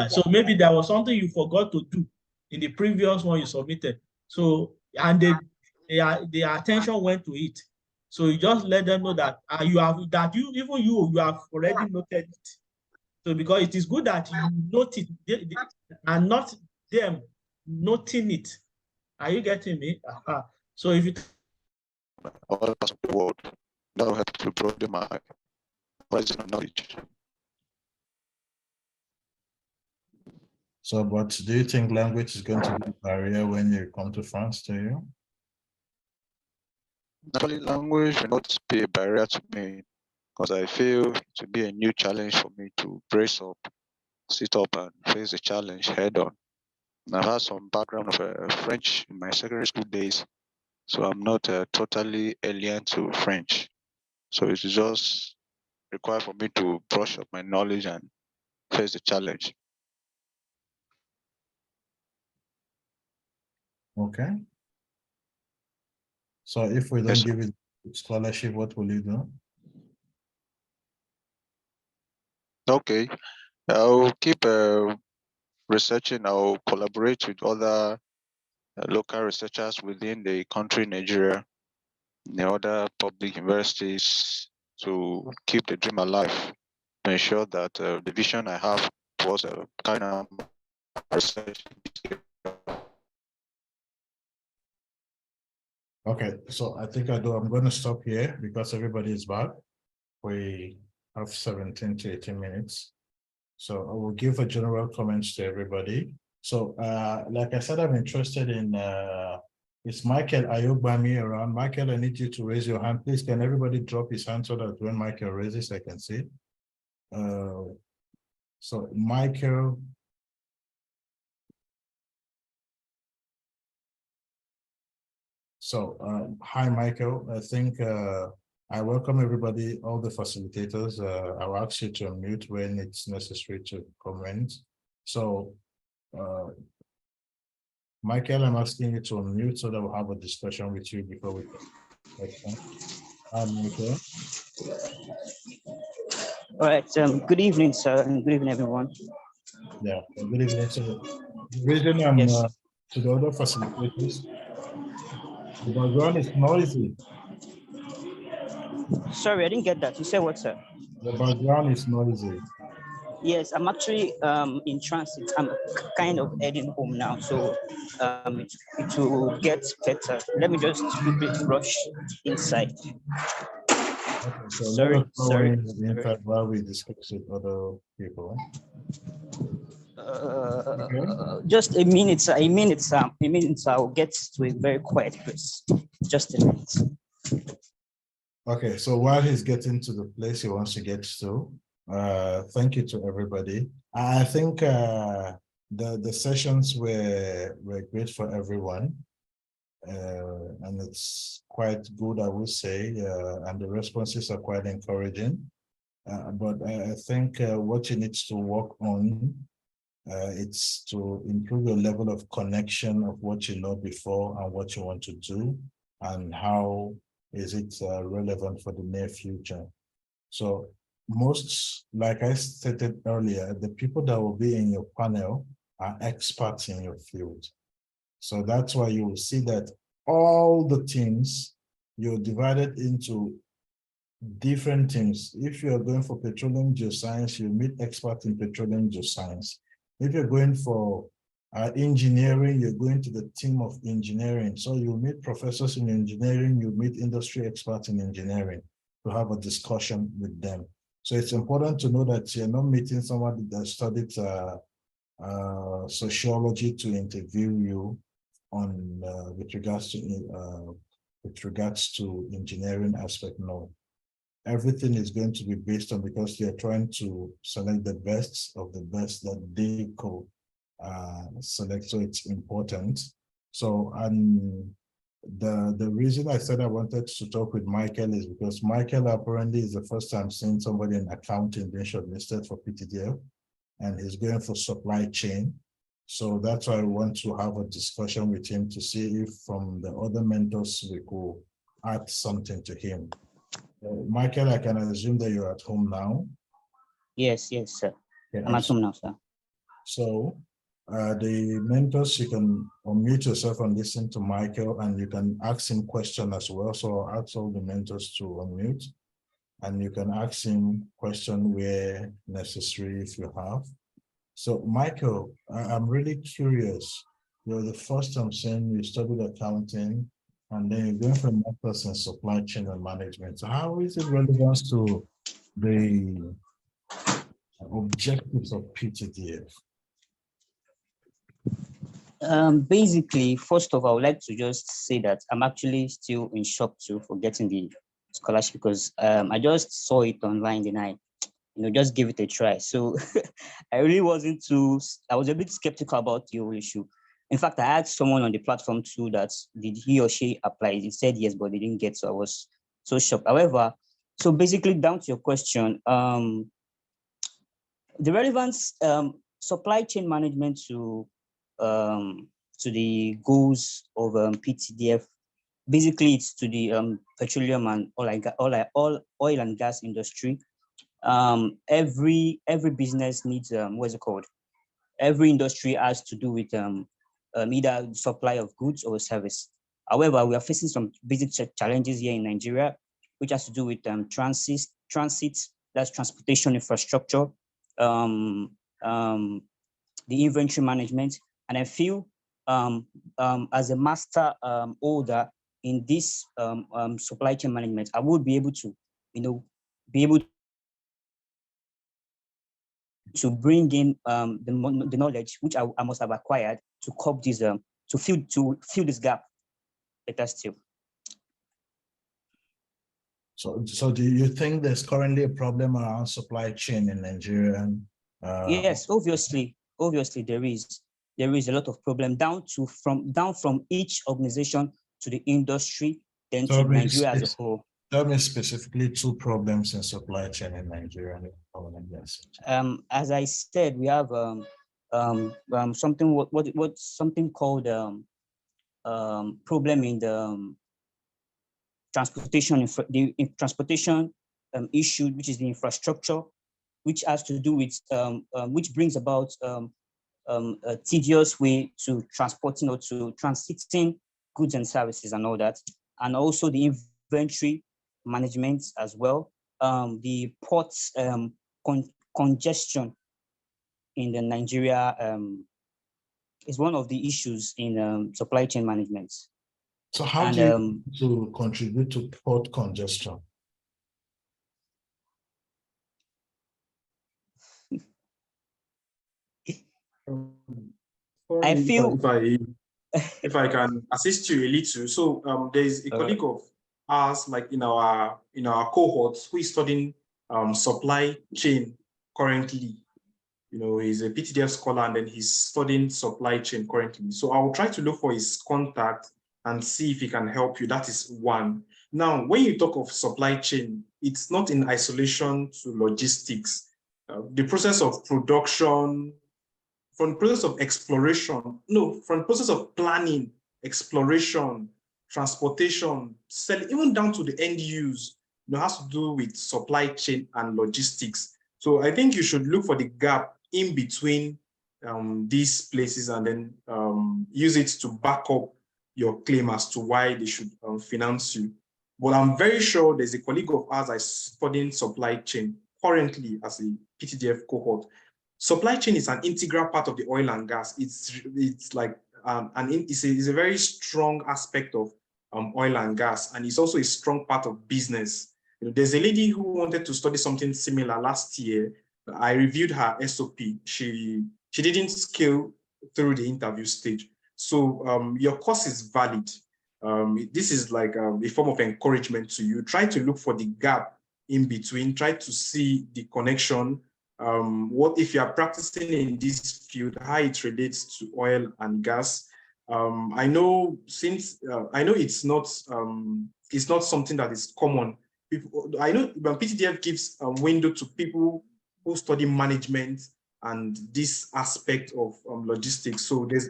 So maybe there was something you forgot to do in the previous one you submitted. So and their attention went to it. So you just let them know that you have already noted it. So because it is good that you note it and not them noting it. Are you getting me? So if you other parts of the world, that will help to broaden my horizon of knowledge. So, but do you think language is going to be a barrier when you come to France, do you? Naturally, language will not be a barrier to me because I feel it will be a new challenge for me to brace up, sit up, and face the challenge head on. I've had some background of French in my secondary school days, so I'm not totally alien to French. So it's just required for me to brush up my knowledge and face the challenge. Okay. So if we don't give it scholarship, what will you do? Okay, I'll keep researching. I'll collaborate with other local researchers within the country, Nigeria, the other public universities, to keep the dream alive, to ensure that the vision I have was carrying out research Okay, so I think I'm going to stop here because everybody is back. We have 17 to 18 minutes. So I will give a general comments to everybody. So like I said, I'm interested in, is Michael Ayobami around? Michael, I need you to raise your hand. Please, can everybody drop his hand so that when Michael raises, I can see? So Michael. So hi, Michael. I think I welcome everybody, all the facilitators. I'll ask you to unmute when it's necessary to comment. So Michael, I'm asking you to unmute so that we'll have a discussion with you before we question. Hi, Michael. All right. Good evening, sir, and good evening, everyone. Yeah, good evening. So the reason I'm to the other facilitators, the background is noisy. Sorry, I didn't get that. You said what, sir? The background is noisy. Yes, I'm actually in transit. I'm kind of heading home now, so it will get better. Let me just quickly rush inside. Okay, so sorry, let us know sorry. when you're inside while we discuss with other people. Just a minute, sir. A minute, sir. A minute, sir. I'll get to a very quiet place. Just a minute. Okay, so while he's getting to the place he wants to get to, thank you to everybody. I think the sessions were great for everyone, and it's quite good, I would say, and the responses are quite encouraging. But I think what you need to work on, it's to improve your level of connection of what you know before and what you want to do, and how is it relevant for the near future. So most, like I stated earlier, the people that will be in your panel are experts in your field. So that's why you will see that all the teams, you're divided into different teams. If you're going for petroleum geoscience, you meet experts in petroleum geoscience. If you're going for engineering, you're going to the team of engineering. So you meet professors in engineering, you meet industry experts in engineering to have a discussion with them. So it's important to know that you're not meeting somebody that studied sociology to interview you on with regards to engineering aspect. No, everything is going to be based on, because they're trying to select the best of the best that they could select. So it's important. So the reason I said I wanted to talk with Michael is because Michael apparently is the first time seeing somebody in accounting being shortlisted for PTDF, and he's going for supply chain. So that's why I want to have a discussion with him to see if from the other mentors we could add something to him. Michael, I can assume that you're at home now. Yes, sir. Okay, I'm at home now, sir. So the mentors, you can unmute yourself and listen to Michael, and you can ask him questions as well. So I'll ask all the mentors to unmute, and you can ask him questions where necessary if you have. So Michael, I'm really curious. You're the first time saying you studied accounting, and then you're going for a master's in supply chain and management. So how is it relevant to the objectives of PTDF? Basically, first of all, I would like to just say that I'm actually still in shock too for getting the scholarship, because I just saw it online and I just give it a try. So I really wasn't I was a bit skeptical about the whole issue. In fact, I asked someone on the platform too that did he or she apply? He said yes, but they didn't get, so I was so shocked. However, so basically down to your question, the relevance, supply chain management to the goals of PTDF, basically it's to the petroleum and oil and gas industry. Every business needs what's it called? Every industry has to do with either supply of goods or service. However, we are facing some basic challenges here in Nigeria, which has to do with transit, that's transportation infrastructure, the inventory management. And I feel as a master holder, in this supply chain management, I would be able to, be able to bring in the knowledge which I must have acquired to cope this to fill this gap better still. So do you think there's currently a problem around supply chain in Nigeria? Yes, obviously there is a lot of problem down from each organization to the industry, then to Nigeria as a whole. Tell me specifically 2 problems in supply chain in Nigeria. As I said, we have something called problem in the transportation issue, which is the infrastructure, which has to do with which brings about a tedious way to transporting or to transiting goods and services and all that, and also the inventory management as well. The ports congestion in the Nigeria is one of the issues in supply chain management. So how do you contribute to port congestion? I feel if I can assist you a little. So there is a colleague of ours, like in our cohorts, who is studying supply chain currently. He's a PTDF scholar and then he's studying supply chain currently. So I will try to look for his contact and see if he can help you. That is one. Now, when you talk of supply chain, it's not in isolation to logistics. The process of production, from the process of exploration, from the process of planning, exploration, transportation, selling, even down to the end use, has to do with supply chain and logistics. So I think you should look for the gap in between these places and then use it to back up your claim as to why they should finance you. But I'm very sure there's a colleague of ours that's studying supply chain currently as a PTDF cohort. Supply chain is an integral part of the oil and gas. It's like it's a very strong aspect of oil and gas, and it's also a strong part of business. There's a lady who wanted to study something similar last year. I reviewed her SOP. She didn't scale through the interview stage. So your course is valid. This is like a form of encouragement to you. Try to look for the gap in between. Try to see the connection. What if you are practicing in this field, how it relates to oil and gas. I know it's not something that is common. I know PTDF gives a window to people who study management and this aspect of logistics. So there's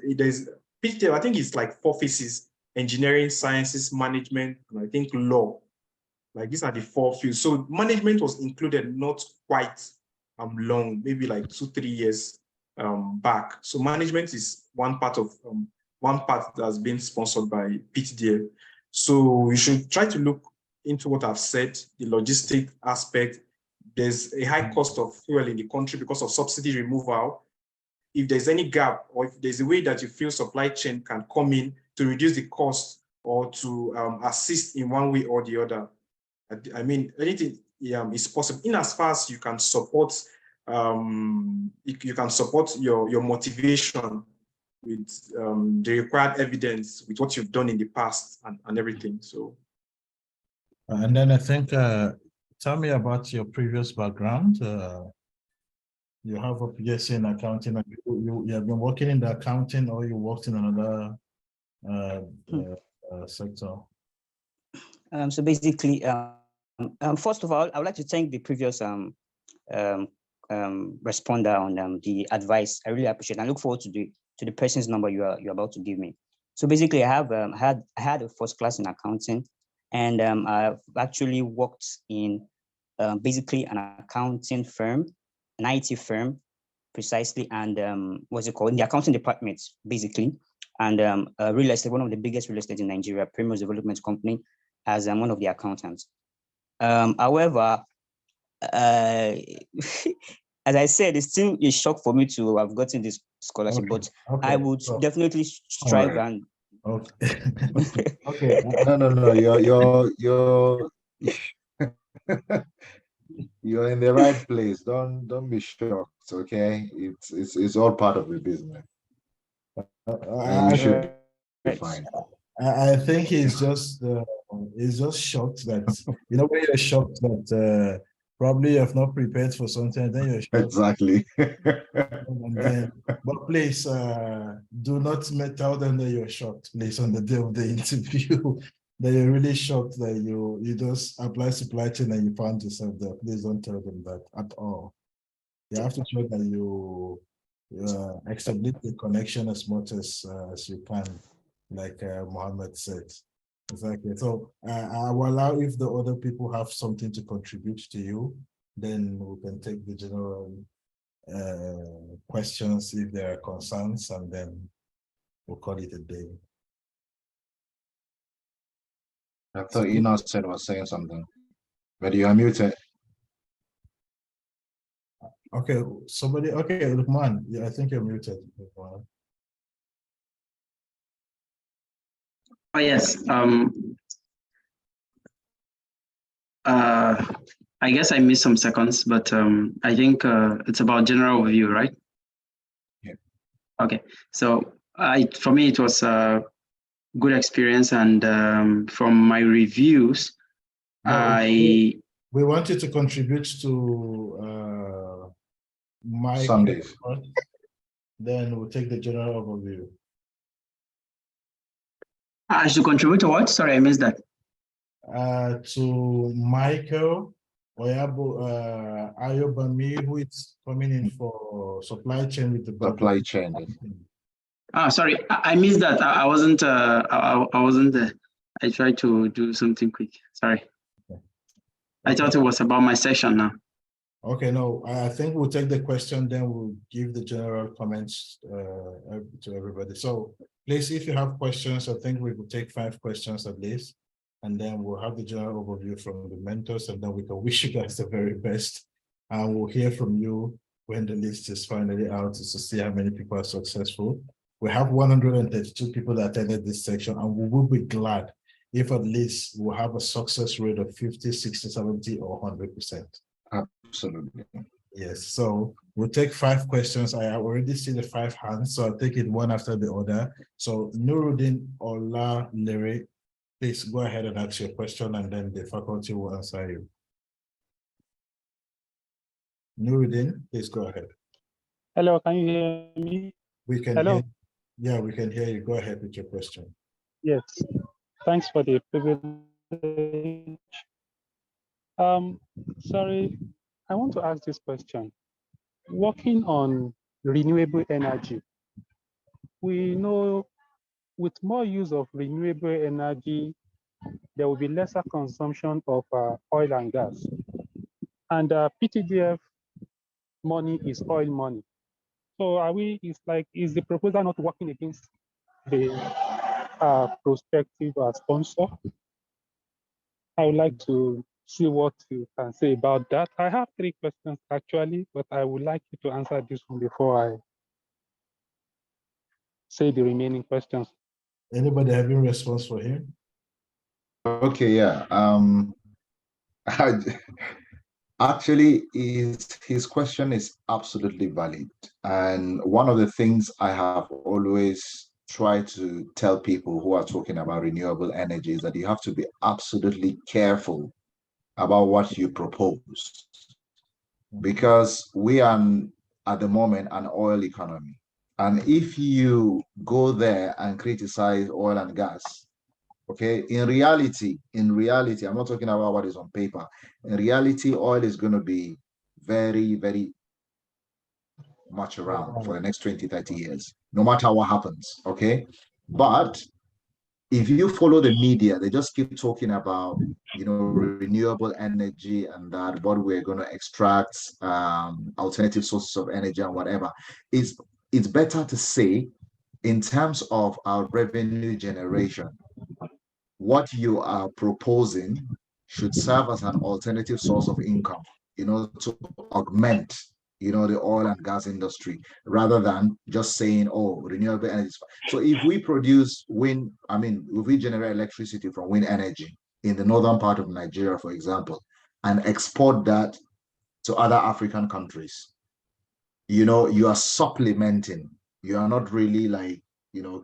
PTDF, I think it's like 4 phases: engineering, sciences, management, and I think law. Like these are the 4 fields. So management was included not quite long, maybe like 2-3 years back. So management is one part that's been sponsored by PTDF. So you should try to look into what I've said, the logistic aspect. There's a high cost of fuel in the country because of subsidy removal. If there's any gap, or if there's a way that you feel supply chain can come in to reduce the cost or to assist in one way or the other, I mean, anything is possible. In as far as you can support, your motivation with the required evidence, with what you've done in the past and everything. So, and then I think, tell me about your previous background. You have a PhD in accounting. You have been working in the accounting, or you worked in another sector? So basically, first of all, I would like to thank the previous responder on the advice. I really appreciate it. I look forward to the person's number you're about to give me. So basically, I have had a first class in accounting, and I've actually worked in basically an accounting firm, an IT firm, precisely, and what's it called, in the accounting department, basically, and real estate, one of the biggest real estate in Nigeria, Premier Development Company, as one of the accountants. However, as I said, it's still a shock for me to have gotten this scholarship, but I would definitely strive and Okay. Okay. No. You're you're in the right place. Don't be shocked. Okay, it's all part of the business, and you should be fine. I think he's just shocked that when you're shocked that probably you have not prepared for something, and then you're shocked. Exactly. And then, but please do not tell them that you're shocked, please, on the day of the interview. That you're really shocked that you just apply supply chain and you found yourself there. Please don't tell them that at all. You have to show that you establish the connection as much as you can, like Mohammed said. Exactly. So I will allow if the other people have something to contribute to you, then we can take the general questions if there are concerns, and then we'll call it a day. I thought Enos said was saying something, but you are muted. Okay, somebody. Okay, Lukman, yeah, I think you're muted. Oh yes. I guess I missed some seconds, but I think it's about general overview, right? Yeah. Okay. So for me, it was a good experience, and from my reviews, we want you to contribute to my Sundays. Then we'll take the general overview. I should contribute to what? Sorry, I missed that. To Michael Ayobami, who is coming in for supply chain with the supply chain. Sorry, I missed that. I wasn't. I wasn't there. I tried to do something quick. Sorry. Okay. I thought it was about my session now. Okay, no, I think we'll take the question, then we'll give the general comments to everybody. So please, if you have questions, I think we will take 5 questions at least, and then we'll have the general overview from the mentors, and then we can wish you guys the very best. And we'll hear from you when the list is finally out to see how many people are successful. We have 132 people that attended this section, and we will be glad if at least we'll have a success rate of 50, 60, 70, or 100%. Absolutely. Yes, so we'll take 5 questions. I already see the 5 hands, so I'll take it one after the other. So Nuruddin Olalere, please go ahead and ask your question, and then the faculty will answer you. Nuruddin, please go ahead. Hello, can you hear me? We can hear. Yeah, we can hear you. Go ahead with your question. Yes, thanks for the privilege. Sorry, I want to ask this question. Working on renewable energy, we know with more use of renewable energy, there will be lesser consumption of oil and gas. And PTDF money is oil money. So is the proposal not working against the prospective sponsor? I would like to see what you can say about that. I have 3 questions actually, but I would like you to answer this one before I say the remaining questions. Anybody having a response for him? Okay, yeah. Actually, his question is absolutely valid. And one of the things I have always tried to tell people who are talking about renewable energy is that you have to be absolutely careful about what you propose. Because we are, at the moment, an oil economy. And if you go there and criticize oil and gas, okay, in reality, I'm not talking about what is on paper. In reality, oil is going to be very, very much around for the next 20, 30 years, no matter what happens, okay? But if you follow the media, they just keep talking about, renewable energy and that, what we're going to extract, alternative sources of energy and whatever. It's better to say, in terms of our revenue generation, what you are proposing should serve as an alternative source of income, to augment the oil and gas industry, rather than just saying, oh, renewable energy. So if we produce if we generate electricity from wind energy in the northern part of Nigeria, for example, and export that to other African countries, you are supplementing. You are not really like,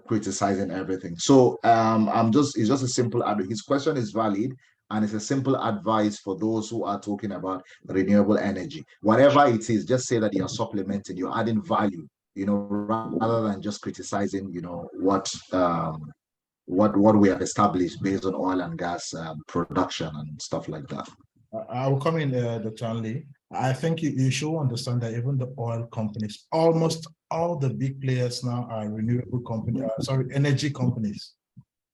criticizing everything. So it's just a simple his question is valid, and it's a simple advice for those who are talking about renewable energy. Whatever it is, just say that you're supplementing, you're adding value, rather than just criticizing, what we have established based on oil and gas production and stuff like that. I will come in, Dr. Anli. I think you should understand that even the oil companies, almost all the big players now are renewable companies, energy companies,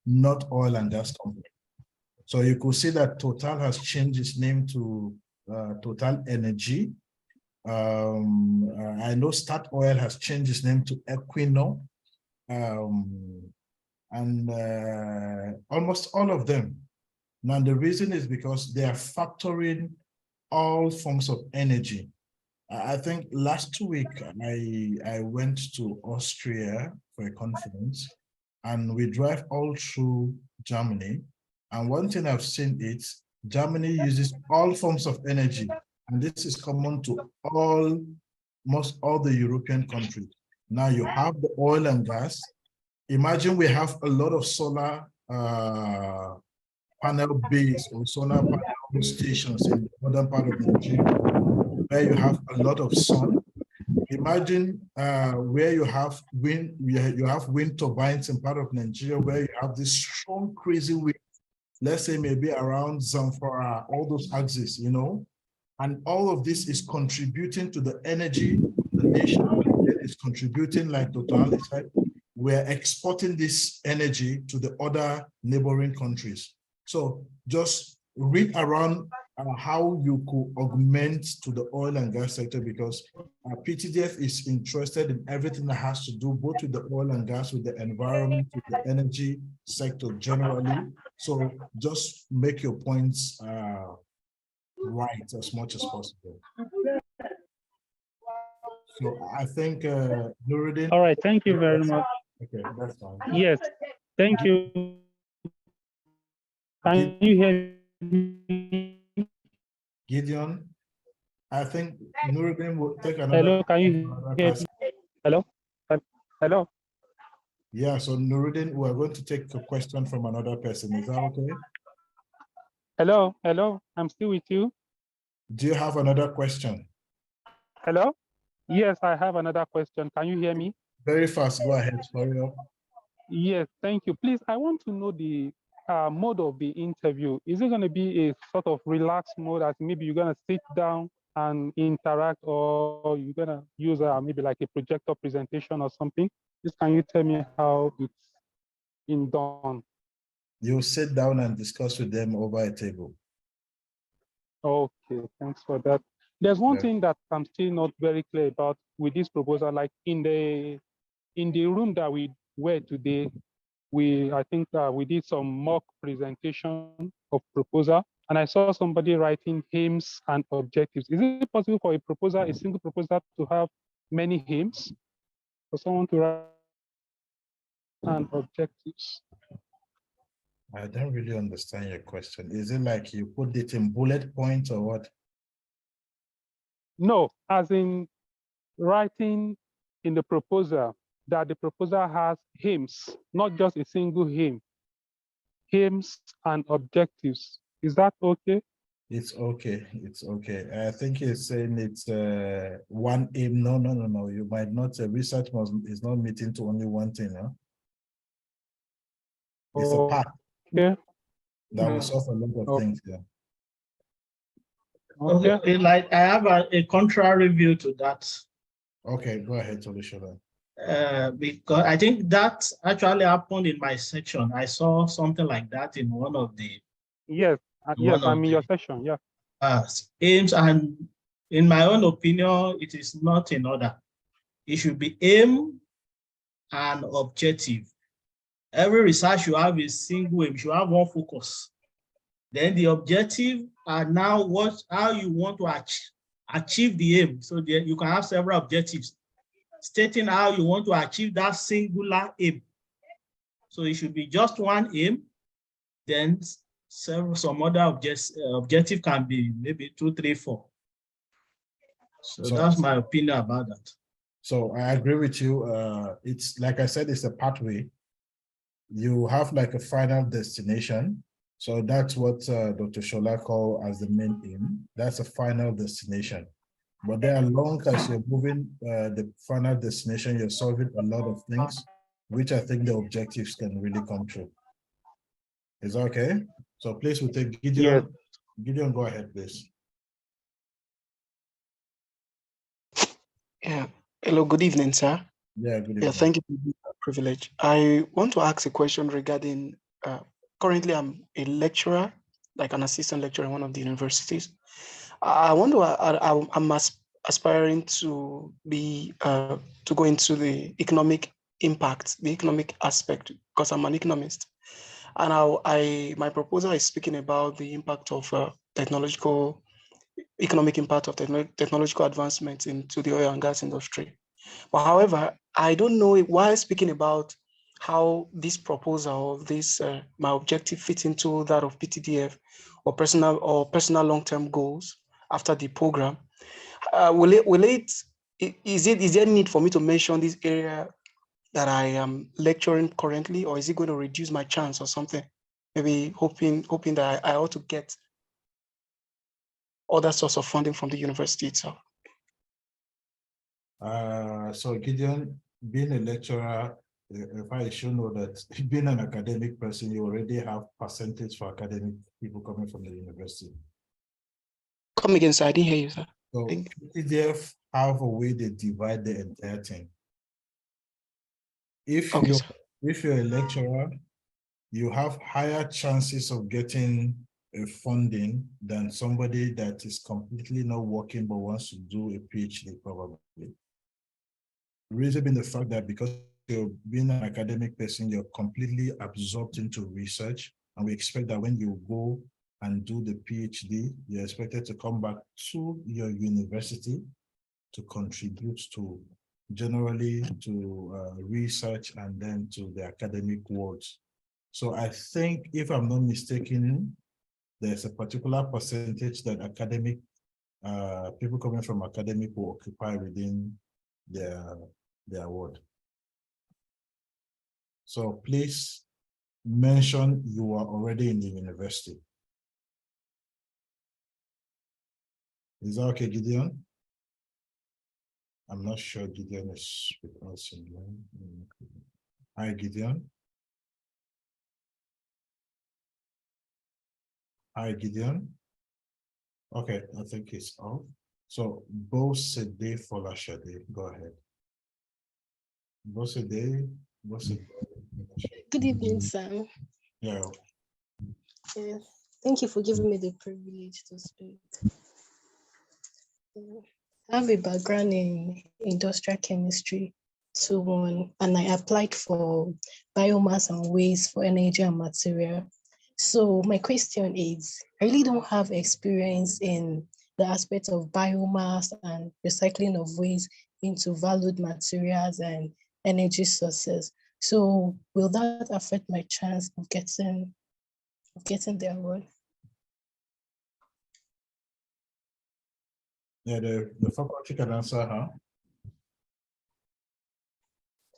not oil and gas companies. So you could see that Total has changed its name to Total Energy. I know Statoil has changed its name to Equinor. And almost all of them. Now, the reason is because they are factoring all forms of energy. I think last week I went to Austria for a conference, and we drive all through Germany. And one thing I've seen is Germany uses all forms of energy, and this is common to almost all the European countries. Now you have the oil and gas. Imagine we have a lot of solar panel base or solar panel stations in the northern part of Nigeria, where you have a lot of sun. Imagine where you have wind turbines in part of Nigeria, where you have this strong, crazy wind. Let's say maybe around Zamfara, all those axes, and all of this is contributing to the energy the nation is contributing, like Dr. Ali said. We're exporting this energy to the other neighboring countries. So just read around how you could augment to the oil and gas sector, because PTDF is interested in everything that has to do both with the oil and gas, with the environment, with the energy sector generally. So just make your points right as much as possible. So I think Nuruddin. All right, thank you very much. Okay, that's fine. Yes, thank you. Can you hear me? Gideon, I think Nuruddin will take another. Hello, can you hear me? Hello? Hello? Yeah, so Nuruddin, we're going to take a question from another person. Is that okay? Hello, I'm still with you. Do you have another question? Hello? Yes, I have another question. Can you hear me? Very fast, go ahead, hurry up. Yes, thank you. Please, I want to know the mode of the interview. Is it going to be a sort of relaxed mode, as maybe you're going to sit down and interact, or you're going to use maybe like a projector presentation or something? Just can you tell me how it's been done? You sit down and discuss with them over a table. Okay, thanks for that. There's one thing that I'm still not very clear about with this proposal. Like in the room that we were today, I think we did some mock presentation of proposal, and I saw somebody writing aims and objectives. Is it possible for a single proposal, to have many aims, for someone to write and objectives? I don't really understand your question. Is it like you put it in bullet points or what? No, as in writing in the proposal that the proposal has aims, not just a single aim. Aims and objectives. Is that okay? It's okay. It's okay. I think you're saying it's one aim. No. You might not. Research is not meeting to only one thing. Huh? It's a path. Yeah. That will solve a lot of things. Yeah. Okay. Like I have a contrary view to that. Okay, go ahead, Olushola. Because I think that actually happened in my section. I saw something like that in one of the. Yes, yes, I'm in your section. Yeah. Aims, and in my own opinion, it is not in order. It should be aim and objective. Every research you have is single aim. You should have one focus. Then the objective are now how you want to achieve the aim. So there you can have several objectives, stating how you want to achieve that singular aim. So it should be just one aim, then some other objective can be maybe 2, 3, 4. So that's my opinion about that. So I agree with you. It's like I said, it's a pathway. You have like a final destination. So that's what Dr. Shola called as the main aim. That's a final destination. But there, along as you're moving the final destination, you're solving a lot of things, which I think the objectives can really come true. Is that okay? So please, we'll take Gideon. Yeah. Gideon, go ahead, please. Yeah. Hello, good evening, sir. Yeah, good evening. Yeah, thank you for the privilege. I want to ask a question regarding, currently I'm a lecturer, like an assistant lecturer in one of the universities. I want to, I'm aspiring to be, to go into the economic impact, the economic aspect, because I'm an economist. And my proposal is speaking about the impact of economic impact of technological advancements into the oil and gas industry. But however, I don't know while speaking about how this proposal, this my objective fits into that of PTDF or personal long-term goals after the program. Is there need for me to mention this area that I am lecturing currently, or is it going to reduce my chance or something? Maybe hoping that I ought to get other source of funding from the university itself. So Gideon, being a lecturer, if I should know that being an academic person, you already have percentage for academic people coming from the university. Come again, sir. I didn't hear you, sir. So PTDF have a way they divide the entire thing. If you're a lecturer, you have higher chances of getting a funding than somebody that is completely not working but wants to do a PhD probably. The reason being the fact that because you're being an academic person, you're completely absorbed into research, and we expect that when you go and do the PhD, you're expected to come back to your university to contribute to generally to research and then to the academic world. So I think, if I'm not mistaken, there's a particular percentage that academic people coming from academic will occupy within their ward. So please mention you are already in the university. Is that okay, Gideon? I'm not sure Gideon is with us. Hi, Gideon. Hi, Gideon. Okay, I think it's off. So, Bosede Folashade, go ahead. Bosede. Good evening, Sam. Yeah. Yes. Thank you for giving me the privilege to speak. I have a background in industrial chemistry 2-1, and I applied for biomass and waste for energy and material. So my question is, I really don't have experience in the aspect of biomass and recycling of waste into valued materials and energy sources. So will that affect my chance of getting the award? Yeah, the faculty can answer, huh?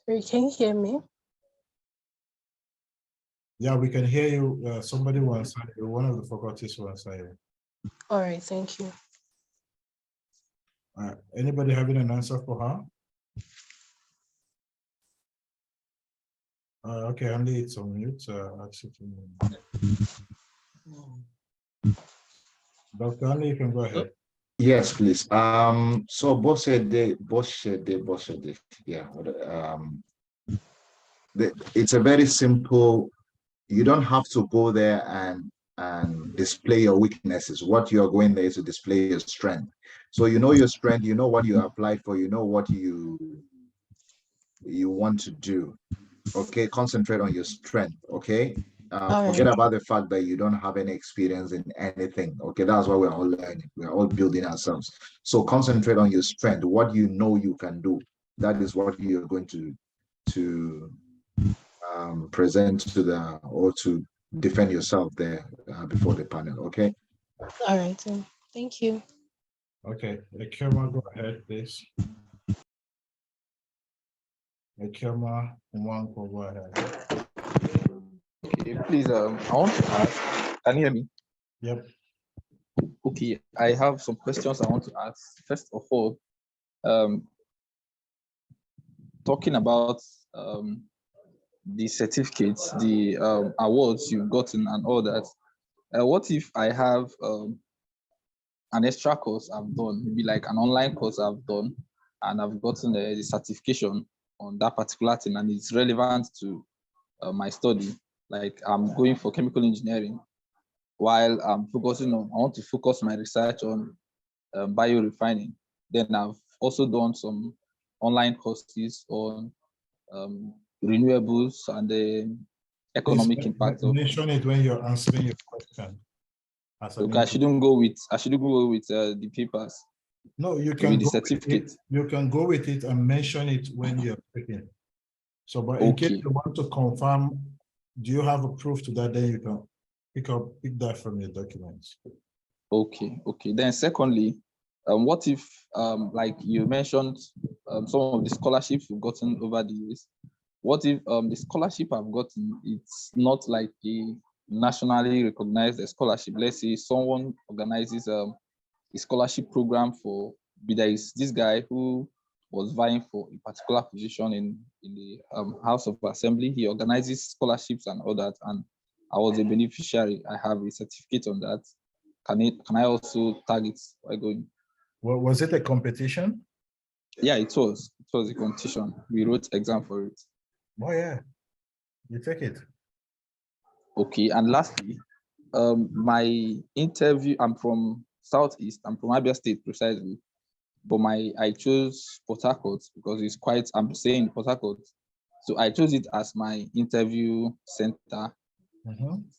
Sorry, can you hear me? Yeah, we can hear you. Somebody will answer you. One of the faculties will answer you. All right, thank you. Anybody having an answer for her? Okay, Andy, it's on mute. Dr. Andy, you can go ahead. Yes, please. So Bosede, yeah. It's a very simple. You don't have to go there and display your weaknesses. What you're going there is to display your strength. So you know your strength, you know what you applied for, you know what you want to do. Okay, concentrate on your strength. Okay, Forget about the fact that you don't have any experience in anything. Okay, that's why we're all learning. We're all building ourselves. So concentrate on your strength, what you know you can do. That is what you're going to present to or to defend yourself there before the panel. Okay. All right. Thank you. Okay, Ekema, go ahead, please. Ekema, Nwanko, go ahead. Okay, please, I want to ask, can you hear me? Yep. Okay, I have some questions I want to ask. First of all, talking about the certificates, the awards you've gotten and all that, what if I have an extra course I've done, maybe like an online course I've done, and I've gotten the certification on that particular thing, and it's relevant to my study. Like I'm going for chemical engineering, while I'm focusing on, I want to focus my research on biorefining. Then I've also done some online courses on renewables and the economic impact of. Mention it when you're answering your question. Okay, I shouldn't go with the papers. No, you can the go certificate. You can go with it and mention it when you're speaking. So, but in case you want to confirm, do you have a proof to that? Then you can pick that from your documents. Okay. Then secondly, what if like you mentioned some of the scholarships you've gotten over the years? What if the scholarship I've gotten, it's not like a nationally recognized scholarship? Let's say someone organizes a scholarship program for, there is this guy who was vying for a particular position in the House of Assembly. He organizes scholarships and all that, and I was a beneficiary. I have a certificate on that. Can I also tag it by going? Well, was it a competition? Yeah, it was. It was a competition. We wrote exam for it. Oh yeah, you take it. Okay, and lastly, my interview, I'm from Southeast, I'm from Abia State precisely, but I chose Port Harcourt because it's quite, I'm saying Port Harcourt. So I chose it as my interview center.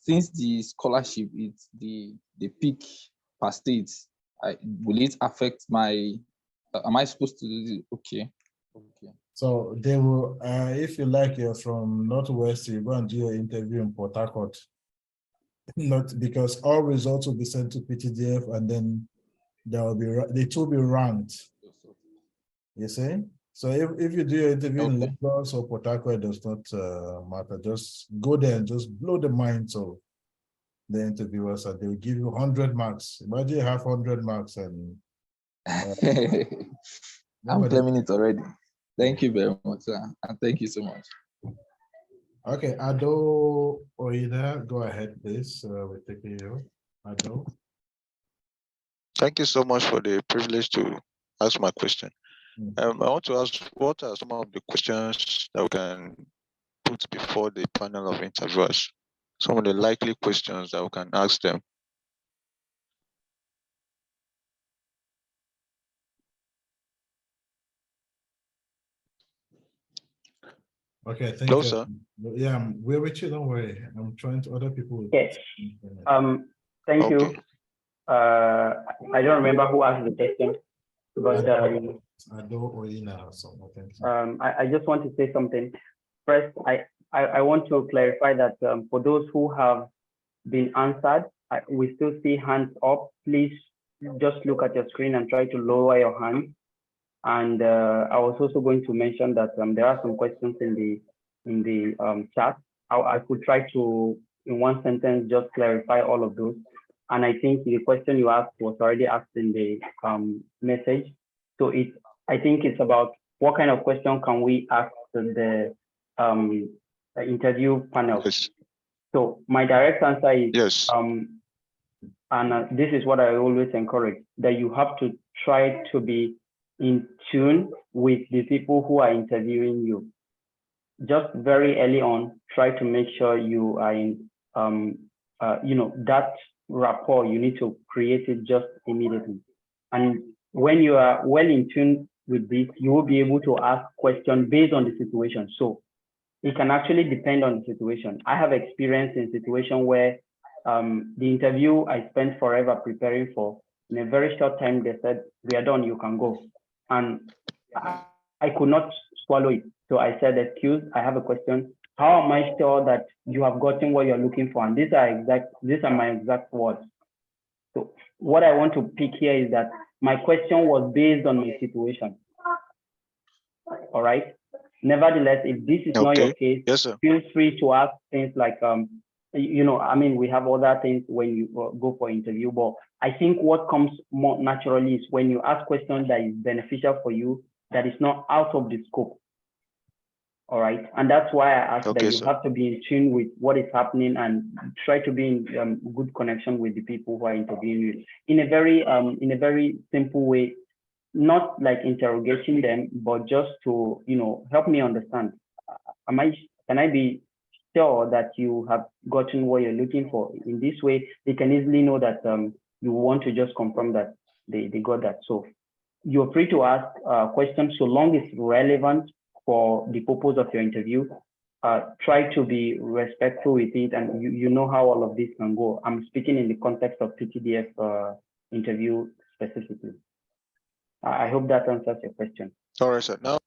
Since the scholarship is the peak per state, will it affect my, am I supposed to do it? Okay. So they will, if you like, you're from Northwest, you go and do your interview in Port Harcourt. Not because all results will be sent to PTDF, and then there will be, it will be ranked. You see? So if you do your interview in Lagos or Port Harcourt, it does not matter. Just go there and just blow the minds of the interviewers, and they will give you 100 marks. Imagine you have 100 marks and I'm claiming it already. Thank you very much, sir. And thank you so much. Okay, Ado Oida, go ahead, please. We're taking you. Ado. Thank you so much for the privilege to ask my question. I want to ask, what are some of the questions that we can put before the panel of interviewers? Some of the likely questions that we can ask them. Okay, thank you. Sir. Yeah, we're with you, don't worry. I'm trying to other people. Yes. Thank you. I don't remember who asked the question, but I just want to say something. First, I want to clarify that for those who have been answered, we still see hands up. Please just look at your screen and try to lower your hand. And I was also going to mention that there are some questions in the chat. I could try to, in one sentence, just clarify all of those. And I think the question you asked was already asked in the message. So I think it's about what kind of question can we ask the interview panel. Yes. So my direct answer is yes. And this is what I always encourage, that you have to try to be in tune with the people who are interviewing you. Just very early on, try to make sure you are in, that rapport, you need to create it just immediately. And when you are well in tune with this, you will be able to ask questions based on the situation. So it can actually depend on the situation. I have experience in situation where the interview I spent forever preparing for, in a very short time, they said, we are done, you can go. And I could not swallow it. So I said, excuse, I have a question. How am I sure that you have gotten what you're looking for? And these are my exact words. So what I want to pick here is that my question was based on my situation. All right. Nevertheless, if this is not your case, yes, sir. feel free to ask things like, you know, I mean, we have other things when you go for interview, but I think what comes more naturally is when you ask questions that is beneficial for you, that is not out of the scope. All right. And that's why I asked that you have to be in tune with what is happening and try to be in good connection with the people who are interviewing you in a very simple way, not like interrogating them, but just to, you know, help me understand. Can I be sure that you have gotten what you're looking for? In this way, they can easily know that you want to just confirm that they got that. So you're free to ask questions so long it's relevant for the purpose of your interview. Try to be respectful with it, and you know how all of this can go. I'm speaking in the context of PTDF interview specifically. I hope that answers your question. All right, sir. Now,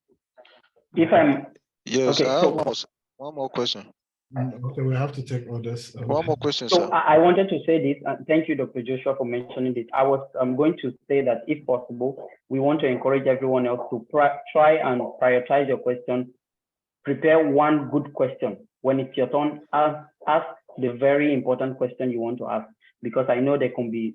if I'm yes, okay, I so have one more question. Okay, we have to take orders. One more question, so sir. I wanted to say this, and thank you, Dr. Joshua, for mentioning this. I'm going to say that if possible, we want to encourage everyone else to try and prioritize your question. Prepare one good question. When it's your turn, ask the very important question you want to ask, because I know there can be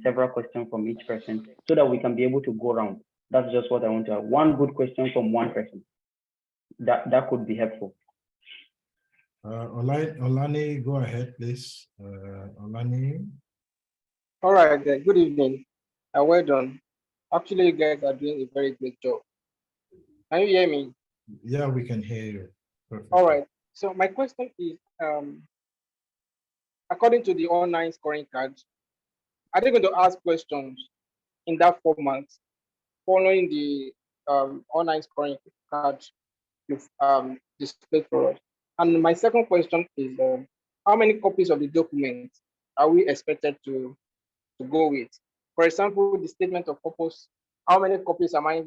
several questions from each person, so that we can be able to go around. That's just what I want to have. One good question from one person. That could be helpful. Olani, go ahead, please. Olani. All right, then. Good evening. Well done. Actually, you guys are doing a very great job. Can you hear me? Yeah, we can hear you. Perfect. All right. So my question is, according to the online scoring card, are they going to ask questions in that format following the online scoring card you've displayed for us? And my second question is, how many copies of the document are we expected to go with? For example, the statement of purpose, how many copies am I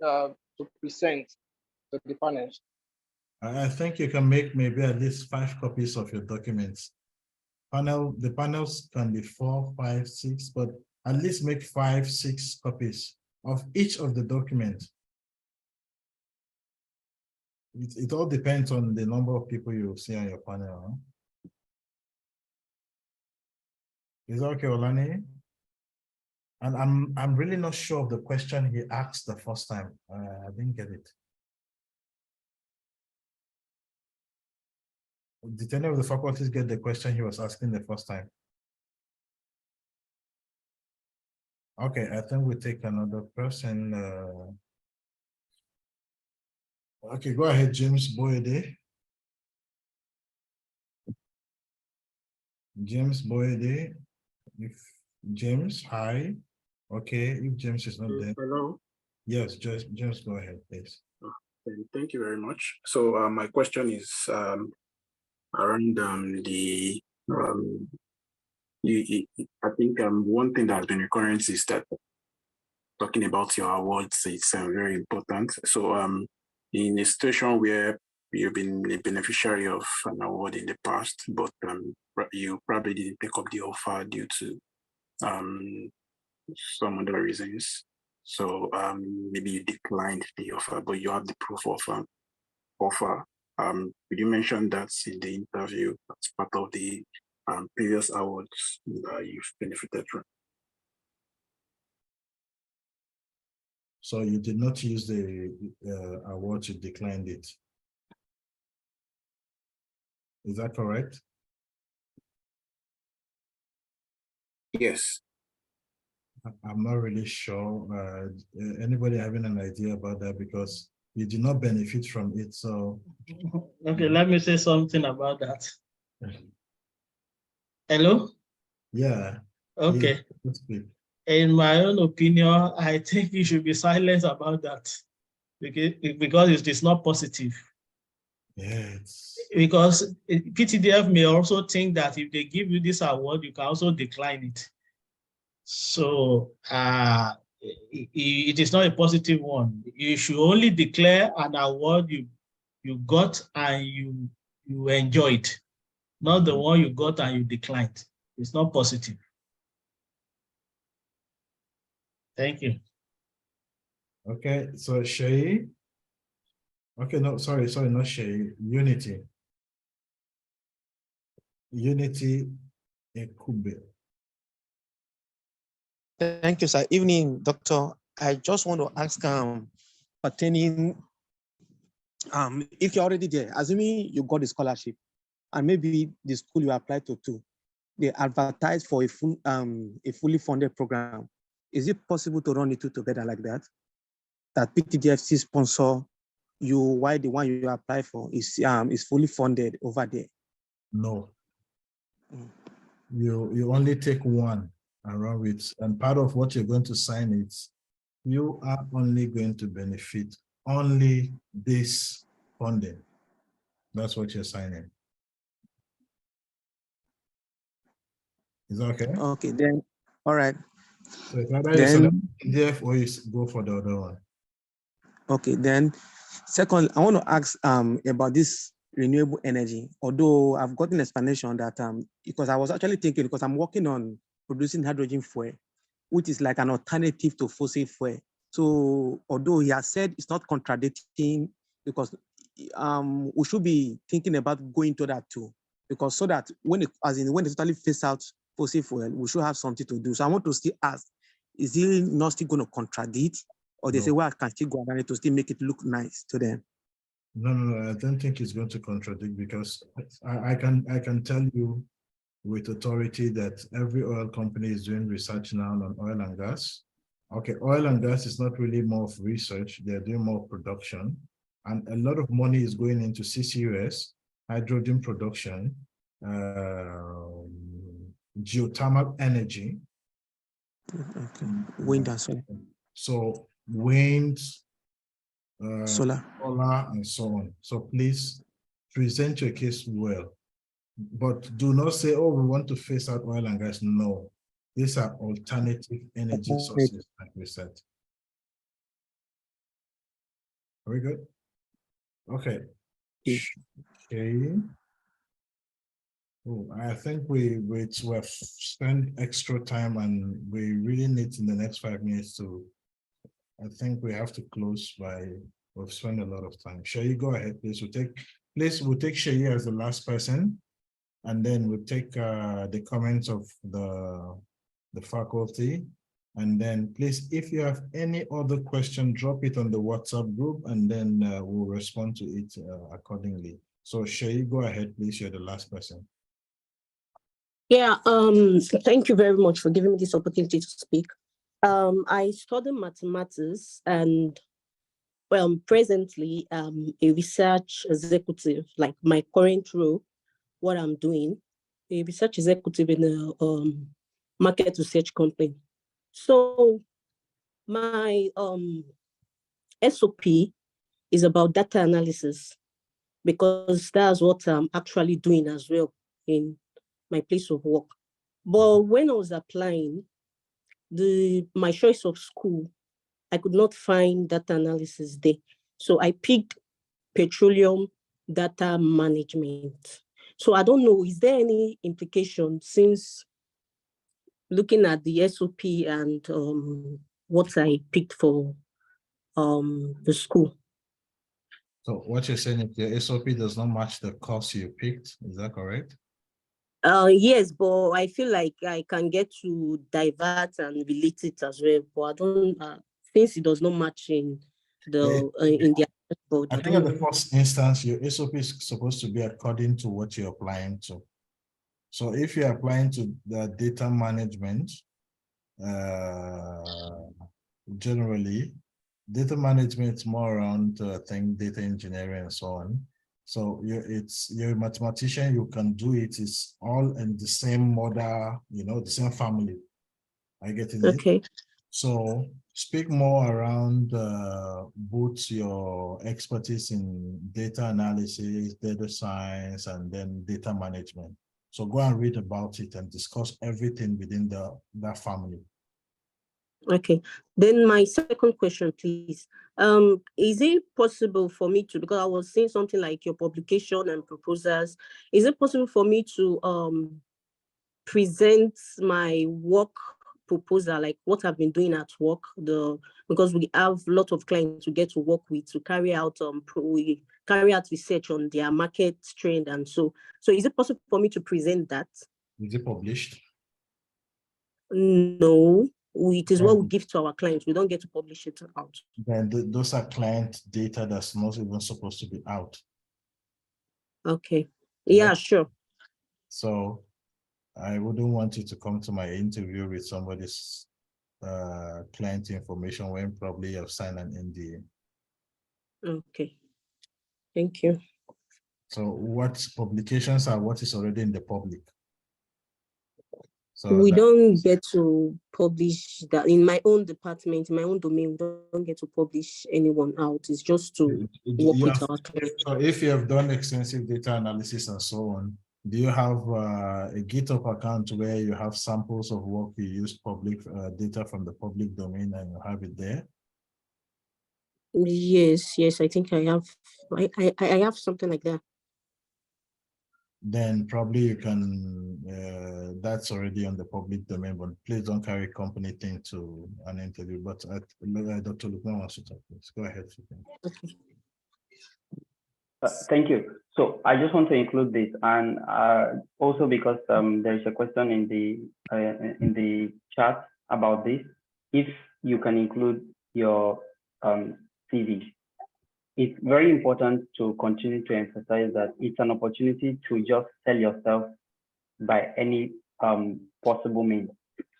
to present to the panels? I think you can make maybe at least 5 copies of your documents. The panels can be 4, 5, 6, but at least make 5, 6 copies of each of the documents. It all depends on the number of people you see on your panel. Huh? Is that okay, Olani? And I'm really not sure of the question he asked the first time. I didn't get it. Did any of the faculties get the question he was asking the first time? Okay, I think we take another person. Okay, go ahead, James Boyede. James Boyede. If James, hi. Okay, if James is not there. Hello. Yes, just go ahead, please. Thank you very much. So my question is around I think one thing that has been recurrent is that talking about your awards is very important. So in a situation where you've been a beneficiary of an award in the past, but you probably didn't pick up the offer due to some other reasons. So maybe you declined the offer, but you have the proof of offer. Could you mention that in the interview as part of the previous awards that you've benefited from? So you did not use the award, you declined it. Is that correct? Yes. I'm not really sure. Anybody having an idea about that? Because you did not benefit from it. So okay, let me say something about that. Hello? Yeah. Okay. Yeah, in my own opinion, I think you should be silent about that because it is not positive. Yes. Because PTDF may also think that if they give you this award, you can also decline it. So it is not a positive one. You should only declare an award you got and you enjoyed, not the one you got and you declined. It's not positive. Thank you. Okay, so Shay. Okay, no, sorry, not Shay. Unity. Unity Ekube. Thank you, sir. Evening, doctor. I just want to ask pertaining if you're already there, assuming you got the scholarship and maybe the school you applied to they advertise for a fully funded program. Is it possible to run the two together like that? That PTDFC sponsor you while the one you apply for is fully funded over there? No. You only take one and run with, and part of what you're going to sign is you are only going to benefit only this funding. That's what you're signing. Is that okay? Okay, then, all right. So if either you select PDF or you go for the other one. Okay, then second, I want to ask about this renewable energy. Although I've gotten explanation that because I was actually thinking, because I'm working on producing hydrogen fuel, which is like an alternative to fossil fuel. So although he has said it's not contradicting, because we should be thinking about going to that too, because so that when they totally phase out fossil fuel, we should have something to do. So I want to still ask, is he not still going to contradict, or they say, well, I can still go around it to still make it look nice to them? No, I don't think it's going to contradict, because I can tell you with authority that every oil company is doing research now on oil and gas. Okay, oil and gas is not really more of research, they're doing more production. And a lot of money is going into CCUS, hydrogen production, geothermal energy. Okay. Wind and solar. So wind, solar, and so on. So please present your case well, but do not say, oh, we want to phase out oil and gas. No, these are alternative energy sources, like we said. Very good. Okay. Okay. Oh, I think we've spent extra time, and we really need in the next 5 minutes to, I think we have to close by, we've spent a lot of time. Shayi, go ahead, please. We'll take Shayi as the last person, and then we'll take the comments of the faculty. And then please, if you have any other question, drop it on the WhatsApp group, and then we'll respond to it accordingly. So Shayi, go ahead, please. You're the last person. Yeah, thank you very much for giving me this opportunity to speak. I study mathematics, and presently a research executive, like my current role, what I'm doing, a research executive in a market research company. So my SOP is about data analysis, because that's what I'm actually doing as well in my place of work. But when I was applying, my choice of school, I could not find data analysis there. So I picked petroleum data management. So I don't know, is there any implication, since looking at the SOP and what I picked for the school? So what you're saying, if your SOP does not match the course you picked, is that correct? Yes, but I feel like I can get to divert and relate it as well. But I don't, since it does not match in the board. I think at the first instance, your SOP is supposed to be according to what you're applying to. So if you're applying to the data management, generally, data management is more around, I think, data engineering and so on. So you're a mathematician, you can do it. It's all in the same model, the same family. I get it. Okay. So speak more around both your expertise in data analysis, data science, and then data management. So go and read about it and discuss everything within that family. Okay. Then my second question, please. Is it possible for me to, because I was seeing something like your publication and proposals, is it possible for me to present my work proposal, like what I've been doing at work, because we have a lot of clients to get to work with to carry out we carry out research on their market trend, and so is it possible for me to present that? Is it published? No, it is what we give to our clients. We don't get to publish it out. Then those are client data that's not even supposed to be out. Okay. Yeah, sure. So I wouldn't want you to come to my interview with somebody's client information when probably you have signed an NDA. Okay. Thank you. So what publications are what is already in the public? So we don't get to publish that in my own department, in my own domain. We don't get to publish anyone out. It's just to work with our clients. So if you have done extensive data analysis and so on, do you have a GitHub account where you have samples of work you use public data from the public domain and you have it there? Yes, I think I have. I have something like that. Then probably you can, that's already on the public domain, but please don't carry company thing to an interview. But Dr. Lukman wants to talk. Please go ahead. Okay. Thank you. So I just want to include this, and also because there is a question in the chat about this. If you can include your CV. It's very important to continue to emphasize that it's an opportunity to just sell yourself by any possible means.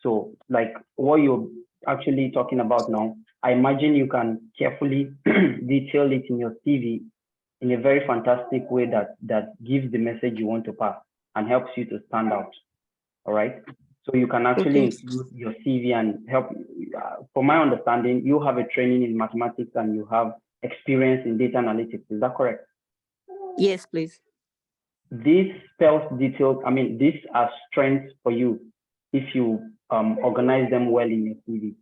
So like what you're actually talking about now, I imagine you can carefully detail it in your CV in a very fantastic way that gives the message you want to pass and helps you to stand out. All right. So you can actually include your CV and help. From my understanding, you have a training in mathematics and you have experience in data analytics. Is that correct? Yes, please. This spells details. I mean, these are strengths for you if you organize them well in your CV.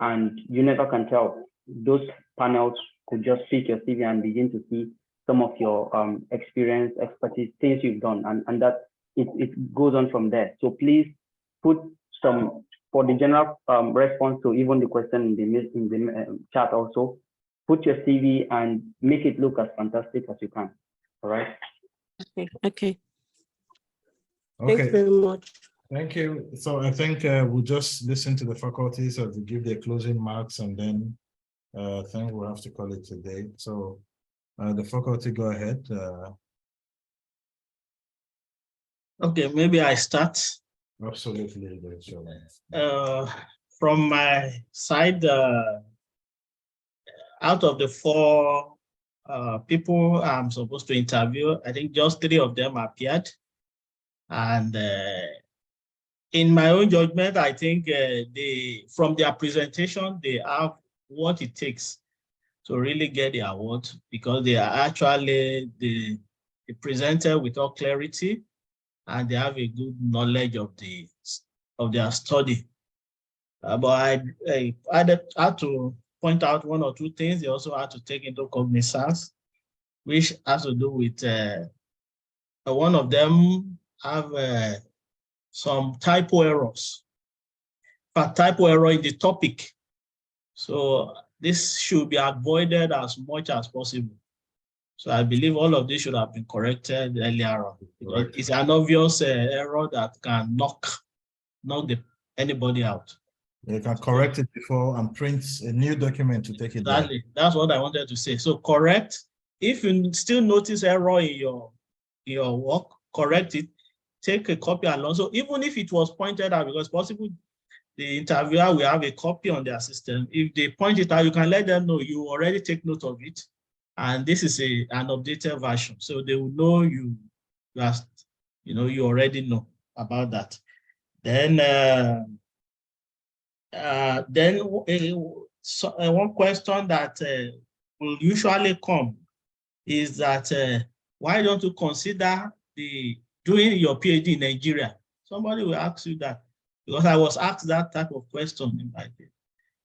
And you never can tell. Those panels could just pick your CV and begin to see some of your experience, expertise, things you've done, and that it goes on from there. So please put some, for the general response to even the question in the chat also, put your CV and make it look as fantastic as you can. All right. Okay. Thanks very much. Thank you. So I think we'll just listen to the faculty so to give their closing marks, and then I think we'll have to call it a day. So the faculty, go ahead. Okay, maybe I start. Absolutely. From my side, out of the 4 people I'm supposed to interview, I think just 3 of them appeared. And in my own judgment, I think from their presentation, they have what it takes to really get the award, because they are actually they presented with all clarity, and they have a good knowledge of their study. But I had to point out 1 or 2 things. They also had to take into cognizance, which has to do with one of them have some typo errors. But typo error in the topic. So this should be avoided as much as possible. So I believe all of this should have been corrected earlier on. Because it's an obvious error that can knock anybody out. You can correct it before and print a new document to take it down. Exactly. That's what I wanted to say. So correct. If you still notice error in your work, correct it. Take a copy along. So even if it was pointed out, because possible the interviewer will have a copy on their system. If they point it out, you can let them know you already take note of it, and this is an updated version. So they will know you already know about that. Then Then one question that will usually come is that why don't you consider doing your PhD in Nigeria? Somebody will ask you that, because I was asked that type of question in my day,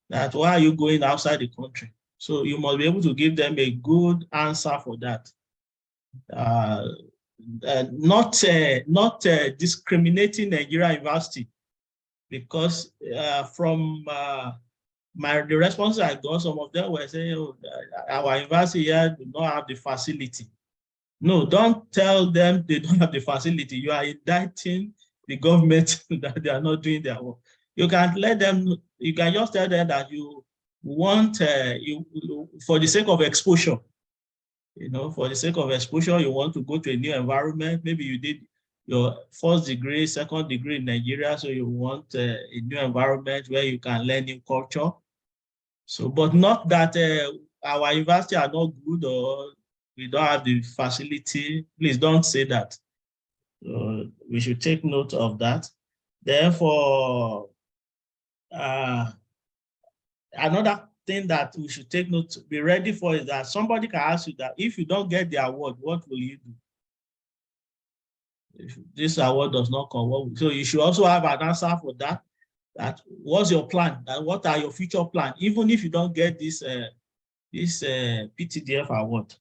that why are you going outside the country? So you must be able to give them a good answer for that. Not discriminating Nigeria University, because from the responses I got, some of them were saying, oh, our university here do not have the facility. No, don't tell them they don't have the facility. You are indicting the government that they are not doing their work. You can let them, you can just tell them that you want, for the sake of exposure, for the sake of exposure, you want to go to a new environment. Maybe you did your first degree, second degree in Nigeria, so you want a new environment where you can learn new culture. So, but not that our university are not good or we don't have the facility. Please don't say that. We should take note of that. Therefore, another thing that we should take note, be ready for, is that somebody can ask you that if you don't get the award, what will you do? If this award does not come, so you should also have an answer for that. That what's your plan? That what are your future plans? Even if you don't get this PTDF award.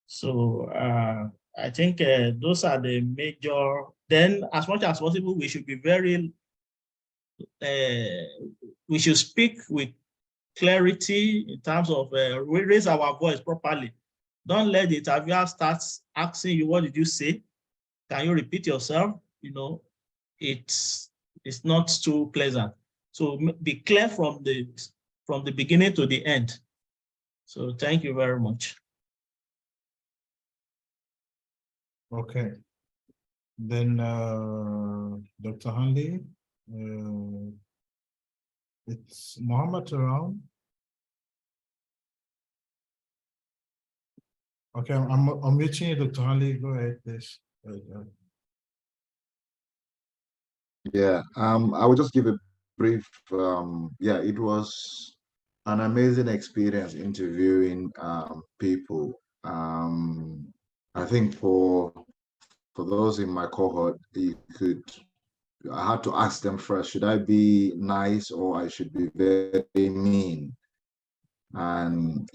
So I think those are the major. Then, as much as possible, we should be very. We should speak with clarity in terms of we raise our voice properly. Don't let the interviewer start asking you, what did you say? Can you repeat yourself? It's not too pleasant. So be clear from the beginning to the end. So thank you very much. Okay. Then Dr. Hanley, it's Mohammed around. Okay, I'm meeting you, Dr. Hanley. Go ahead, please. Yeah, I will just give a brief. Yeah, it was an amazing experience interviewing people. I think for those in my cohort, I had to ask them first, should I be nice or I should be very mean? And